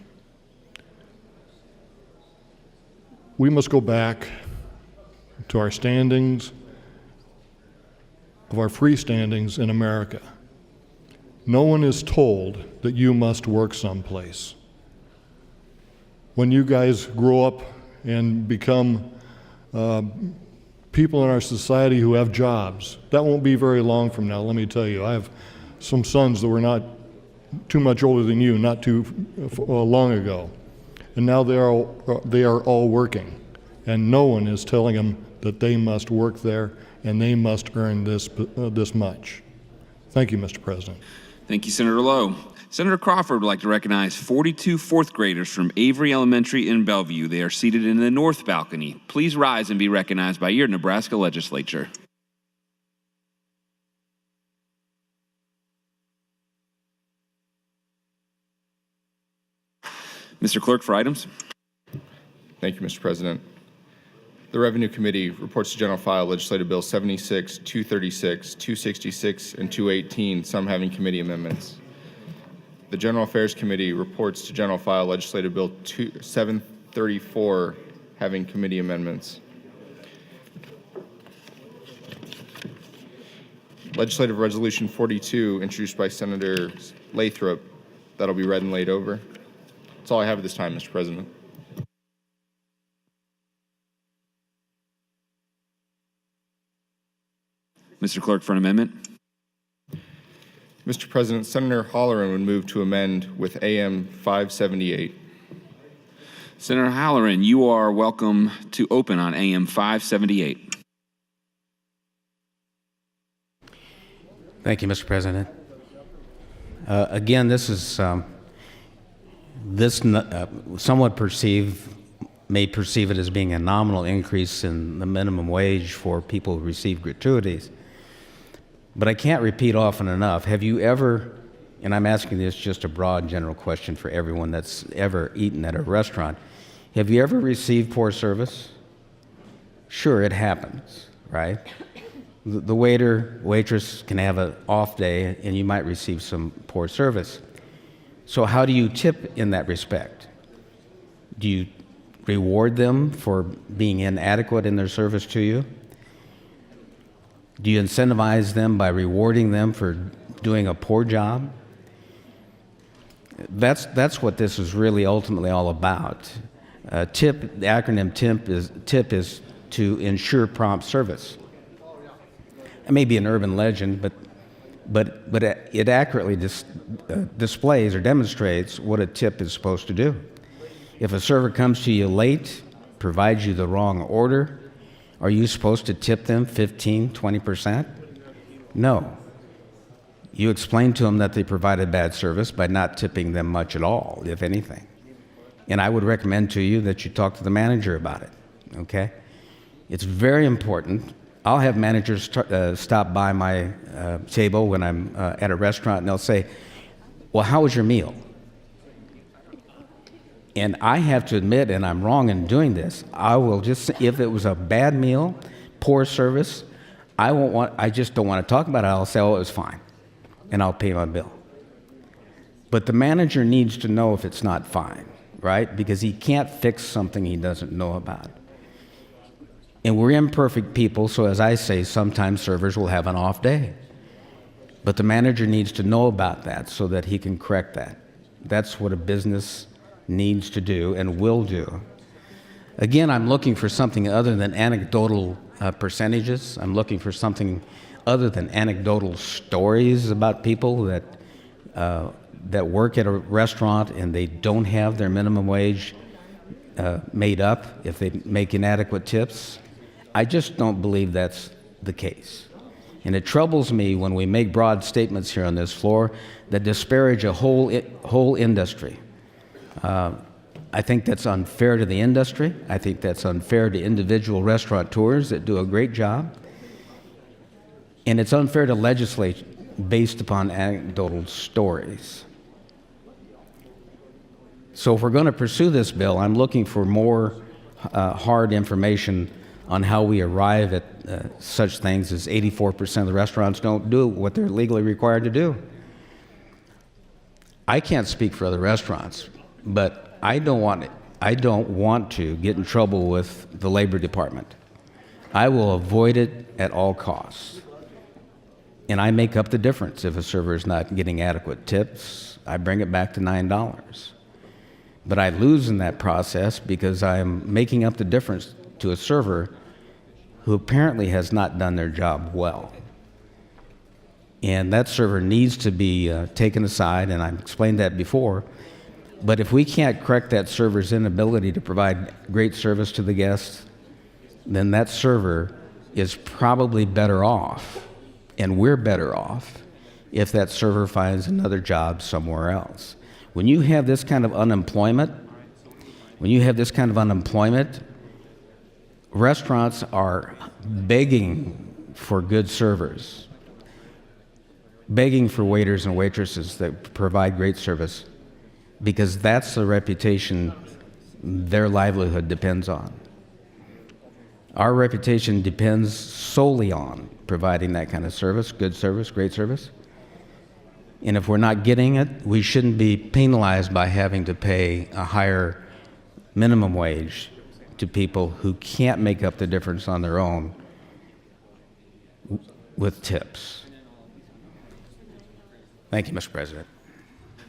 J: We must go back to our standings, of our free standings in America. No one is told that you must work someplace. When you guys grow up and become people in our society who have jobs, that won't be very long from now, let me tell you. I have some sons that were not too much older than you, not too long ago. And now they are all working. And no one is telling them that they must work there and they must earn this much. Thank you, Mr. President.
O: Thank you, Senator Lowe. Senator Crawford would like to recognize 42 fourth graders from Avery Elementary in Bellevue. They are seated in the north balcony. Please rise and be recognized by your Nebraska Legislature. Mr. Clerk, for items.
S: Thank you, Mr. President. The Revenue Committee reports to General File Legislative Bill 76, 236, 266, and 218, some having committee amendments. The General Affairs Committee reports to General File Legislative Bill 734, having committee amendments. Legislative Resolution 42, introduced by Senator Lathrop, that'll be read and laid over. That's all I have at this time, Mr. President.
O: Mr. Clerk, for an amendment.
S: Mr. President, Senator Holleran would move to amend with AM 578.
O: Senator Halloran, you are welcome to open on AM 578.
R: Thank you, Mr. President. Again, this is somewhat perceived may perceive it as being a nominal increase in the minimum wage for people who receive gratuities. But I can't repeat often enough, have you ever, and I'm asking this just a broad general question for everyone that's ever eaten at a restaurant, have you ever received poor service? Sure, it happens, right? The waiter, waitress can have an off day and you might receive some poor service. So how do you tip in that respect? Do you reward them for being inadequate in their service to you? Do you incentivize them by rewarding them for doing a poor job? That's what this is really ultimately all about. TIP, the acronym TIP is to ensure prompt service. It may be an urban legend, but it accurately displays or demonstrates what a tip is supposed to do. If a server comes to you late, provides you the wrong order, are you supposed to tip them 15, 20%? No. You explain to them that they provided bad service by not tipping them much at all, if anything. And I would recommend to you that you talk to the manager about it, okay? It's very important. I'll have managers stop by my table when I'm at a restaurant and they'll say, well, how was your meal? And I have to admit, and I'm wrong in doing this, I will just, if it was a bad meal, poor service, I just don't want to talk about it. I'll say, oh, it was fine, and I'll pay my bill. But the manager needs to know if it's not fine, right? Because he can't fix something he doesn't know about. And we're imperfect people, so as I say, sometimes servers will have an off day. But the manager needs to know about that so that he can correct that. That's what a business needs to do and will do. Again, I'm looking for something other than anecdotal percentages. I'm looking for something other than anecdotal stories about people that work at a restaurant and they don't have their minimum wage made up if they make inadequate tips. I just don't believe that's the case. And it troubles me when we make broad statements here on this floor that disparage a whole industry. I think that's unfair to the industry. I think that's unfair to individual restaurateurs that do a great job. And it's unfair to legislate based upon anecdotal stories. So if we're going to pursue this bill, I'm looking for more hard information on how we arrive at such things as 84% of the restaurants don't do what they're legally required to do. I can't speak for other restaurants, but I don't want to get in trouble with the Labor Department. I will avoid it at all costs. And I make up the difference if a server is not getting adequate tips. I bring it back to $9. But I lose in that process because I'm making up the difference to a server who apparently has not done their job well. And that server needs to be taken aside, and I've explained that before. But if we can't correct that server's inability to provide great service to the guests, then that server is probably better off, and we're better off, if that server finds another job somewhere else. When you have this kind of unemployment, restaurants are begging for good servers, begging for waiters and waitresses that provide great service, because that's the reputation their livelihood depends on. Our reputation depends solely on providing that kind of service, good service, great service. And if we're not getting it, we shouldn't be penalized by having to pay a higher minimum wage to people who can't make up the difference on their own with tips. Thank you, Mr. President.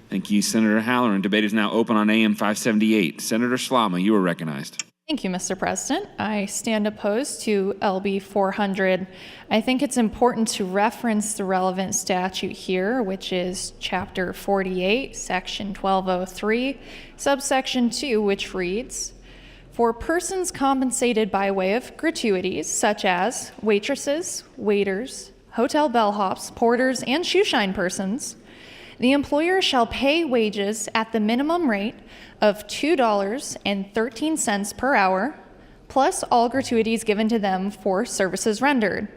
O: Thank you, Senator Halloran. Debate is now open on AM 578. Senator Slama, you are recognized.
L: Thank you, Mr. President. I stand opposed to LB 400. I think it's important to reference the relevant statute here, which is Chapter 48, Section 1203, subsection 2, which reads, "For persons compensated by way of gratuities, such as waitresses, waiters, hotel bellhops, porters, and shoeshine persons, the employer shall pay wages at the minimum rate of $2.13 per hour, plus all gratuities given to them for services rendered.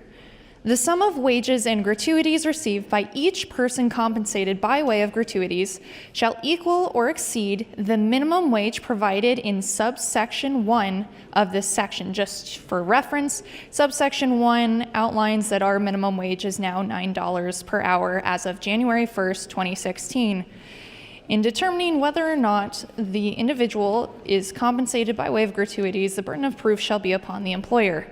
L: The sum of wages and gratuities received by each person compensated by way of gratuities shall equal or exceed the minimum wage provided in subsection 1 of this section. Just for reference, subsection 1 outlines that our minimum wage is now $9 per hour as of January 1st, 2016. In determining whether or not the individual is compensated by way of gratuities, the burden of proof shall be upon the employer.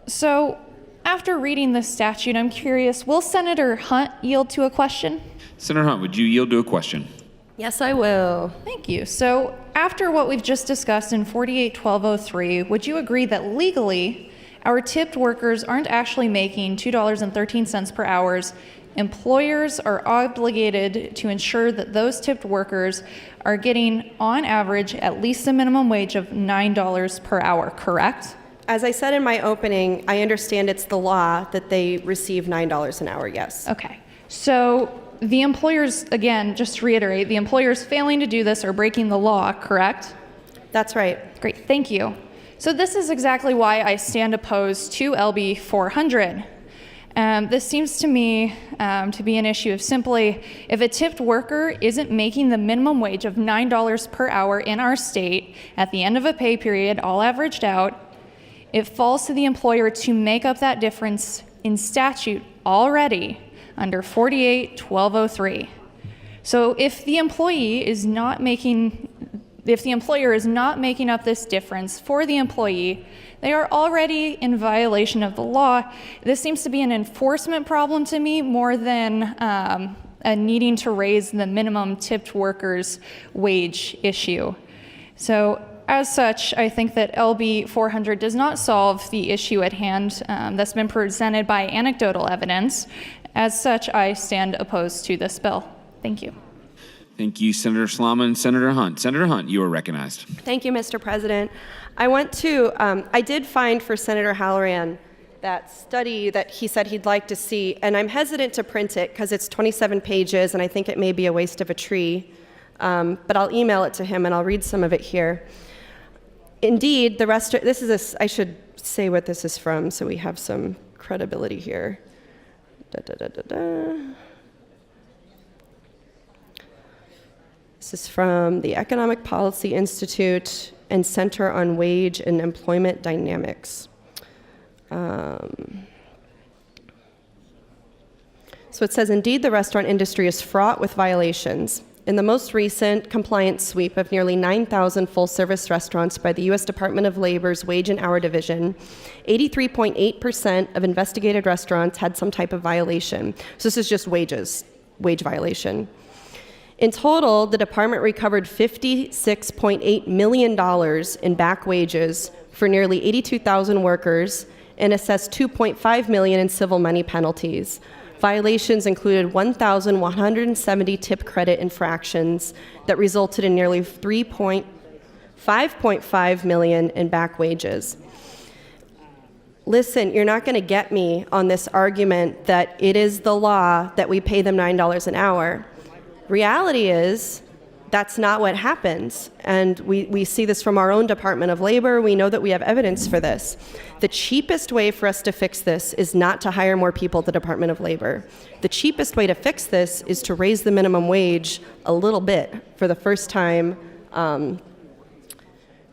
L: So, after reading this statute, I'm curious, will Senator Hunt yield to a question?
O: Senator Hunt, would you yield to a question?
N: Yes, I will.
L: Thank you. So, after what we've just discussed in 48-1203, would you agree that legally our tipped workers aren't actually making $2.13 per hour? Employers are obligated to ensure that those tipped workers are getting, on average, at least a minimum wage of $9 per hour, correct?
N: As I said in my opening, I understand it's the law that they receive $9 an hour, yes.
L: Okay. So the employers, again, just to reiterate, the employers failing to do this are breaking the law, correct?
N: That's right.
L: Great, thank you. So this is exactly why I stand opposed to LB 400. This seems to me to be an issue of simply, if a tipped worker isn't making the minimum wage of $9 per hour in our state at the end of a pay period, all averaged out, it falls to the employer to make up that difference in statute already under 48-1203. So if the employer is not making up this difference for the employee, they are already in violation of the law. This seems to be an enforcement problem to me more than a needing to raise the minimum tipped workers' wage issue. So as such, I think that LB 400 does not solve the issue at hand that's been presented by anecdotal evidence. As such, I stand opposed to this bill. Thank you.
O: Thank you, Senator Slama and Senator Hunt. Senator Hunt, you are recognized.
N: Thank you, Mr. President. I did find for Senator Halloran that study that he said he'd like to see, and I'm hesitant to print it because it's 27 pages and I think it may be a waste of a tree, but I'll email it to him and I'll read some of it here. Indeed, I should say what this is from so we have some credibility here. This is from the Economic Policy Institute and Center on Wage and Employment Dynamics. So it says, indeed, the restaurant industry is fraught with violations. In the most recent compliance sweep of nearly 9,000 full-service restaurants by the U.S. Department of Labor's Wage and Hour Division, 83.8% of investigated restaurants had some type of violation. So this is just wage violation. In total, the department recovered $56.8 million in back wages for nearly 82,000 workers and assessed $2.5 million in civil money penalties. Violations included 1,170 tip credit infractions that resulted in nearly $5.5 million in back wages. Listen, you're not going to get me on this argument that it is the law that we pay them $9 an hour. Reality is, that's not what happens. And we see this from our own Department of Labor. We know that we have evidence for this. The cheapest way for us to fix this is not to hire more people at the Department of Labor. The cheapest way to fix this is to raise the minimum wage a little bit for the first time since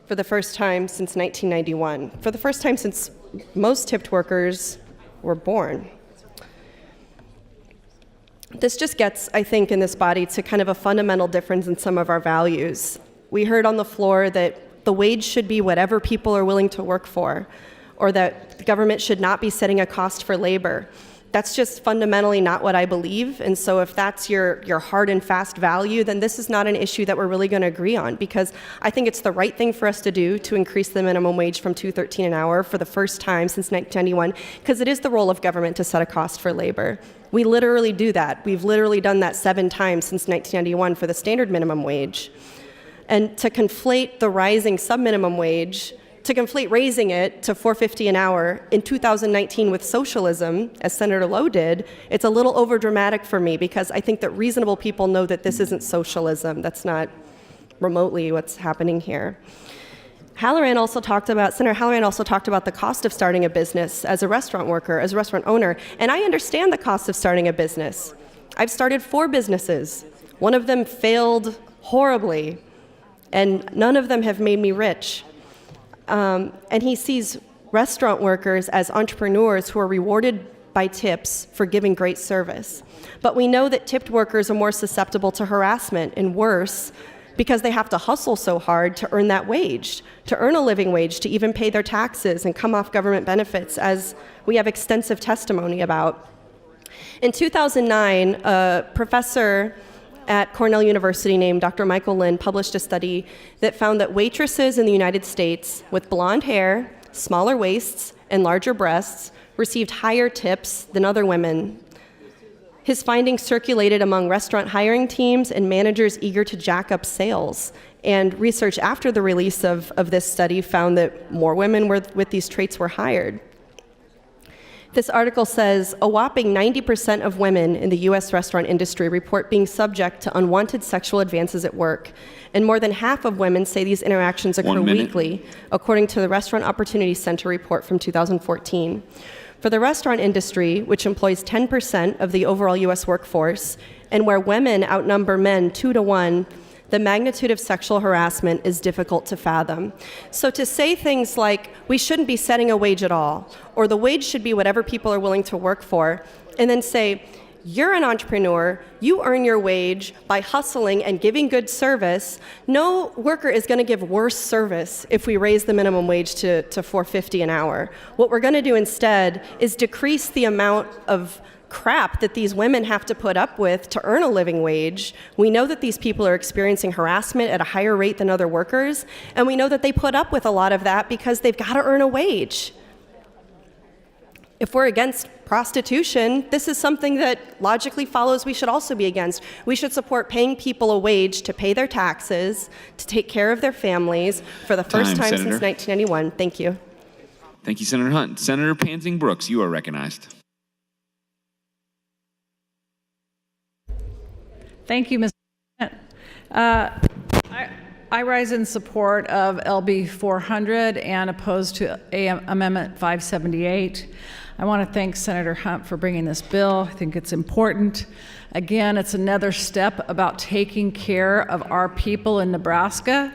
N: 1991. For the first time since most tipped workers were born. This just gets, I think, in this body to kind of a fundamental difference in some of our values. We heard on the floor that the wage should be whatever people are willing to work for, or that the government should not be setting a cost for labor. That's just fundamentally not what I believe, and so if that's your hard and fast value, then this is not an issue that we're really going to agree on, because I think it's the right thing for us to do to increase the minimum wage from $2.13 an hour for the first time since 1991, because it is the role of government to set a cost for labor. We literally do that. We've literally done that 7 times since 1991 for the standard minimum wage. And to conflate the rising subminimum wage To conflate raising it to $4.50 an hour in 2019 with socialism, as Senator Lowe did, it's a little overdramatic for me because I think that reasonable people know that this isn't socialism. That's not remotely what's happening here. Senator Halloran also talked about the cost of starting a business as a restaurant worker, as a restaurant owner, and I understand the cost of starting a business. I've started 4 businesses. One of them failed horribly, and none of them have made me rich. And he sees restaurant workers as entrepreneurs who are rewarded by tips for giving great service. But we know that tipped workers are more susceptible to harassment and worse because they have to hustle so hard to earn that wage, to earn a living wage, to even pay their taxes and come off government benefits, as we have extensive testimony about. In 2009, a professor at Cornell University named Dr. Michael Lind published a study that found that waitresses in the United States with blonde hair, smaller waists, and larger breasts received higher tips than other women. His findings circulated among restaurant hiring teams and managers eager to jack up sales. And research after the release of this study found that more women with these traits were hired. This article says a whopping 90% of women in the U.S. restaurant industry report being subject to unwanted sexual advances at work, and more than half of women say these interactions occur weekly, according to the Restaurant Opportunity Center report from 2014. For the restaurant industry, which employs 10% of the overall U.S. workforce, and where women outnumber men 2 to 1, the magnitude of sexual harassment is difficult to fathom. So to say things like, we shouldn't be setting a wage at all, or the wage should be whatever people are willing to work for, and then say, you're an entrepreneur, you earn your wage by hustling and giving good service. No worker is gonna give worse service if we raise the minimum wage to $4.50 an hour. What we're gonna do instead is decrease the amount of crap that these women have to put up with to earn a living wage. We know that these people are experiencing harassment at a higher rate than other workers, and we know that they put up with a lot of that because they've got to earn a wage. If we're against prostitution, this is something that logically follows we should also be against. We should support paying people a wage to pay their taxes, to take care of their families for the first time since 1991. Thank you.
O: Thank you, Senator Hunt. Senator Pansing Brooks, you are recognized.
T: Thank you, Mr. President. I rise in support of LB 400 and opposed to Amendment 578. I want to thank Senator Hunt for bringing this bill. I think it's important. Again, it's another step about taking care of our people in Nebraska.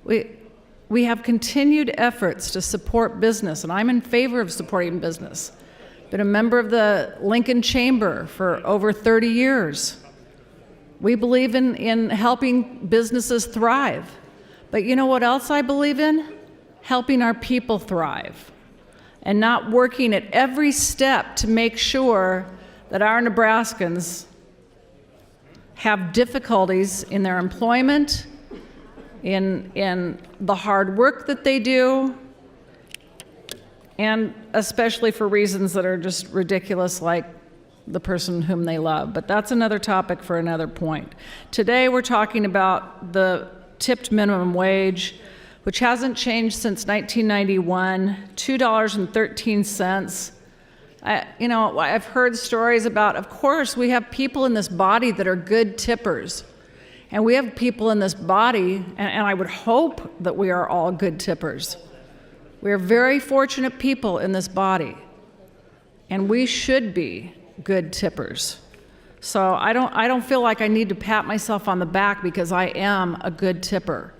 T: We have continued efforts to support business, and I'm in favor of supporting business. Been a member of the Lincoln Chamber for over 30 years. We believe in helping businesses thrive. But you know what else I believe in? Helping our people thrive and not working at every step to make sure that our Nebraskans have difficulties in their employment, in the hard work that they do, and especially for reasons that are just ridiculous, like the person whom they love. But that's another topic for another point. Today we're talking about the tipped minimum wage, which hasn't changed since 1991, $2.13. I've heard stories about, of course, we have people in this body that are good tippers. And we have people in this body, and I would hope that we are all good tippers. We are very fortunate people in this body, and we should be good tippers. So I don't feel like I need to pat myself on the back because I am a good tipper.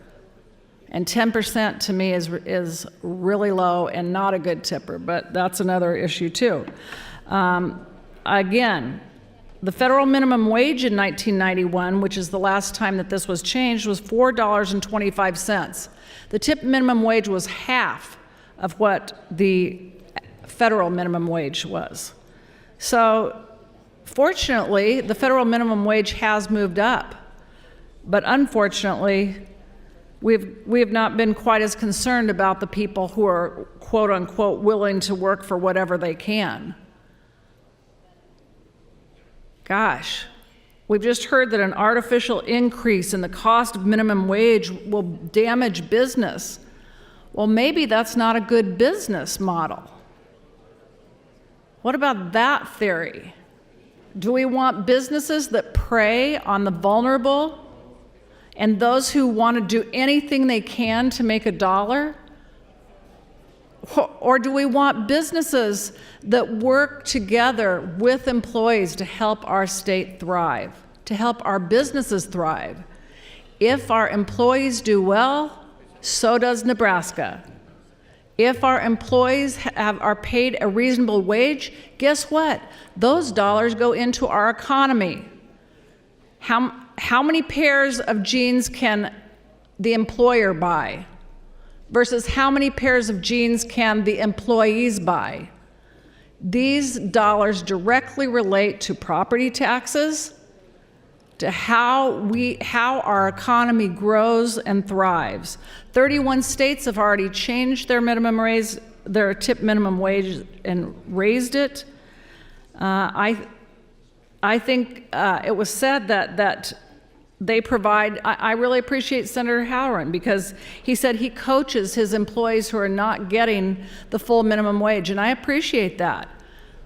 T: And 10% to me is really low and not a good tipper, but that's another issue too. Again, the federal minimum wage in 1991, which is the last time that this was changed, was $4.25. The tip minimum wage was half of what the federal minimum wage was. So fortunately, the federal minimum wage has moved up, but unfortunately, we have not been quite as concerned about the people who are, quote unquote, willing to work for whatever they can. Gosh, we've just heard that an artificial increase in the cost of minimum wage will damage business. Well, maybe that's not a good business model. What about that theory? Do we want businesses that prey on the vulnerable and those who want to do anything they can to make a dollar? Or do we want businesses that work together with employees to help our state thrive, to help our businesses thrive? If our employees do well, so does Nebraska. If our employees are paid a reasonable wage, guess what? Those dollars go into our economy. How many pairs of jeans can the employer buy versus how many pairs of jeans can the employees buy? These dollars directly relate to property taxes, to how our economy grows and thrives. 31 states have already changed their their tip minimum wage and raised it. I think it was said that they provide. I really appreciate Senator Halloran because he said he coaches his employees who are not getting the full minimum wage, and I appreciate that.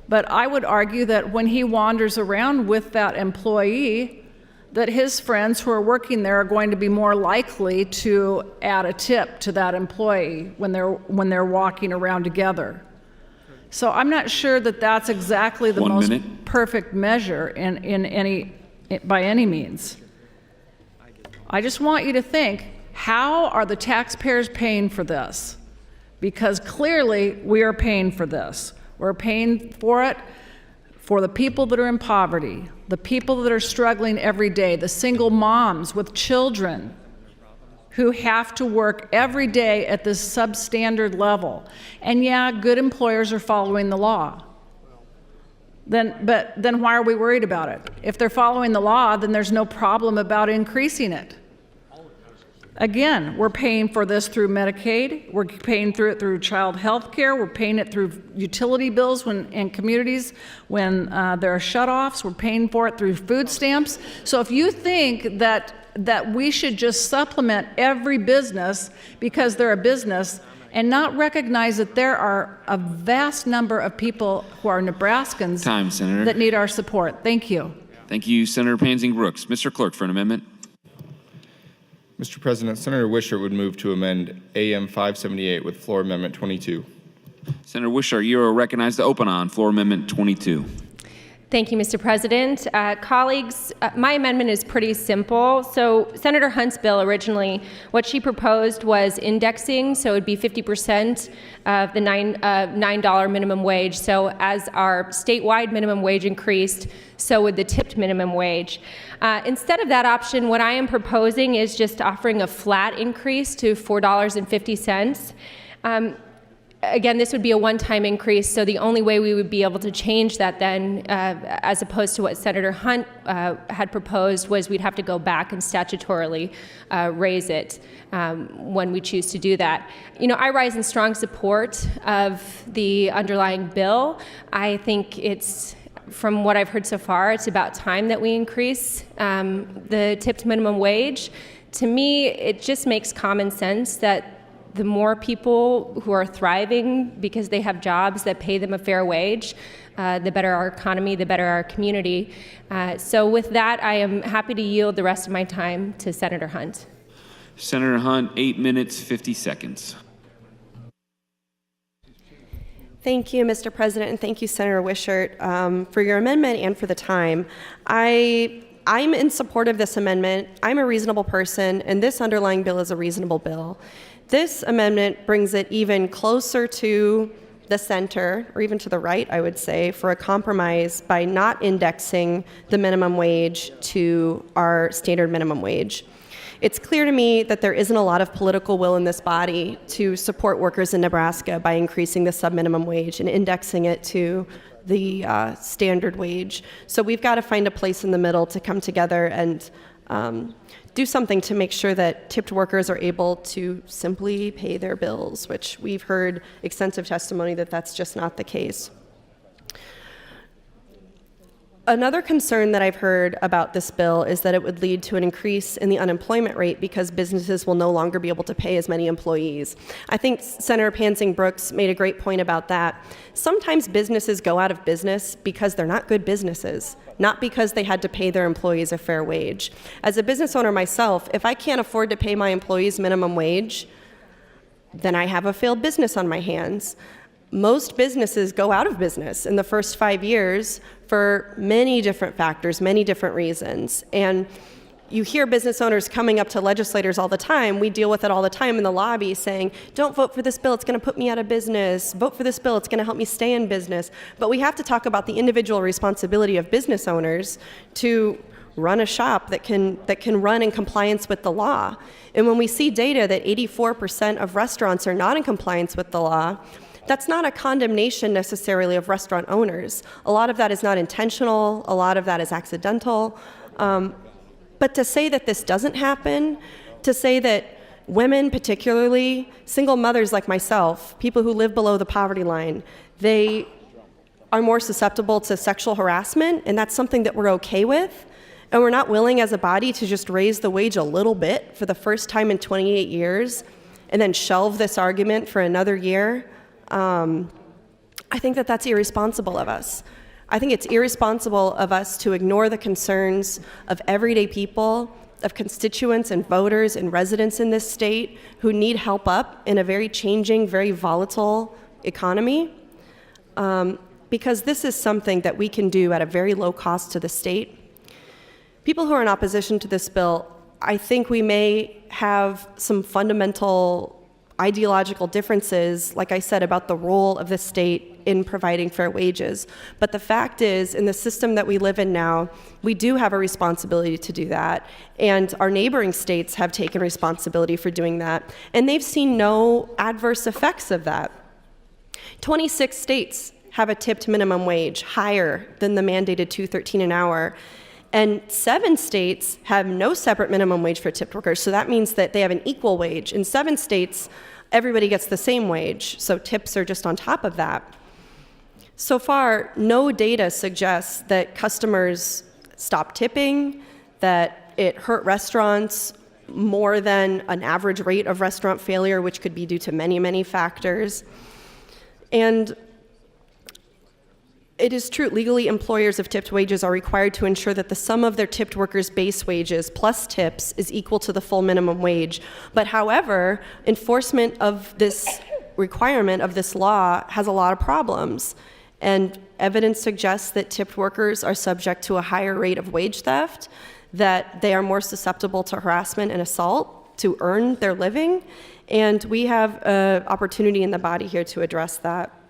T: But I would argue that when he wanders around with that employee, that his friends who are working there are going to be more likely to add a tip to that employee when they're walking around together. So I'm not sure that that's exactly the most perfect measure by any means. I just want you to think, how are the taxpayers paying for this? Because clearly we are paying for this. We're paying for it for the people that are in poverty, the people that are struggling every day, the single moms with children who have to work every day at this substandard level. And yeah, good employers are following the law. But then why are we worried about it? If they're following the law, then there's no problem about increasing it. Again, we're paying for this through Medicaid, we're paying through child health care, we're paying it through utility bills in communities when there are shutoffs, we're paying for it through food stamps. So if you think that we should just supplement every business because they're a business and not recognize that there are a vast number of people who are Nebraskans that need our support. Thank you.
O: Thank you, Senator Pansing-Brooks. Mr. Clerk, for an amendment.
S: Mr. President, Senator Wishart would move to amend AM 578 with floor amendment 22.
O: Senator Wishart, you are recognized to open on floor amendment 22.
U: Thank you, Mr. President. Colleagues, my amendment is pretty simple. So Senator Hunt's bill originally, what she proposed was indexing, so it would be 50% of the $9 minimum wage. So as our statewide minimum wage increased, so would the tipped minimum wage. Instead of that option, what I am proposing is just offering a flat increase to $4.50. Again, this would be a one-time increase, so the only way we would be able to change that then, as opposed to what Senator Hunt had proposed, was we'd have to go back and statutorily raise it when we choose to do that. You know, I rise in strong support of the underlying bill. I think it's, from what I've heard so far, it's about time that we increase the tipped minimum wage. To me, it just makes common sense that the more people who are thriving because they have jobs that pay them a fair wage, the better our economy, the better our community. So with that, I am happy to yield the rest of my time to Senator Hunt.
O: Senator Hunt, 8 minutes, 50 seconds.
N: Thank you, Mr. President, and thank you, Senator Wishart, for your amendment and for the time. I'm in support of this amendment. I'm a reasonable person, and this underlying bill is a reasonable bill. This amendment brings it even closer to the center, or even to the right, I would say, for a compromise by not indexing the minimum wage to our standard minimum wage. It's clear to me that there isn't a lot of political will in this body to support workers in Nebraska by increasing the sub-minimum wage and indexing it to the standard wage. So we've got to find a place in the middle to come together and do something to make sure that tipped workers are able to simply pay their bills, which we've heard extensive testimony that that's just not the case. Another concern that I've heard about this bill is that it would lead to an increase in the unemployment rate because businesses will no longer be able to pay as many employees. I think Senator Pansing Brooks made a great point about that. Sometimes businesses go out of business because they're not good businesses, not because they had to pay their employees a fair wage. As a business owner myself, if I can't afford to pay my employees minimum wage, then I have a failed business on my hands. Most businesses go out of business in the first 5 years for many different factors, many different reasons. And you hear business owners coming up to legislators all the time. We deal with it all the time in the lobby saying, don't vote for this bill, it's going to put me out of business. Vote for this bill, it's going to help me stay in business. But we have to talk about the individual responsibility of business owners to run a shop that can run in compliance with the law. And when we see data that 84% of restaurants are not in compliance with the law, that's not a condemnation necessarily of restaurant owners. A lot of that is not intentional, a lot of that is accidental. But to say that this doesn't happen, to say that women particularly, single mothers like myself, people who live below the poverty line, they are more susceptible to sexual harassment, and that's something that we're okay with, and we're not willing as a body to just raise the wage a little bit for the first time in 28 years and then shelve this argument for another year. I think that that's irresponsible of us. I think it's irresponsible of us to ignore the concerns of everyday people, of constituents and voters and residents in this state who need help up in a very changing, very volatile economy, because this is something that we can do at a very low cost to the state. People who are in opposition to this bill, I think we may have some fundamental ideological differences, like I said, about the role of the state in providing fair wages. But the fact is, in the system that we live in now, we do have a responsibility to do that. And our neighboring states have taken responsibility for doing that. And they've seen no adverse effects of that. 26 states have a tipped minimum wage higher than the mandated $2.13 an hour. And 7 states have no separate minimum wage for tipped workers, so that means that they have an equal wage. In 7 states, everybody gets the same wage, so tips are just on top of that. So far, no data suggests that customers stop tipping, that it hurt restaurants more than an average rate of restaurant failure, which could be due to many, many factors. And it is true, legally, employers of tipped wages are required to ensure that the sum of their tipped workers' base wages plus tips is equal to the full minimum wage. But however, enforcement of this requirement of this law has a lot of problems. And evidence suggests that tipped workers are subject to a higher rate of wage theft, that they are more susceptible to harassment and assault to earn their living. And we have an opportunity in the body here to address that.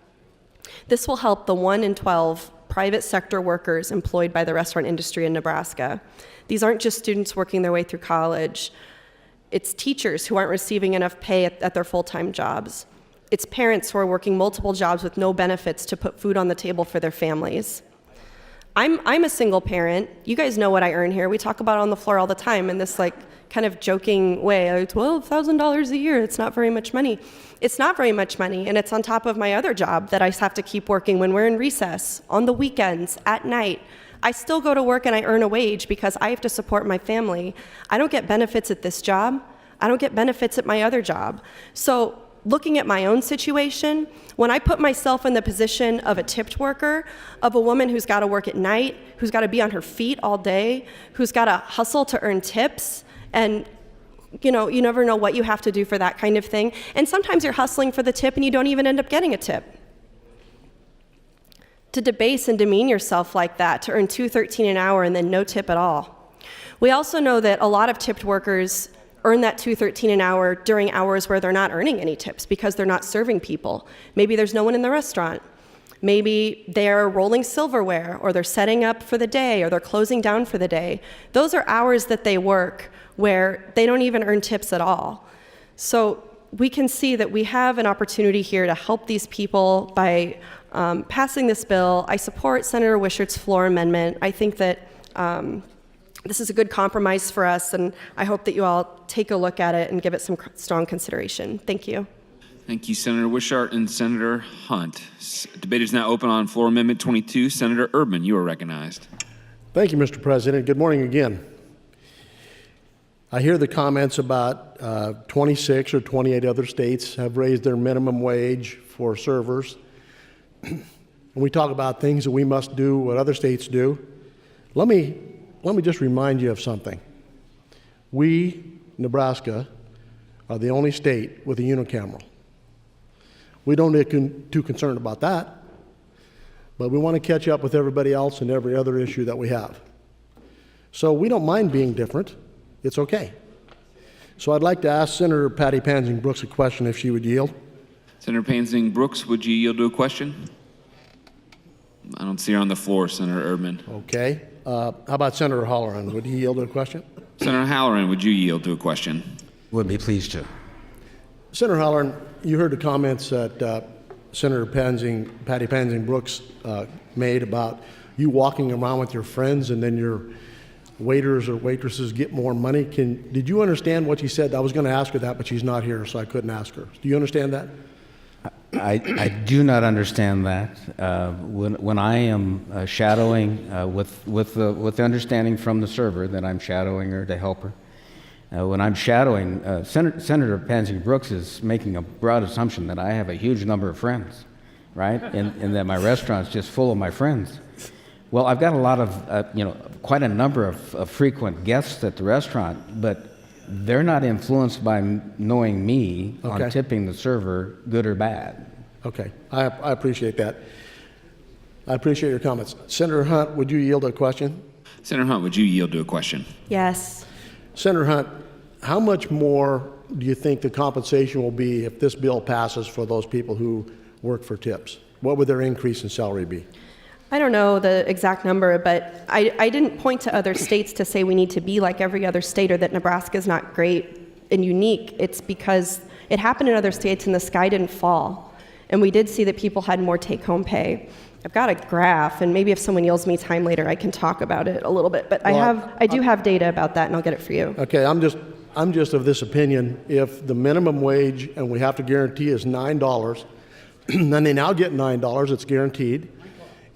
N: This will help the 1 in 12 private sector workers employed by the restaurant industry in Nebraska. These aren't just students working their way through college. It's teachers who aren't receiving enough pay at their full-time jobs. It's parents who are working multiple jobs with no benefits to put food on the table for their families. I'm a single parent. You guys know what I earn here. We talk about it on the floor all the time in this kind of joking way, like $12,000 a year, it's not very much money. It's not very much money, and it's on top of my other job that I have to keep working when we're in recess, on the weekends, at night. I still go to work and I earn a wage because I have to support my family. I don't get benefits at this job. I don't get benefits at my other job. So looking at my own situation, when I put myself in the position of a tipped worker, of a woman who's got to work at night, who's got to be on her feet all day, who's got to hustle to earn tips, and you never know what you have to do for that kind of thing. And sometimes you're hustling for the tip and you don't even end up getting a tip. To debase and demean yourself like that, to earn $2.13 an hour and then no tip at all. We also know that a lot of tipped workers earn that $2.13 an hour during hours where they're not earning any tips because they're not serving people. Maybe there's no one in the restaurant. Maybe they're rolling silverware, or they're setting up for the day, or they're closing down for the day. Those are hours that they work where they don't even earn tips at all. So we can see that we have an opportunity here to help these people by passing this bill. I support Senator Wishart's floor amendment. I think that this is a good compromise for us, and I hope that you all take a look at it and give it some strong consideration. Thank you.
O: Thank you, Senator Wishart and Senator Hunt. Debate is now open on Floor Amendment 22. Senator Erdman, you are recognized.
G: Thank you, Mr. President. Good morning again. I hear the comments about 26 or 28 other states have raised their minimum wage for servers. And we talk about things that we must do, what other states do. Let me just remind you of something. We, Nebraska, are the only state with a unicameral. We don't get too concerned about that, but we want to catch up with everybody else and every other issue that we have. So we don't mind being different. It's okay. So I'd like to ask Senator Patty Pansing Brooks a question if she would yield.
O: Senator Pansing Brooks, would you yield to a question? I don't see her on the floor, Senator Erdman.
G: Okay. How about Senator Halloran? Would he yield to a question?
O: Senator Halloran, would you yield to a question?
R: Would be pleased to.
G: Senator Halloran, you heard the comments that Senator Patty Pansing Brooks made about you walking around with your friends and then your waiters or waitresses get more money. Did you understand what she said? I was going to ask her that, but she's not here, so I couldn't ask her. Do you understand that?
R: I do not understand that. When I am shadowing with the understanding from the server that I'm shadowing her to help her, when I'm shadowing, Senator Pansy Brooks is making a broad assumption that I have a huge number of friends, right? And that my restaurant's just full of my friends. Well, I've got a lot of, quite a number of frequent guests at the restaurant, but they're not influenced by knowing me on tipping the server, good or bad.
G: Okay, I appreciate that. I appreciate your comments. Senator Hunt, would you yield a question?
O: Senator Hunt, would you yield to a question?
N: Yes.
G: Senator Hunt, how much more do you think the compensation will be if this bill passes for those people who work for tips? What would their increase in salary be?
N: I don't know the exact number, but I didn't point to other states to say we need to be like every other state or that Nebraska is not great and unique. It's because it happened in other states and the sky didn't fall. And we did see that people had more take-home pay. I've got a graph, and maybe if someone yields me time later, I can talk about it a little bit. But I do have data about that, and I'll get it for you.
G: Okay, I'm just of this opinion. If the minimum wage, and we have to guarantee, is $9, then they now get $9. It's guaranteed.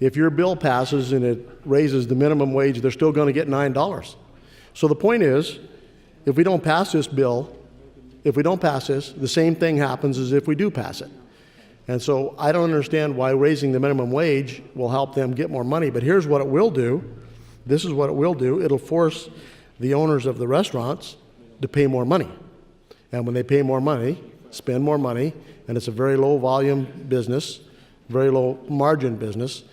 G: If your bill passes and it raises the minimum wage, they're still going to get $9. So the point is, if we don't pass this bill, the same thing happens as if we do pass it. And so I don't understand why raising the minimum wage will help them get more money. But here's what it will do. This is what it will do. It'll force the owners of the restaurants to pay more money. And when they pay more money, spend more money, and it's a very low volume business, very low margin business,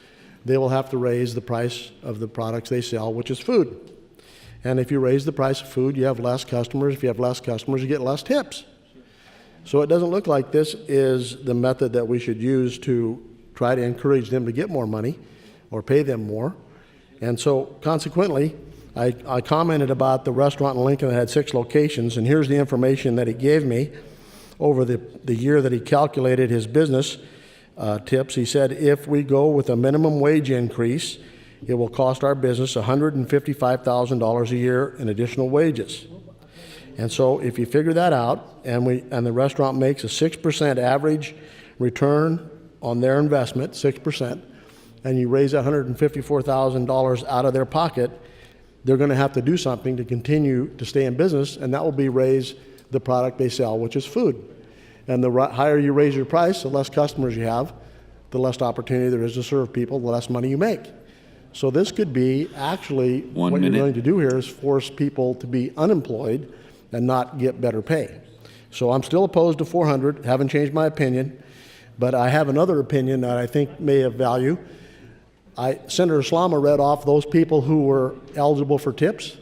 G: they will have to raise the price of the products they sell, which is food. And if you raise the price of food, you have less customers. If you have less customers, you get less tips. So it doesn't look like this is the method that we should use to try to encourage them to get more money or pay them more. And so consequently, I commented about the restaurant in Lincoln that had 6 locations, and here's the information that he gave me over the year that he calculated his business tips. He said, if we go with a minimum wage increase, it will cost our business $155,000 a year in additional wages. And so if you figure that out, and the restaurant makes a 6% average return on their investment, 6%, and you raise $154,000 out of their pocket, they're going to have to do something to continue to stay in business, and that will be raise the product they sell, which is food. And the higher you raise your price, the less customers you have, the less opportunity there is to serve people, the less money you make. So this could be actually what you're going to do here is force people to be unemployed and not get better pay. So I'm still opposed to 400, haven't changed my opinion, but I have another opinion that I think may have value. Senator Slama read off those people who were eligible for tips.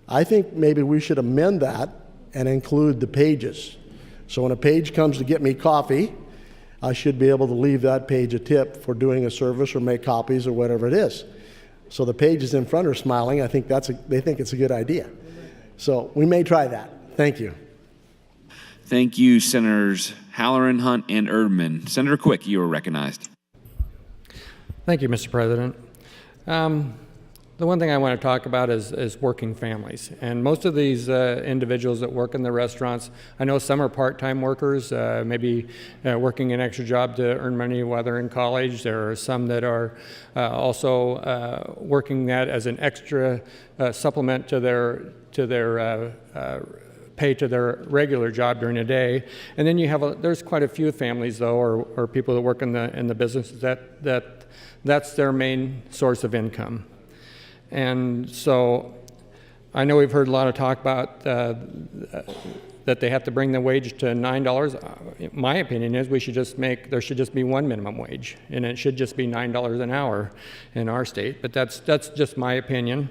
G: I think maybe we should amend that and include the pages. So when a page comes to get me coffee, I should be able to leave that page a tip for doing a service or make copies or whatever it is. So the pages in front are smiling. I think they think it's a good idea. So we may try that. Thank you.
O: Thank you, Senators Halloran, Hunt, and Erdman. Senator Quick, you are recognized.
C: Thank you, Mr. President. The The one thing I want to talk about is working families. And most of these individuals that work in the restaurants, I know some are part-time workers, maybe working an extra job to earn money while they're in college. There are some that are also working that as an extra supplement to their pay to their regular job during the day. And then you have there's quite a few families though, or people that work in the business that's their main source of income. And so I know we've heard a lot of talk about that they have to bring the wage to $9. My opinion is there should just be one minimum wage, and it should just be $9 an hour in our state. But that's just my opinion.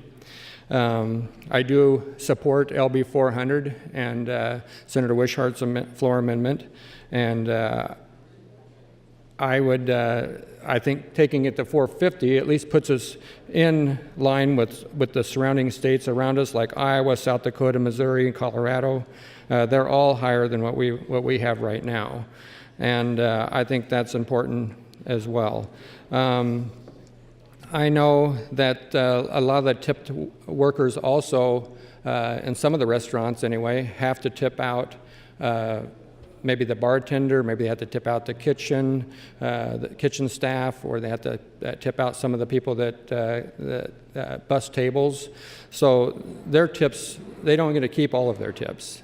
C: I do support LB 400 and Senator Wishart's floor amendment, and I think taking it to 450 at least puts us in line with the surrounding states around us, like Iowa, South Dakota, Missouri, and Colorado. They're all higher than what we have right now, and I think that's important as well. I know that a lot of the tipped workers also, in some of the restaurants anyway, have to tip out maybe the bartender, maybe they have to tip out the kitchen staff, or they have to tip out some of the people that bus tables. So their tips, they don't get to keep all of their tips.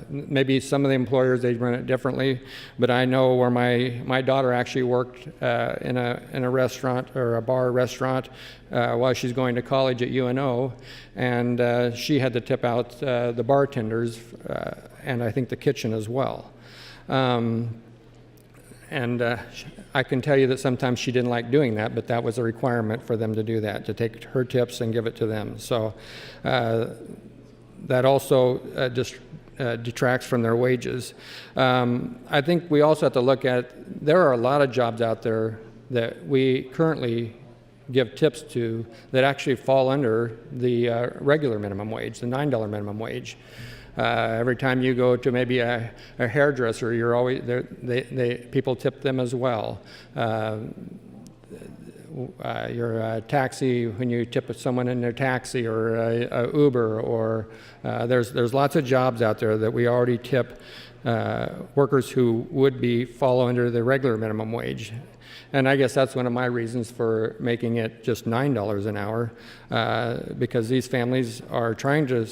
C: Maybe some of the employers, they run it differently, but I know where my daughter actually worked in a restaurant, or a bar restaurant, while she's going to college at UNO, and she had to tip out the bartenders, and I think the kitchen as well. I can tell you that sometimes she didn't like doing that, but that was a requirement for them to do that, to take her tips and give it to them. So that also detracts from their wages. I think we also have to look at, there are a lot of jobs out there that we currently give tips to that actually fall under the regular minimum wage, the $9 minimum wage. Every time you go to maybe a hairdresser, you're always people tip them as well. Your taxi, when you tip someone in their taxi, or a Uber, or there's lots of jobs out there that we already tip workers who would fall under the regular minimum wage. And I guess that's one of my reasons for making it just $9 an hour, because these families are trying to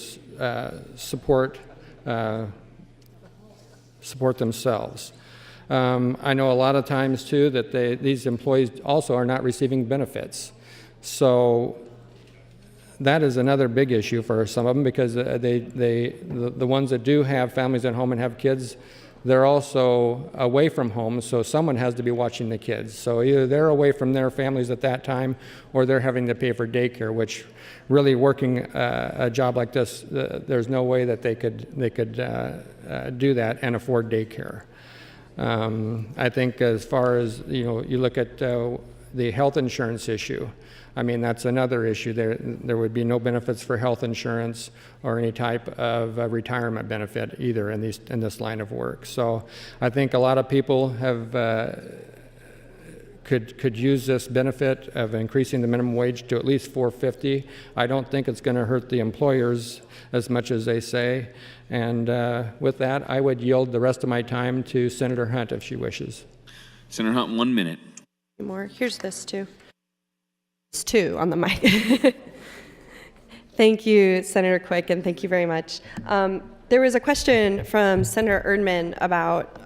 C: support themselves. I know a lot of times too that these employees also are not receiving benefits. So that is another big issue for some of them, because the ones that do have families at home and have kids, they're also away from home, so someone has to be watching the kids. So either they're away from their families at that time, or they're having to pay for daycare, which really working a job like this, there's no way that they could do that and afford daycare. I think as far as, you look at the health insurance issue, I mean, that's another issue. There would be no benefits for health insurance or any type of retirement benefit either in this line of work. So I think a lot of people could use this benefit of increasing the minimum wage to at least $4.50. I don't think it's going to hurt the employers as much as they say. And with that, I would yield the rest of my time to Senator Hunt if she wishes.
O: Senator Hunt, 1 minute.
N: More. Here's this too. It's two on the mic. Thank you, Senator Quick, and thank you very much. There was a question from Senator Erdman about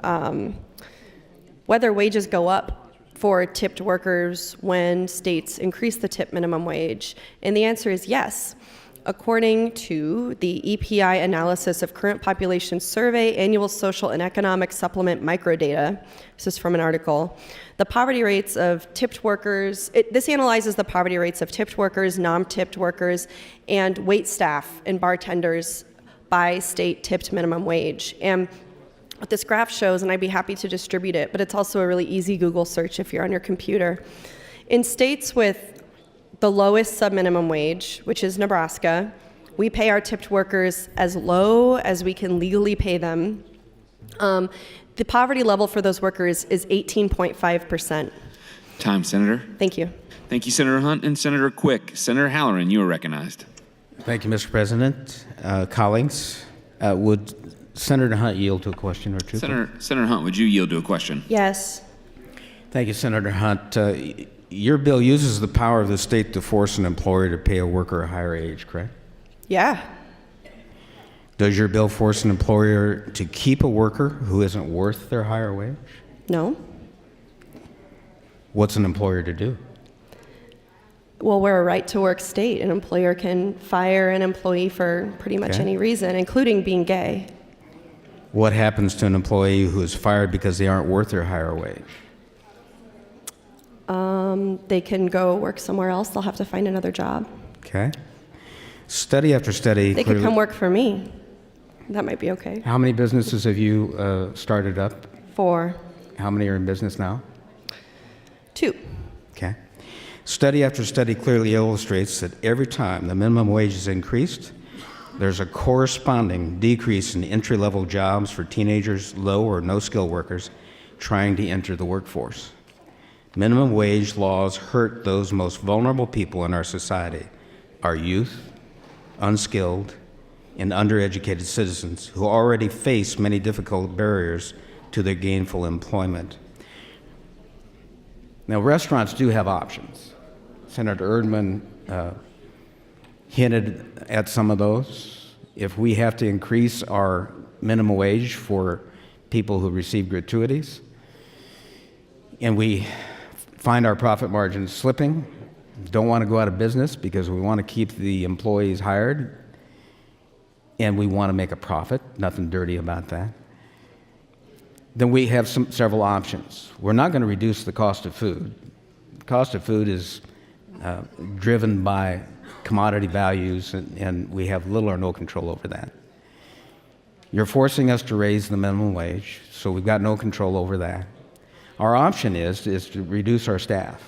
N: whether wages go up for tipped workers when states increase the tip minimum wage, and the answer is yes. According to the EPI analysis of current population survey, annual social and economic supplement microdata, this is from an article, the poverty rates of tipped workers, this analyzes the poverty rates of tipped workers, non-tipped workers, and wait staff and bartenders by state tipped minimum wage. And what this graph shows, and I'd be happy to distribute it, but it's also a really easy Google search if you're on your computer. In states with the lowest subminimum wage, which is Nebraska, we pay our tipped workers as low as we can legally pay them. The poverty level for those workers is 18.5%.
O: Time, Senator.
N: Thank you.
O: Thank you, Senator Hunt and Senator Quick. Senator Halloran, you are recognized.
R: Thank you, Mr. President. Colleagues, would Senator Hunt yield to a question or two?
O: Senator Hunt, would you yield to a question?
N: Yes.
R: Thank you, Senator Hunt. Your bill uses the power of the state to force an employer to pay a worker a higher age, correct?
N: Yeah.
R: Does your bill force an employer to keep a worker who isn't worth their higher wage?
N: No.
R: What's an employer to do?
N: Well, we're a right-to-work state. An employer can fire an employee for pretty much
R: Okay.
N: any reason, including being gay.
R: What happens to an employee who is fired because they aren't worth their higher wage?
N: They can go work somewhere else. They'll have to find another job.
R: Okay. Study after study.
N: They could come work for me. That might be okay.
R: How many businesses have you started up?
N: 4.
R: How many are in business now?
N: 2.
R: Okay. Study after study clearly illustrates that every time the minimum wage is increased, there's a corresponding decrease in entry-level jobs for teenagers, low or no-skill workers trying to enter the workforce. Minimum wage laws hurt those most vulnerable people in our society, our youth, unskilled, and undereducated citizens who already face many difficult barriers to their gainful employment. Now, restaurants do have options. Senator Erdman hinted at some of those. If we have to increase our minimum wage for people who receive gratuities, and we find our profit margins slipping, don't want to go out of business because we want to keep the employees hired, and we want to make a profit, nothing dirty about that, then we have several options. We're not going to reduce the cost of food. The cost of food is driven by commodity values, and we have little or no control over that. You're forcing us to raise the minimum wage, so we've got no control over that. Our option is to reduce our staff.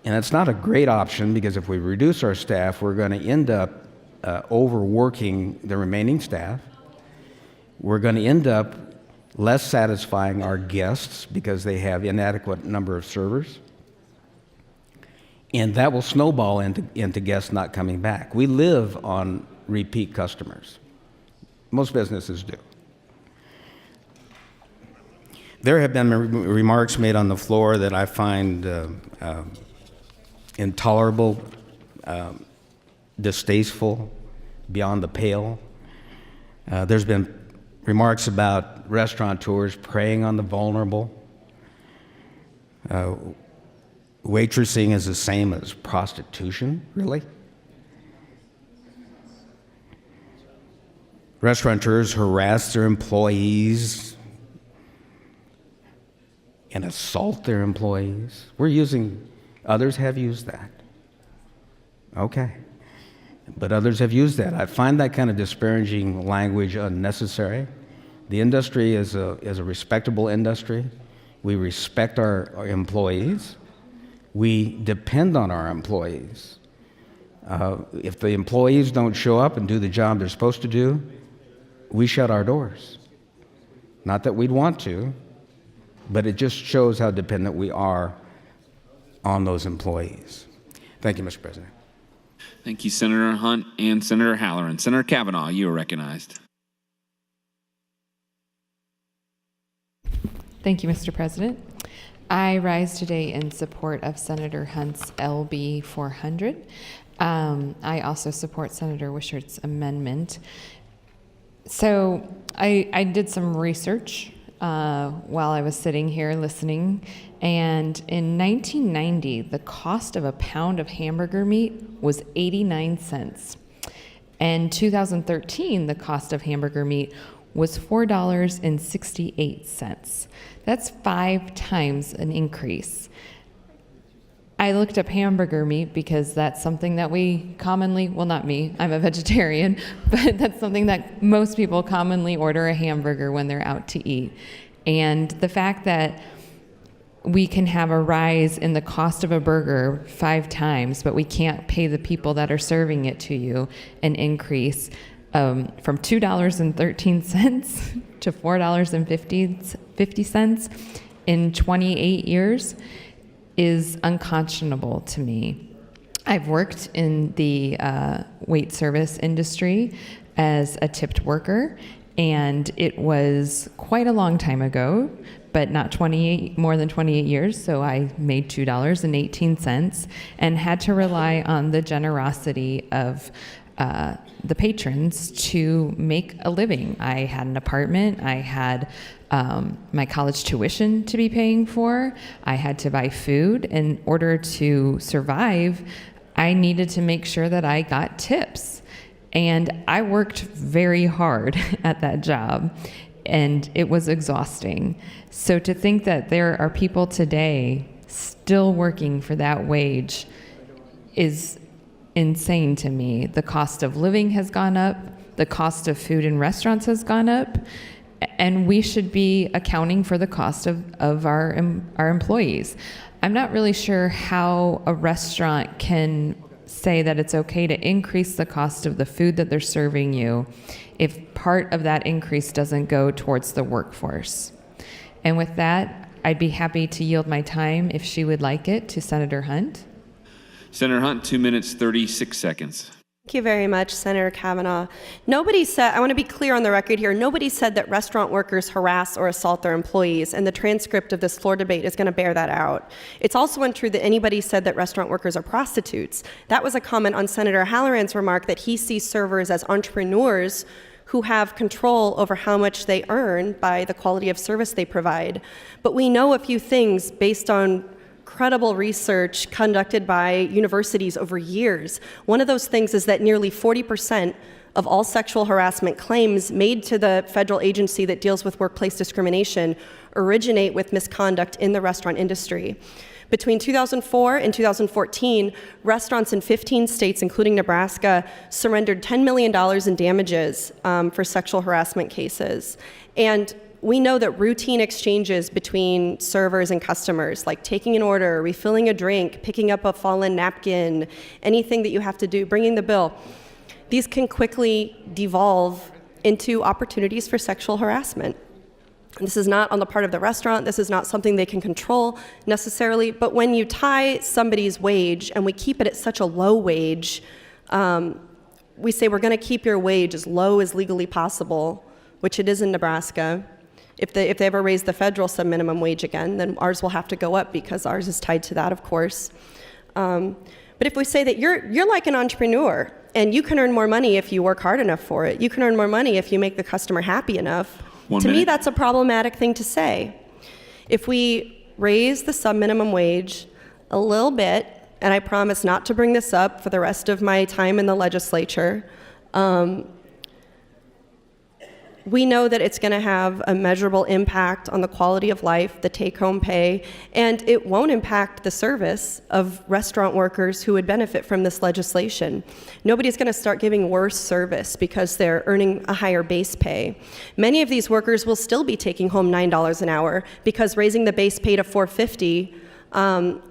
R: And it's not a great option because if we reduce our staff, we're going to end up overworking the remaining staff. We're going to end up less satisfying our guests because they have inadequate number of servers. And that will snowball into guests not coming back. We live on repeat customers. Most businesses do. There have been remarks made on the floor that I find intolerable, distasteful, beyond the pale. There's been remarks about restaurateurs preying on the vulnerable. Waitressing is the same as prostitution, really? Restaurateurs harass their employees and assault their employees. Others have used that. Okay. But others have used that. I find that kind of disparaging language unnecessary. The industry is a respectable industry. We respect our employees. We depend on our employees. If the employees don't show up and do the job they're supposed to do, we shut our doors. Not that we'd want to, but it just shows how dependent we are on those employees. Thank you, Mr. President.
O: Thank you, Senator Hunt and Senator Halloran. Senator Kavanaugh, you are recognized.
B: Thank you, Mr. President. I rise today in support of Senator Hunt's LB 400. I also support Senator Wishart's amendment. So I did some research while I was sitting here listening, and in 1990, the cost of a pound of hamburger meat was 89 cents. In 2013, the cost of hamburger meat was $4.68. That's 5 times an increase. I looked up hamburger meat because that's something that we commonly, well, not me, I'm a vegetarian, but that's something that most people commonly order a hamburger when they're out to eat. And the fact that we can have a rise in the cost of a burger 5 times, but we can't pay the people that are serving it to you an increase from $2.13 to $4.50 in 28 years is unconscionable to me. I've worked in the wait service industry as a tipped worker, and it was quite a long time ago, but not more than 28 years, so I made $2.18 and had to rely on the generosity of the patrons to make a living. I had an apartment, I had my college tuition to be paying for, I had to buy food. In order to survive, I needed to make sure that I got tips. And I worked very hard at that job, and it was exhausting. So to think that there are people today still working for that wage is insane to me. The cost of living has gone up, the cost of food in restaurants has gone up, and we should be accounting for the cost of our employees. I'm not really sure how a restaurant can say that it's okay to increase the cost of the food that they're serving you if part of that increase doesn't go towards the workforce. And with that, I'd be happy to yield my time, if she would like it, to Senator Hunt.
O: Senator Hunt, 2 minutes, 36 seconds.
N: Thank you very much, Senator Kavanaugh. Nobody said, I want to be clear on the record here, nobody said that restaurant workers harass or assault their employees, and the transcript of this floor debate is going to bear that out. It's also untrue that anybody said that restaurant workers are prostitutes. That was a comment on Senator Halloran's remark that he sees servers as entrepreneurs who have control over how much they earn by the quality of service they provide. But we know a few things based on credible research conducted by universities over years. One of those things is that nearly 40% of all sexual harassment claims made to the federal agency that deals with workplace discrimination originate with misconduct in the restaurant industry. Between 2004 and 2014, restaurants in 15 states, including Nebraska, surrendered $10 million in damages for sexual harassment cases. And we know that routine exchanges between servers and customers, like taking an order, refilling a drink, picking up a fallen napkin, anything that you have to do, bringing the bill, these can quickly devolve into opportunities for sexual harassment. This is not on the part of the restaurant. This is not something they can control necessarily. But when you tie somebody's wage, and we keep it at such a low wage, we say we're going to keep your wage as low as legally possible, which it is in Nebraska. If they ever raise the federal subminimum wage again, then ours will have to go up because ours is tied to that, of course. But if we say that you're like an entrepreneur, and you can earn more money if you work hard enough for it, you can earn more money if you make the customer happy enough. To me, that's a problematic thing to say. If we raise the subminimum wage a little bit, and I promise not to bring this up for the rest of my time in the legislature, we know that it's going to have a measurable impact on the quality of life, the take-home pay, and it won't impact the service of restaurant workers who would benefit from this legislation. Nobody's going to start giving worse service because they're earning a higher base pay. Many of these workers will still be taking home $9 an hour because raising the base pay to $4.50,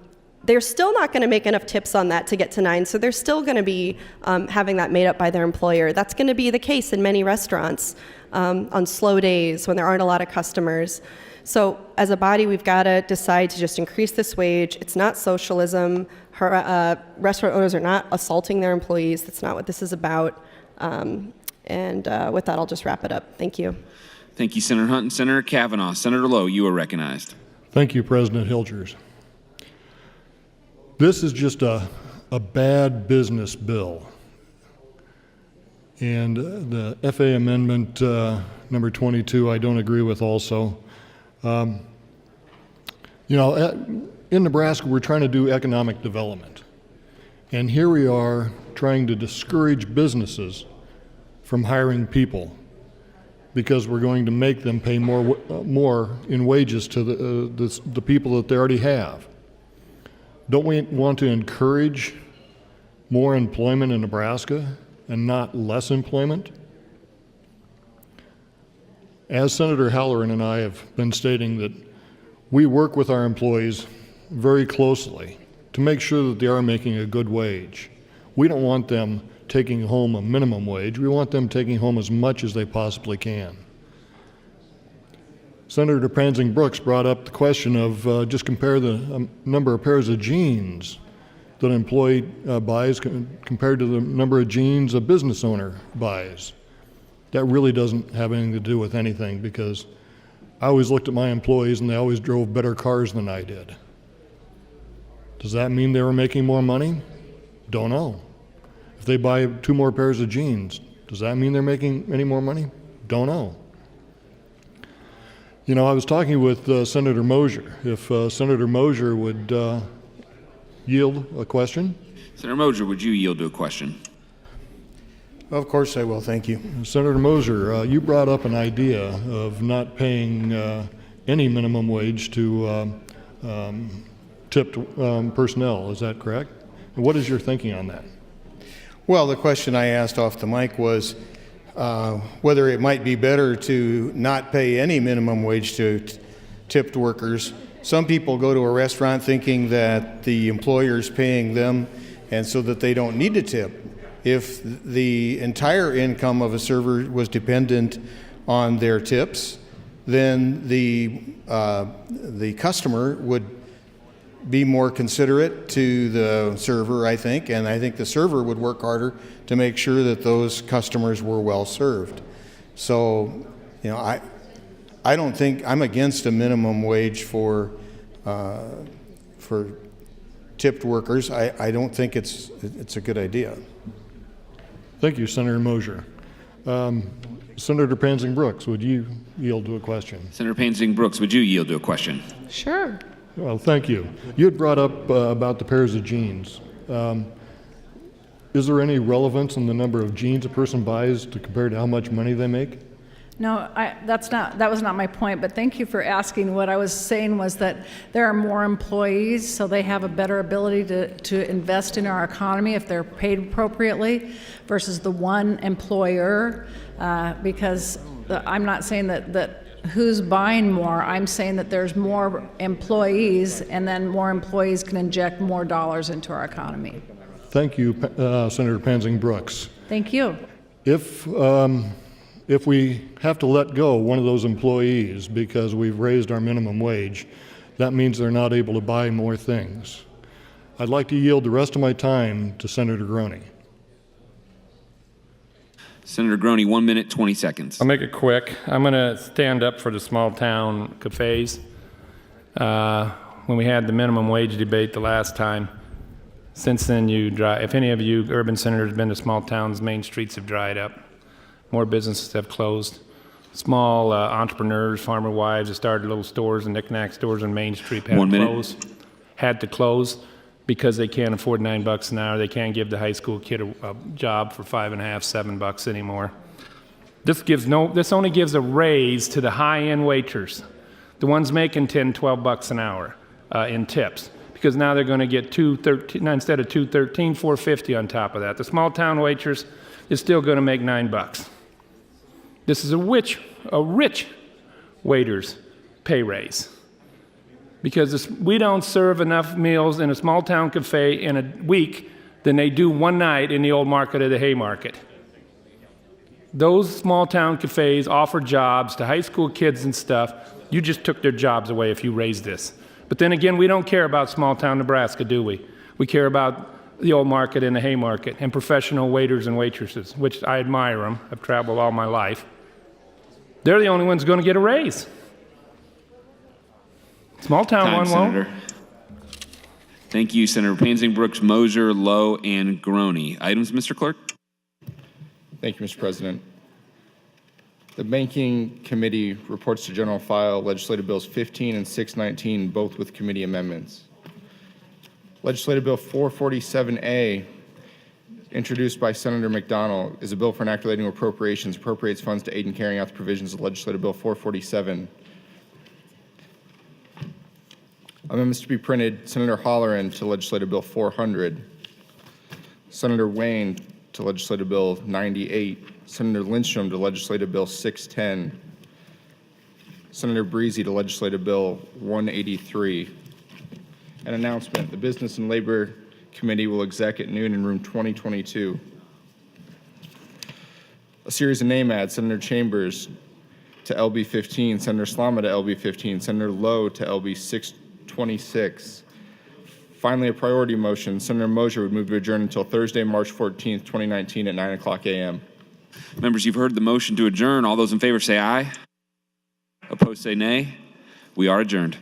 N: they're still not going to make enough tips on that to get to $9, so they're still going to be having that made up by their employer. That's going to be the case in many restaurants on slow days when there aren't a lot of customers. So as a body, we've got to decide to just increase this wage. It's not socialism. Restaurant owners are not assaulting their employees. That's not what this is about. And with that, I'll just wrap it up. Thank you.
O: Thank you, Senator Hunt and Senator Kavanaugh. Senator Lowe, you are recognized.
J: Thank you, President Hilgers. This is just a bad business bill. And the FA amendment number 22, I don't agree with also. In Nebraska, we're trying to do economic development. And here we are trying to discourage businesses from hiring people because we're going to make them pay more in wages to the people that they already have. Don't we want to encourage more employment in Nebraska and not less employment? As Senator Halloran and I have been stating, that we work with our employees very closely to make sure that they are making a good wage. We don't want them taking home a minimum wage. We want them taking home as much as they possibly can. Senator Pansing Brooks brought up the question of just compare the number of pairs of jeans that an employee buys compared to the number of jeans a business owner buys. That really doesn't have anything to do with anything, because I always looked at my employees and they always drove better cars than I did. Does that mean they were making more money? Don't know. If they buy 2 more pairs of jeans, does that mean they're making any more money? Don't know. You know, I was talking with Senator Mosier. If Senator Mosier would yield a question.
O: Senator Mosier, would you yield to a question?
K: Of course I will. Thank you.
J: Senator Mosier, you brought up an idea of not paying any minimum wage to tipped personnel. Is that correct? And what is your thinking on that?
K: Well, the question I asked off the mic was whether it might be better to not pay any minimum wage to tipped workers. Some people go to a restaurant thinking that the employer's paying them and so that they don't need to tip. If the entire income of a server was dependent on their tips, then the customer would be more considerate to the server, I think, and I think the server would work harder to make sure that those customers were well served. So, you know, I don't think I'm against a minimum wage for tipped workers. I don't think it's a good idea.
J: Thank you, Senator Mosier. Senator Pansing Brooks, would you yield to a question?
O: Senator Pansing Brooks, would you yield to a question?
H: Sure.
J: Well, thank you. You had brought up about the pairs of jeans. Is there any relevance in the number of jeans a person buys to compare to how much money they make?
T: No, that was not my point, but thank you for asking. What I was saying was that there are more employees, so they have a better ability to invest in our economy if they're paid appropriately versus the one employer, because I'm not saying that who's buying more. I'm saying that there's more employees, and then more employees can inject more dollars into our economy.
J: Thank you, Senator Pansing Brooks.
T: Thank you.
J: If we have to let go one of those employees because we've raised our minimum wage, that means they're not able to buy more things. I'd like to yield the rest of my time to Senator Groney.
O: Senator Groney, 1 minute, 20 seconds.
C: I'll make it quick. I'm going to stand up for the small town cafes. When we had the minimum wage debate the last time, since then if any of you urban senators have been to small towns, main streets have dried up. More businesses have closed. Small entrepreneurs, farmer wives that started little stores and knick-knack stores on Main Street had to close because they can't afford $9 an hour. They can't give the high school kid a job for $5.50, $7 anymore. This only gives a raise to the high-end waiters, the ones making $10, $12 an hour in tips, because now they're going to get instead of $2.13, $4.50 on top of that. The small town waitress is still going to make $9. This is a rich waiter's pay raise, because we don't serve enough meals in a small town cafe in a week than they do one night in the old market or the Haymarket. Those small town cafes offer jobs to high school kids and stuff. You just took their jobs away if you raised this. But then again, we don't care about small town Nebraska, do we? We care about the old market and the Haymarket and professional waiters and waitresses, which I admire them. I've traveled all my life. They're the only ones going to get a raise. Small town one won't.
O: Senator. Thank you, Senator Pansing Brooks, Mosier, Lowe, and Groney. Items, Mr. Clerk?
S: Thank you, Mr. President. The Banking Committee reports to General File Legislative Bills 15 and 619, both with committee amendments. Legislative Bill 447A, introduced by Senator McDonald, is a bill for an act relating to appropriations, appropriates funds to aid in carrying out the provisions of Legislative Bill 447. Amendments to be printed: Senator Holleran to Legislative Bill 400, Senator Wayne to Legislative Bill 98, Senator Lindstrom to Legislative Bill 610, Senator Breezy to Legislative Bill 183. An announcement: the Business and Labor Committee will exec at noon in room 2022. A series of name ads: Senator Chambers to LB 15, Senator Slama to LB 15, Senator Lowe to LB 626. Finally, a priority motion. Senator Mosier would move to adjourn until Thursday, March 14th, 2019 at 9 o'clock a.m.
O: Members, you've heard the motion to adjourn. All those in favor say aye. Opposed say nay. We are adjourned.